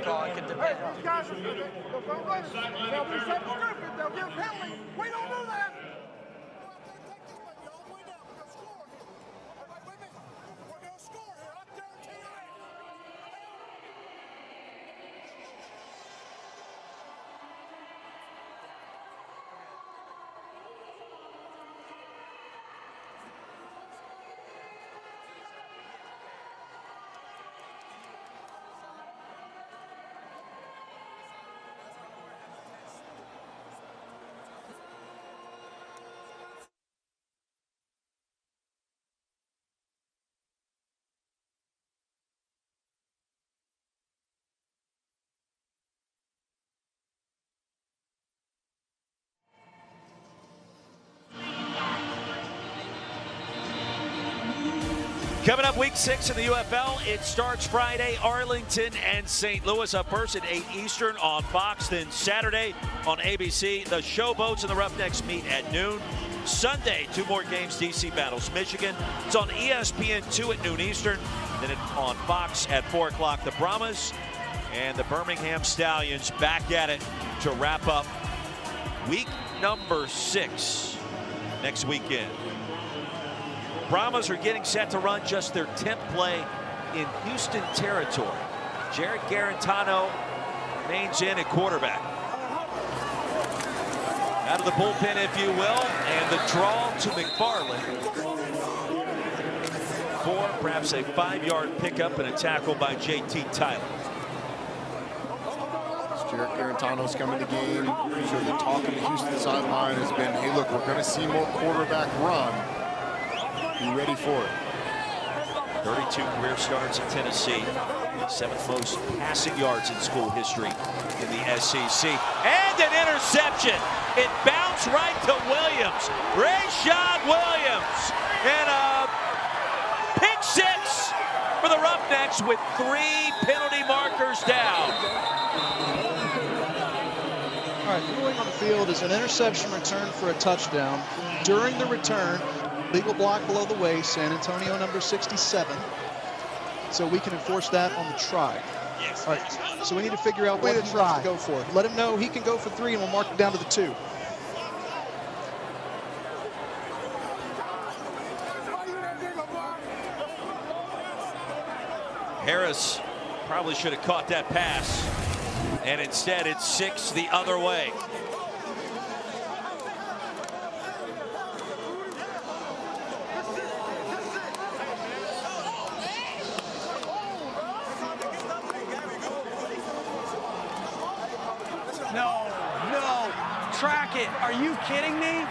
call. It could depend. They'll be set the script. They'll give a penalty. We don't do that. Coming up week 6 in the UFL, it starts Friday, Arlington and St. Louis, up first at 8 Eastern on Fox. Then Saturday on ABC, the Showboats and the Roughnecks meet at noon. Sunday, 2 more games, DC battles Michigan. It's on ESPN2 at noon Eastern. Then on Fox at 4 o'clock, the Brahmas and the Birmingham Stallions back at it to wrap up week number 6 next weekend. Brahmas are getting set to run just their 10th play in Houston territory. Jarrett Garantano remains in at quarterback. Out of the bullpen, if you will, and the draw to McFarland. For perhaps a 5-yard pickup and a tackle by JT Tyler. Jarrett Garantano's coming to the game. So the talk on the Houston sideline has been, hey, look, we're going to see more quarterback run. Be ready for it. 32 career starts in Tennessee. 7th most passing yards in school history in the SEC. And an interception. It bounced right to Williams. Rashad Williams. And a pick 6 for the Roughnecks with 3 penalty markers down. All right, ruling on the field is an interception return for a touchdown. During the return, legal block below the waist, San Antonio number 67. So we can enforce that on the try. All right, so we need to figure out what he wants to go for. Let him know he can go for 3 and we'll mark it down to the 2. Harris probably should have caught that pass. And instead it's 6 the other way. No, track it. Are you kidding me?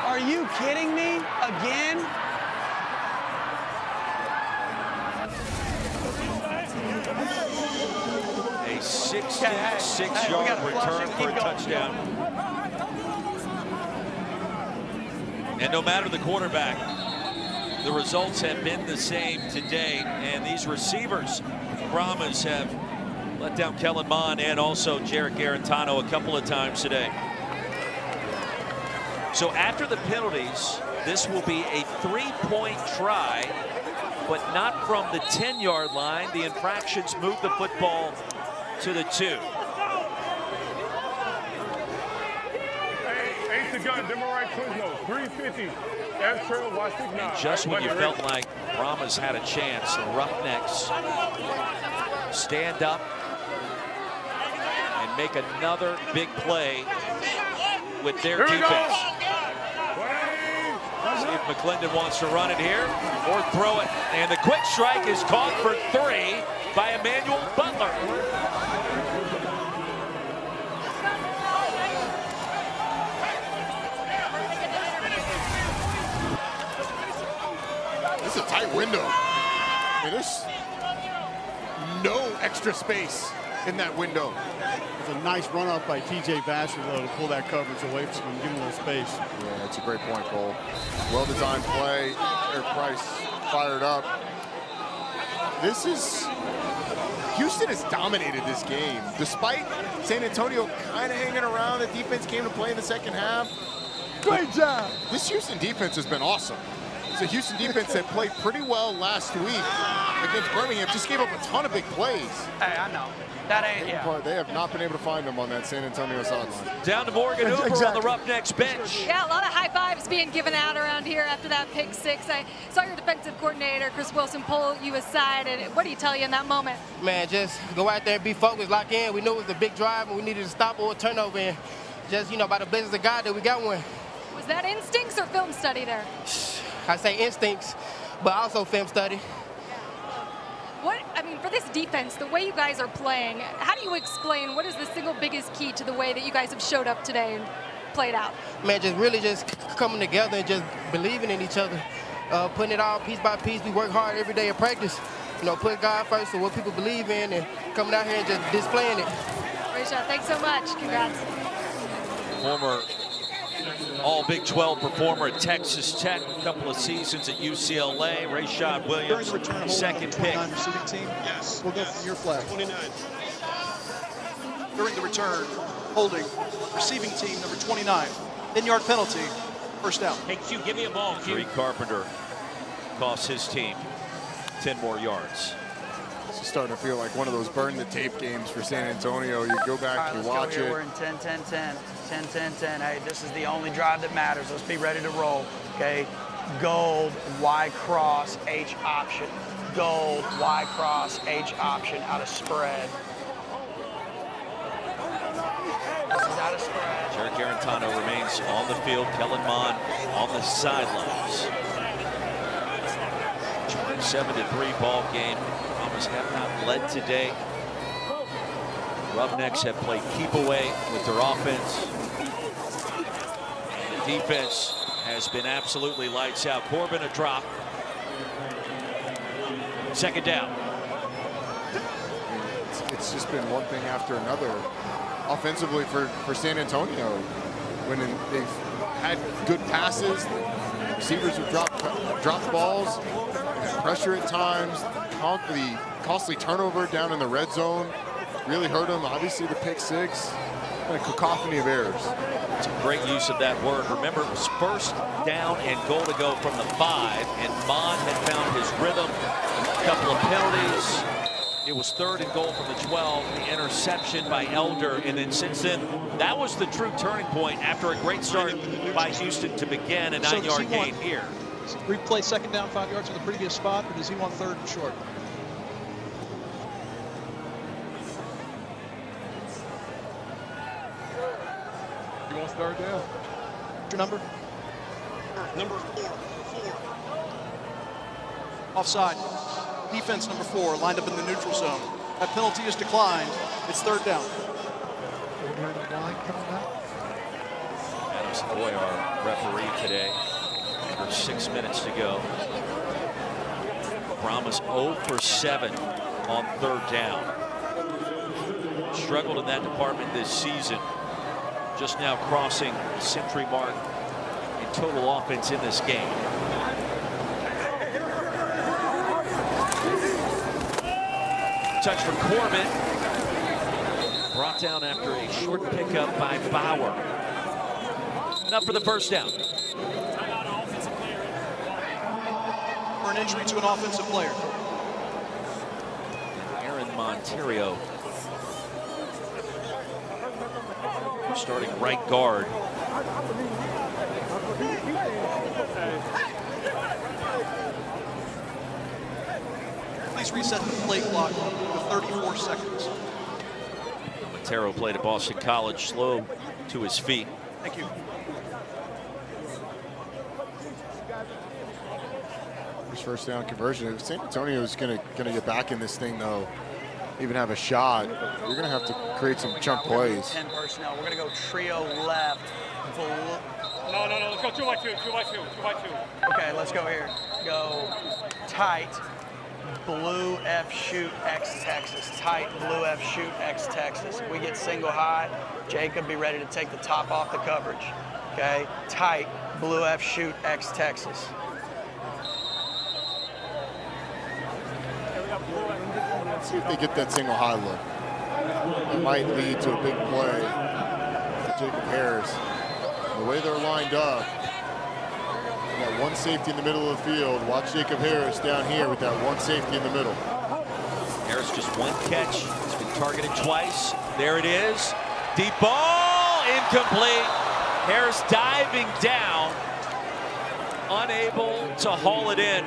Are you kidding me again? A 66-yard return for a touchdown. And no matter the quarterback, the results have been the same today. And these receivers, Brahmas, have let down Kellen Mond and also Jarrett Garantano a couple of times today. So after the penalties, this will be a 3-point try, but not from the 10-yard line. The infractions move the football to the 2. Hey, 8 to gun, Demerai Quiznos, 350. F trail, watch this now. And just when you felt like Brahmas had a chance, the Roughnecks stand up and make another big play with their defense. See if McClendon wants to run it here or throw it. And the quick strike is caught for 3 by Emmanuel Butler. This is a tight window. I mean, there's no extra space in that window. It's a nice run up by TJ Vasher to pull that coverage away from him, give him a little space. Yeah, that's a great point, Cole. Well-designed play. Eric Price fired up. Houston has dominated this game. Despite San Antonio kind of hanging around, the defense came to play in the second half. Great job. This Houston defense has been awesome. a Houston defense that played pretty well last week against Birmingham. Just gave up a ton of big plays. Hey, I know. That ain't, yeah. They have not been able to find them on that San Antonio sideline. Down to Morgan Hoover on the Roughnecks bench. Yeah, a lot of high fives being given out around here after that pick six. I saw your defensive coordinator, Chris Wilson, pull you aside. And what did he tell you in that moment? Man, just go out there and be focused, lock in. We knew it was a big drive and we needed to stop or turnover. And just, you know, by the blessings of God that we got one. Was that instincts or film study there? I say instincts, but also film study. What, I mean, for this defense, the way you guys are playing, how do you explain what is the single biggest key to the way that you guys have showed up today and played out? Man, just really just coming together and just believing in each other, putting it all piece by piece. We work hard every day at practice, you know, putting God first for what people believe in and coming out here and just displaying it. Great shot. Thanks so much. Congrats. Former all Big 12 performer at Texas Tech, a couple of seasons at UCLA. Rashad Williams, second pick. Receiving team, yes. We'll go from your flag. 29. During the return, holding, receiving team number 29. 10-yard penalty, first down. Hey, Q, give me a ball. Q. Carpenter costs his team 10 more yards. It's starting to feel like one of those burn the tape games for San Antonio. You go back, you watch it. We're in 10-10-10. 10-10-10. Hey, this is the only drive that matters. Let's be ready to roll. Okay. Gold, Y cross, H option. Gold, Y cross, H option out of spread. This is out of spread. Jarek Garantano remains on the field. Kellen Mond on the sidelines. 7-3 ball game. Brahmas have not led today. Roughnecks have played keep away with their offense. And the defense has been absolutely lights out. Corbin a drop. Second down. It's just been one thing after another offensively for San Antonio. When they've had good passes, receivers have dropped balls, pressure at times, the costly turnover down in the red zone really hurt them. Obviously the pick six, and a cacophony of errors. It's a great use of that word. Remember, it was first down and goal to go from the 5, and Mond had found his rhythm. A couple of penalties. It was 3rd and goal from the 12, the interception by Elder, and then since then, that was the true turning point after a great start by Houston to begin a 9-yard gain here. Replay second down, 5 yards from the previous spot, or does he want 3rd and short? He wants 3rd down. Your number? Number 4. Offside. Defense number 4 lined up in the neutral zone. That penalty is declined. It's 3rd down. Adam Savoy, our referee today. Under 6 minutes to go. Brahmas 0 for 7 on 3rd down. Struggled in that department this season. Just now crossing the century mark in total offense in this game. Touch from Corbin. Brought down after a short pickup by Bauer. Enough for the first down. For an injury to an offensive player. Aaron Monterio, starting right guard. Please reset the play clock to 34 seconds. Montero played at Boston College, slow to his feet. Thank you. First down conversion. If San Antonio is gonna get back in this thing though, even have a shot, you're gonna have to create some chunk plays. 10 personnel. We're gonna go trio left. No. Let's go 2x2. 2x2. Okay, let's go here. Go tight. Blue F shoot X Texas. Tight blue F shoot X Texas. We get single high. Jacob, be ready to take the top off the coverage. Okay. Tight blue F shoot X Texas. See if they get that single high look. It might lead to a big play for Jacob Harris. The way they're lined up, that one safety in the middle of the field. Watch Jacob Harris down here with that one safety in the middle. Harris just one catch. He's been targeted twice. There it is. Deep ball, incomplete. Harris diving down, unable to haul it in.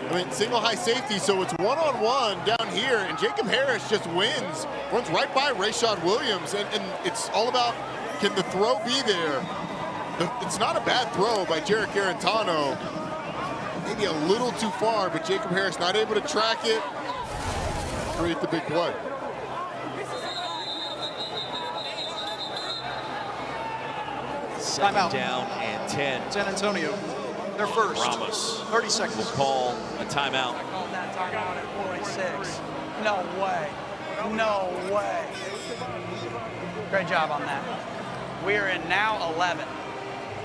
I mean, single high safety, so it's one-on-one down here, and Jacob Harris just wins, runs right by Rashad Williams, and it's all about, can the throw be there? It's not a bad throw by Jarek Arantano. Maybe a little too far, but Jacob Harris not able to track it, create the big play. Second down and 10. San Antonio, they're first. Brahmas 30 seconds. will call a timeout. I called that timeout at 46. No way. No way. Great job on that. We're in now 11.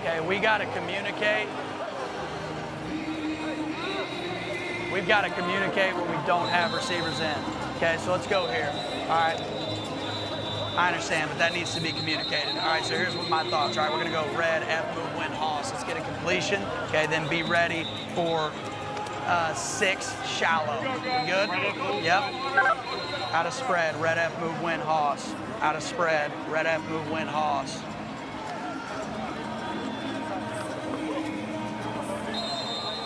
Okay, we got to communicate. We've got to communicate when we don't have receivers in. Okay, so let's go here. All right. I understand, but that needs to be communicated. All right, so here's what my thoughts. All right, we're going to go red, F, move, win, Hoss. Let's get a completion. Okay, then be ready for 6 shallow. We good? Yep. Out of spread, red, F, move, win, Hoss. Out of spread, red, F, move, win, Hoss.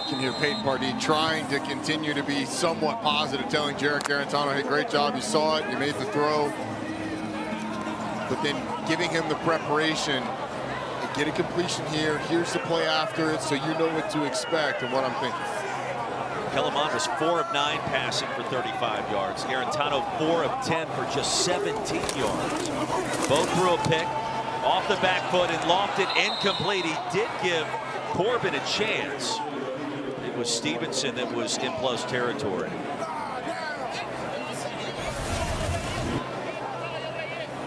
You can hear Peyton Pardee trying to continue to be somewhat positive, telling Jarek Arantano, hey, great job, you saw it, you made the throw. But then giving him the preparation, get a completion here, here's the play after it, so you know what to expect and what I'm thinking. Kellerman was 4 of 9 passing for 35 yards. Arantano 4 of 10 for just 17 yards. Both threw a pick off the back foot and lofted incomplete. He did give Corbin a chance. It was Stevenson that was in plus territory.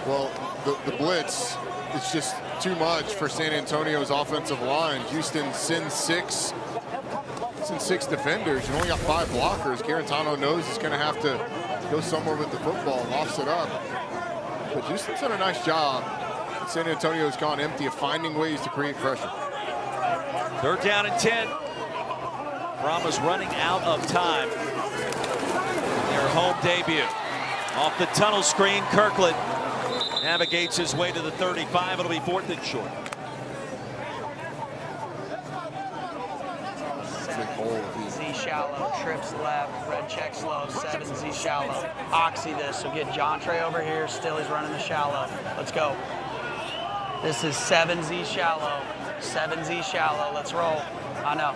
Well, the blitz, it's just too much for San Antonio's offensive line. Houston sends 6 defenders. You only got 5 blockers. Garantano knows he's going to have to go somewhere with the football, lofts it up. But Houston's done a nice job. San Antonio's gone empty of finding ways to create pressure. 3rd down and 10. Brahmas running out of time. Their home debut. Off the tunnel screen, Kirkland navigates his way to the 35. It'll be 4th and short. Z shallow, trips left, red check slow, 7 Z shallow. Oxy this, so get John Trey over here. Still he's running the shallow. Let's go. This is 7 Z shallow, 7 Z shallow. Let's roll. I know.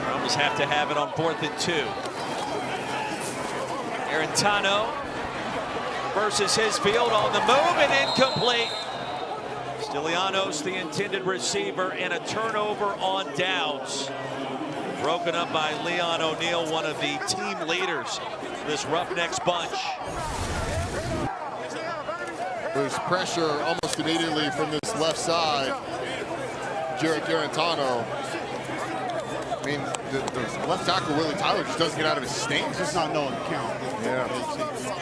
Brahmas have to have it on 4th and 2. Arantano versus his field on the move and incomplete. Stylianos, the intended receiver, and a turnover on downs. Broken up by Leon O'Neal, one of the team leaders of this Roughnecks bunch. There's pressure almost immediately from this left side. Jarek Arantano. I mean, the left tackle, Willie Tyler, just doesn't get out of his stance. Just not knowing the count. Yeah.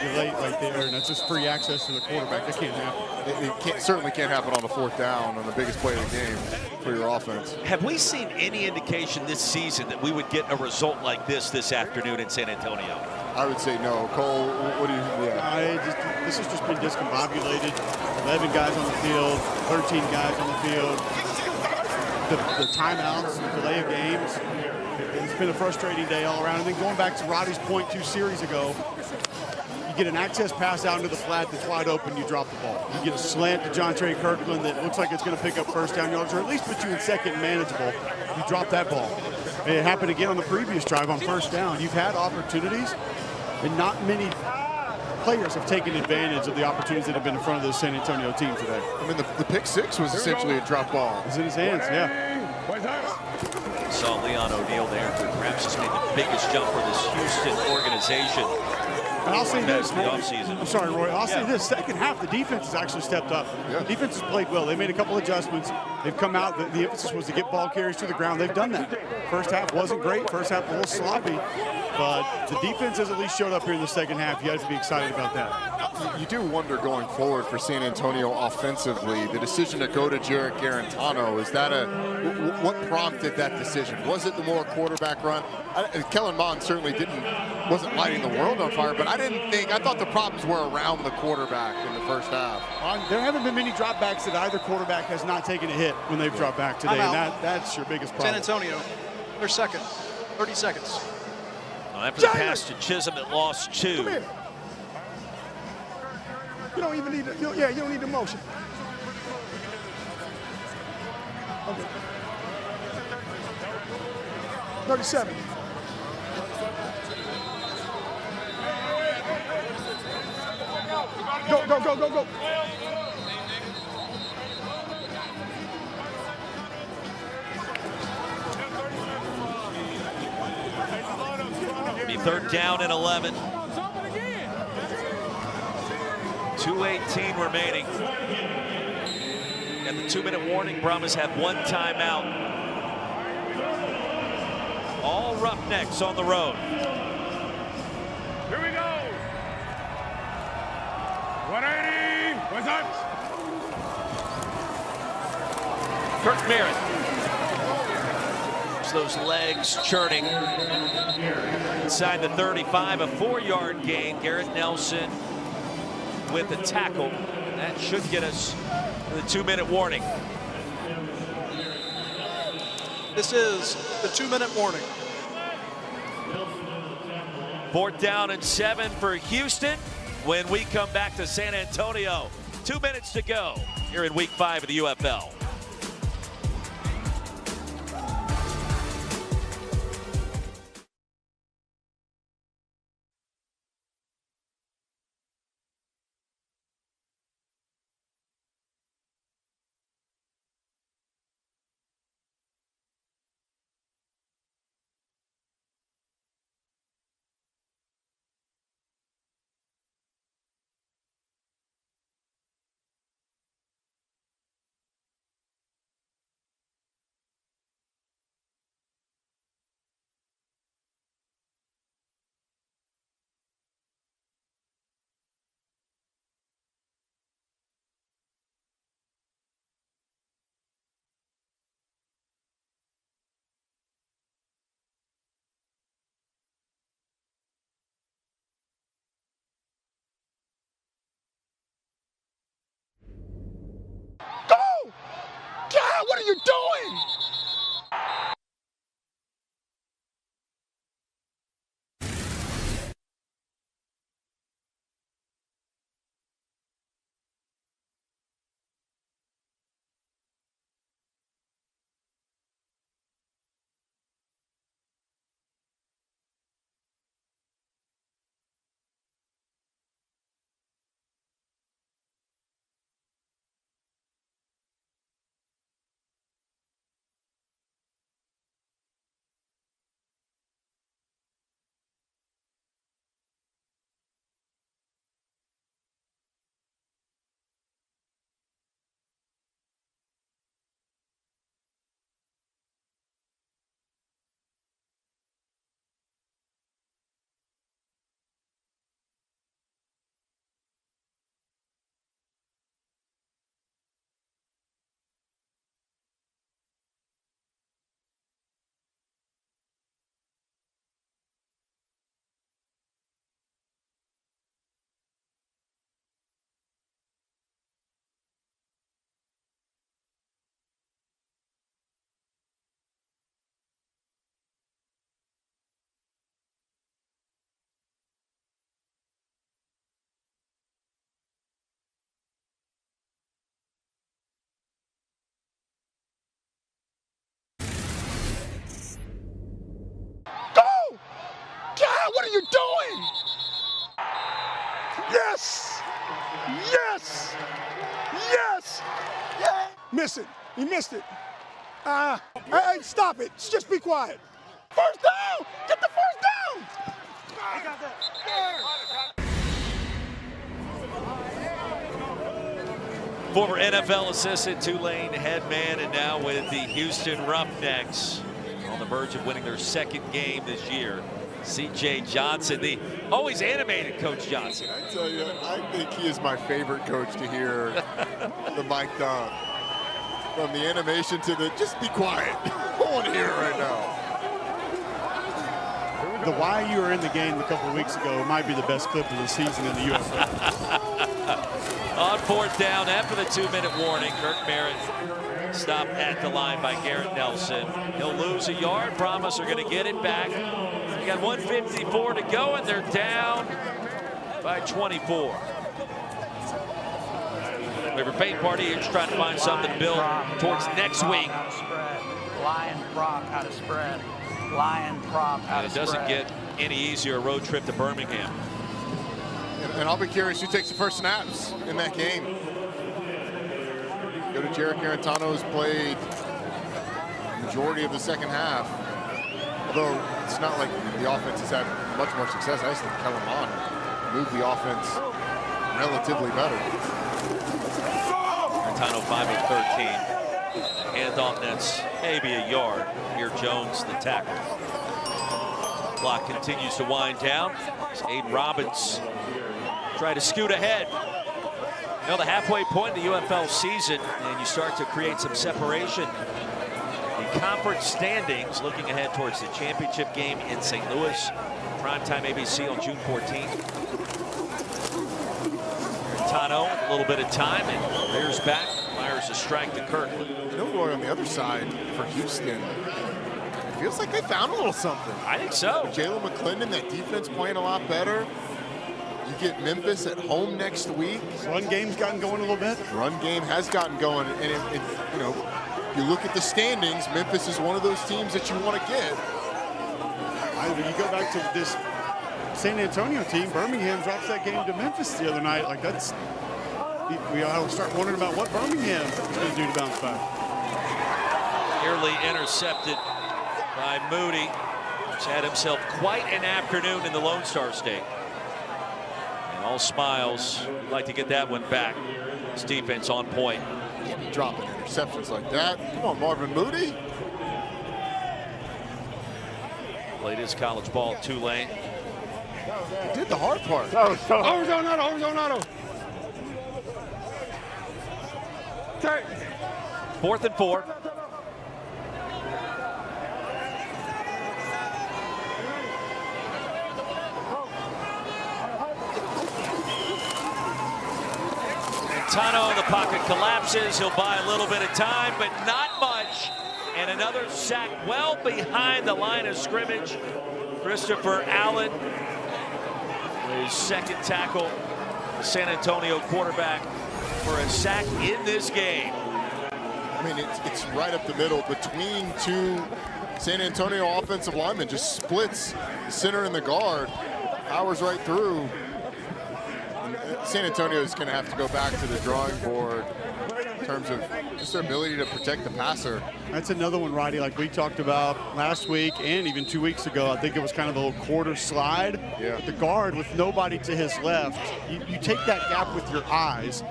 You're late right there, and that's just free access to the quarterback. That can't happen. It certainly can't happen on the 4th down on the biggest play of the game for your offense. Have we seen any indication this season that we would get a result like this afternoon in San Antonio? I would say no. Cole, what do you think? Yeah. This has just been discombobulated. 11 guys on the field, 13 guys on the field. The timeouts, the delay of games. It's been a frustrating day all around. And then going back to Roddy's point 2 series ago, you get an access pass out into the flat that's wide open, you drop the ball. You get a slant to John Trey Kirkland that looks like it's going to pick up 1st down yards, or at least put you in 2nd and manageable. You drop that ball. And it happened again on the previous drive on 1st down. You've had opportunities, and not many players have taken advantage of the opportunities that have been in front of the San Antonio team today. I mean, the pick 6 was essentially a drop ball. It was in his hands, yeah. Saw Leon O'Neal there, who perhaps has made the biggest jump for this Houston organization. And I'll say this, offseason. I'm sorry, Roy. I'll say this. 2nd half, the defense has actually stepped up. Yeah. The defense has played well. They made a couple adjustments. They've come out. The emphasis was to get ball carries to the ground. They've done that. 1st half wasn't great. 1st half a little sloppy. But the defense has at least showed up here in the 2nd half. You have to be excited about that. you do wonder going forward for San Antonio offensively, the decision to go to Jarrett Garantano, is that what prompted that decision? Was it the more quarterback run? Kellen Mond certainly wasn't lighting the world on fire, but I thought the problems were around the quarterback in the first half. There haven't been many dropbacks that either quarterback has not taken a hit when they've dropped back today, and that's your biggest problem. San Antonio, they're second, 30 seconds. Well, after the pass to Chisholm, it lost 2. Come here. You don't even need you don't need the motion. Okay. 37. Go. Be 3rd down and 11. 2:18 remaining. And the 2-minute warning, Brahmas have 1 timeout. All Roughnecks on the road. Here we go. 180. What's up? Kirk Merritt. Those legs churning. Inside the 35, a 4-yard gain. Garrett Nelson with a tackle. That should get us to the 2-minute warning. This is the 2-minute warning. 4th down and 7 for Houston when we come back to San Antonio. 2 minutes to go here in week 5 of the UFL. God, what are you doing? What are you doing? Yes! Yes! Yes! Yeah! Miss it. He missed it. Hey, stop it. Just be quiet. First down! Get the first down! I got that. Former NFL assistant, Tulane head man, and now with the Houston Roughnecks on the verge of winning their 2nd game this year. C.J. Johnson, the always animated Coach Johnson. I tell you, I think he is my favorite coach to hear the mic down. From the animation to the just be quiet. I want to hear it right now. The why you were in the game a couple of weeks ago might be the best clip of the season in the UFL. On 4th down after the 2-minute warning, Kirk Merritt stopped at the line by Garrett Nelson. He'll lose a yard. Brahmas are going to get it back. You got 1:54 to go, and they're down by 24. River Bay Party is trying to find something to build towards next week. Lion prop out of spread. Lion prop out of spread. It doesn't get any easier, a road trip to Birmingham. And I'll be curious who takes the first snaps in that game. Go to Jarek Garantano's played majority of the second half. Although it's not like the offense has had much more success. I just think Kellen Mond moved the offense relatively better. Garantano 5 of 13. Handoff nets maybe a yard. Here Jones, the tackle. Clock continues to wind down. Aiden Robbins try to scoot ahead. You know, the halfway point of the UFL season, and you start to create some separation. The conference standings, looking ahead towards the championship game in St. Louis. Primetime ABC on June 14th. Tano, a little bit of time, and rears back, fires a strike to Kirk. You know, Roy, on the other side for Houston, it feels like they found a little something. I think so. Jalen McClendon, that defense playing a lot better. You get Memphis at home next week. Run game's gotten going a little bit. Run game has gotten going, and you know, you look at the standings. Memphis is one of those teams that you want to get. You go back to this San Antonio team. Birmingham drops that game to Memphis the other night. Like that's, we all start wondering about what Birmingham is going to do to bounce back. Nearly intercepted by Moody. He's had himself quite an afternoon in the Lone Star State. All smiles. We'd like to get that one back. His defense on point. Can't be dropping interceptions like that. Come on, Marvin Moody. Played his college ball at Tulane. He did the hard part. Horizontal. 4th and 4. Tano in the pocket collapses. He'll buy a little bit of time, but not much. And another sack well behind the line of scrimmage. Christopher Allen, his second tackle, the San Antonio quarterback, for a sack in this game. I mean, it's right up the middle between two San Antonio offensive linemen. Just splits the center and the guard. Powers right through. San Antonio is going to have to go back to the drawing board in terms of just their ability to protect the passer. That's another one, Roddy, like we talked about last week and even 2 weeks ago. I think it was kind of a little quarter slide. Yeah. The guard with nobody to his left, you take that gap with your eyes,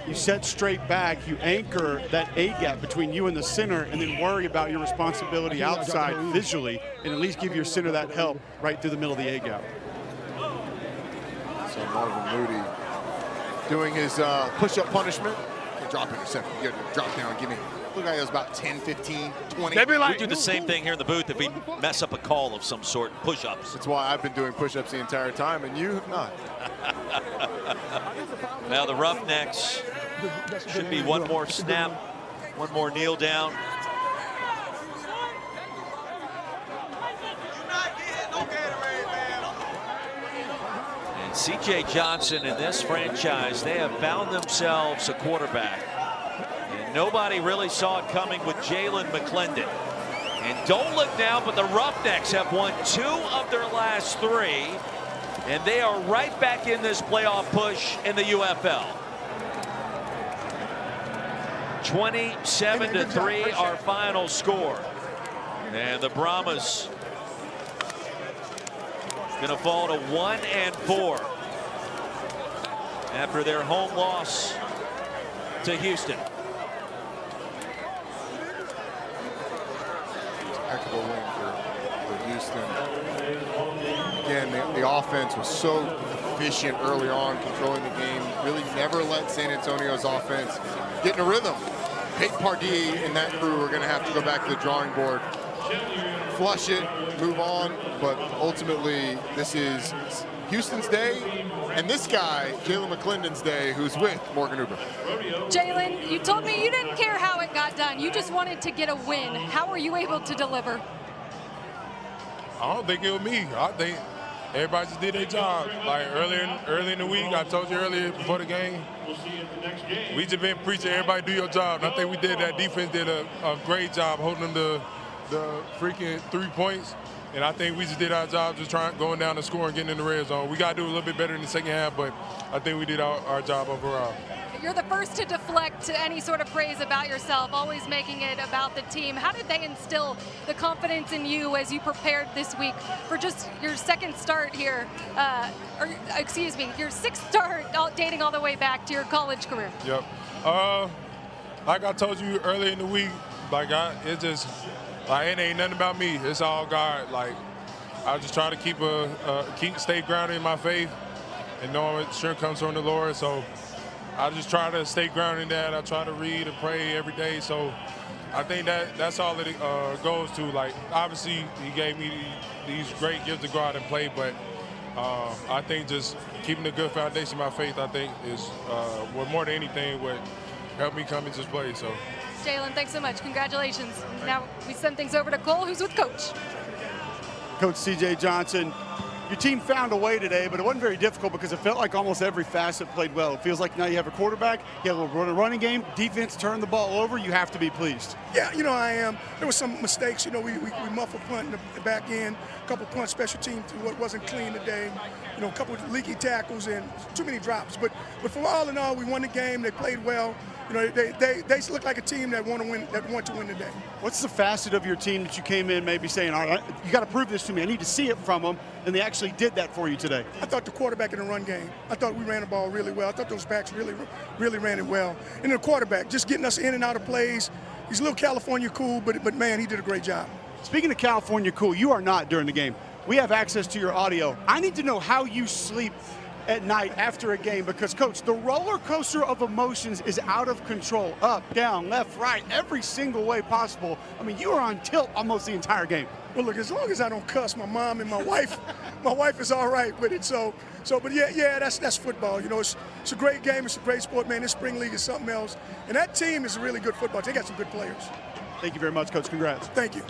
you set straight back, you anchor that A gap between you and the center, and then worry about your responsibility outside visually, and at least give your center that help right through the middle of the A gap. So Marvin Moody doing his push-up punishment. Drop interception. You got to drop down and give me. Look like it was about 10, 15, 20. We do the same thing here in the booth if we mess up a call of some sort, push-ups. That's why I've been doing push-ups the entire time, and you have not. Now the Roughnecks should be one more snap, one more kneel down. C.J. Johnson in this franchise, they have found themselves a quarterback. And nobody really saw it coming with Jalen McClendon. And don't look now, but the Roughnecks have won 2 of their last 3. And they are right back in this playoff push in the UFL. 27-3, our final score. And the Brahmas going to fall to 1-4 after their home loss to Houston. Heck of a win for Houston. again, the offense was so efficient early on, controlling the game. Really never let San Antonio's offense get in a rhythm. Peyton Pardee and that crew are going to have to go back to the drawing board, flush it, move on. But ultimately, this is Houston's day, and this guy, Jalen McClendon's day, who's with Morgan Uber. Jalen, you told me you didn't care how it got done. You just wanted to get a win. How were you able to deliver? I don't think it was me. I think everybody just did their job. Like early in the week, I told you earlier before the game, we just been preaching everybody do your job. And I think we did that. Defense did a great job holding them to the freaking 3 points. And I think we just did our job, just going down the score and getting in the red zone. We got to do a little bit better in the second half, but I think we did our job overall. You're the first to deflect any sort of praise about yourself, always making it about the team. How did they instill the confidence in you as you prepared this week for just your second start here, your sixth start, dating all the way back to your college career? Yep. Like I told you earlier in the week, it ain't nothing about me. It's all God. Like, I just try to stay grounded in my faith and knowing it sure comes from the Lord. So I just try to stay grounded in that. I try to read and pray every day. So I think that's all it goes to. Like, obviously, he gave me these great gifts to go out and play, but I think just keeping a good foundation of my faith, I think, is more than anything what helped me come and just play. So. Jalen, thanks so much. Congratulations. Now we send things over to Cole, who's with Coach. Coach C.J. Johnson, your team found a way today, but it wasn't very difficult because it felt like almost every facet played well. It feels like now you have a quarterback, you have a running game, defense turned the ball over. You have to be pleased. Yeah, I am. There were some mistakes. We muffled punt in the back end, a couple punt special teams what wasn't clean today. A couple of leaky tackles and too many drops. But for all in all, we won the game. They played well. They look like a team that want to win today. What's the facet of your team that you came in maybe saying, all right, you got to prove this to me. I need to see it from them, and they actually did that for you today? I thought the quarterback in the run game, I thought we ran the ball really well. I thought those backs really ran it well. And the quarterback, just getting us in and out of plays. He's a little California cool, but man, he did a great job. Speaking of California cool, you are not during the game. We have access to your audio. I need to know how you sleep at night after a game because, Coach, the roller coaster of emotions is out of control. Up, down, left, right, every single way possible. I mean, you were on tilt almost the entire game. Well, look, as long as I don't cuss my mom and my wife, my wife is all right with it. But yeah, that's football. It's a great game. It's a great sport, man. This spring league is something else. And that team is a really good football team. They got some good players. Thank you very much, Coach. Congrats. Thank you.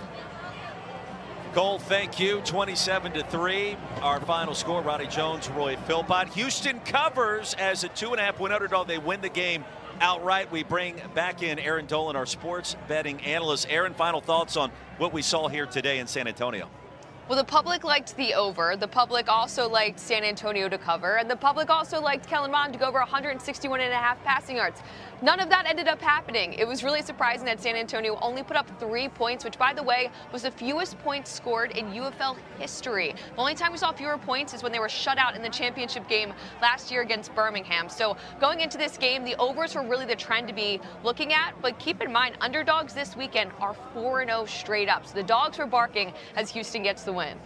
Cole, thank you. 27-3. Our final score, Roddy Jones, Roy Philpott. Houston covers as a 2.5-point underdog. They win the game outright. We bring back in Aaron Dolan, our sports betting analyst. Aaron, final thoughts on what we saw here today in San Antonio. Well, the public liked the over. The public also liked San Antonio to cover. And the public also liked Kellen Mond to go over 161.5 passing yards. None of that ended up happening. It was really surprising that San Antonio only put up 3 points, which, by the way, was the fewest points scored in UFL history. The only time we saw fewer points is when they were shut out in the championship game last year against Birmingham. So going into this game, the overs were really the trend to be looking at. But keep in mind, underdogs this weekend are 4-0 straight up. So the dogs were barking as Houston gets the win.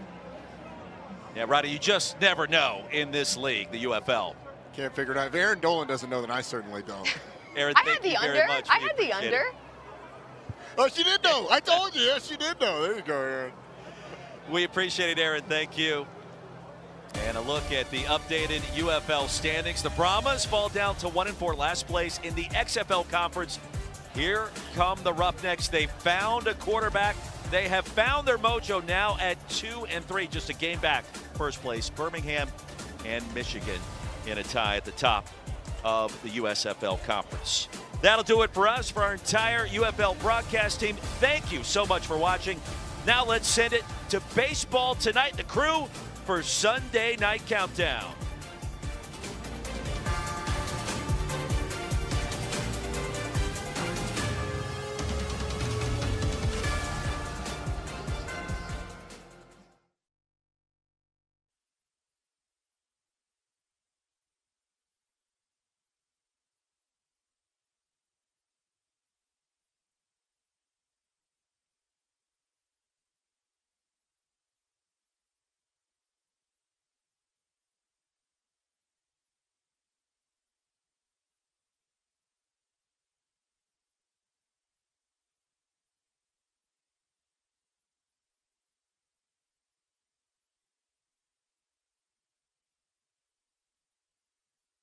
Yeah, Roddy, you just never know in this league, the UFL. Can't figure it out. If Aaron Dolan doesn't know, then I certainly don't. Aaron, I had the under. I had the under. Oh, she did know. I told you. Yes, she did know. There you go, Aaron. We appreciate it, Aaron. Thank you. And a look at the updated UFL standings. The Brahmas fall down to 1-4, last place in the XFL conference. Here come the Roughnecks. They found a quarterback. They have found their mojo now at 2-3, just a game back. First place, Birmingham and Michigan in a tie at the top of the USFL conference. That'll do it for us, for our entire UFL broadcast team. Thank you so much for watching. Now let's send it to baseball tonight, the crew, for Sunday Night Countdown.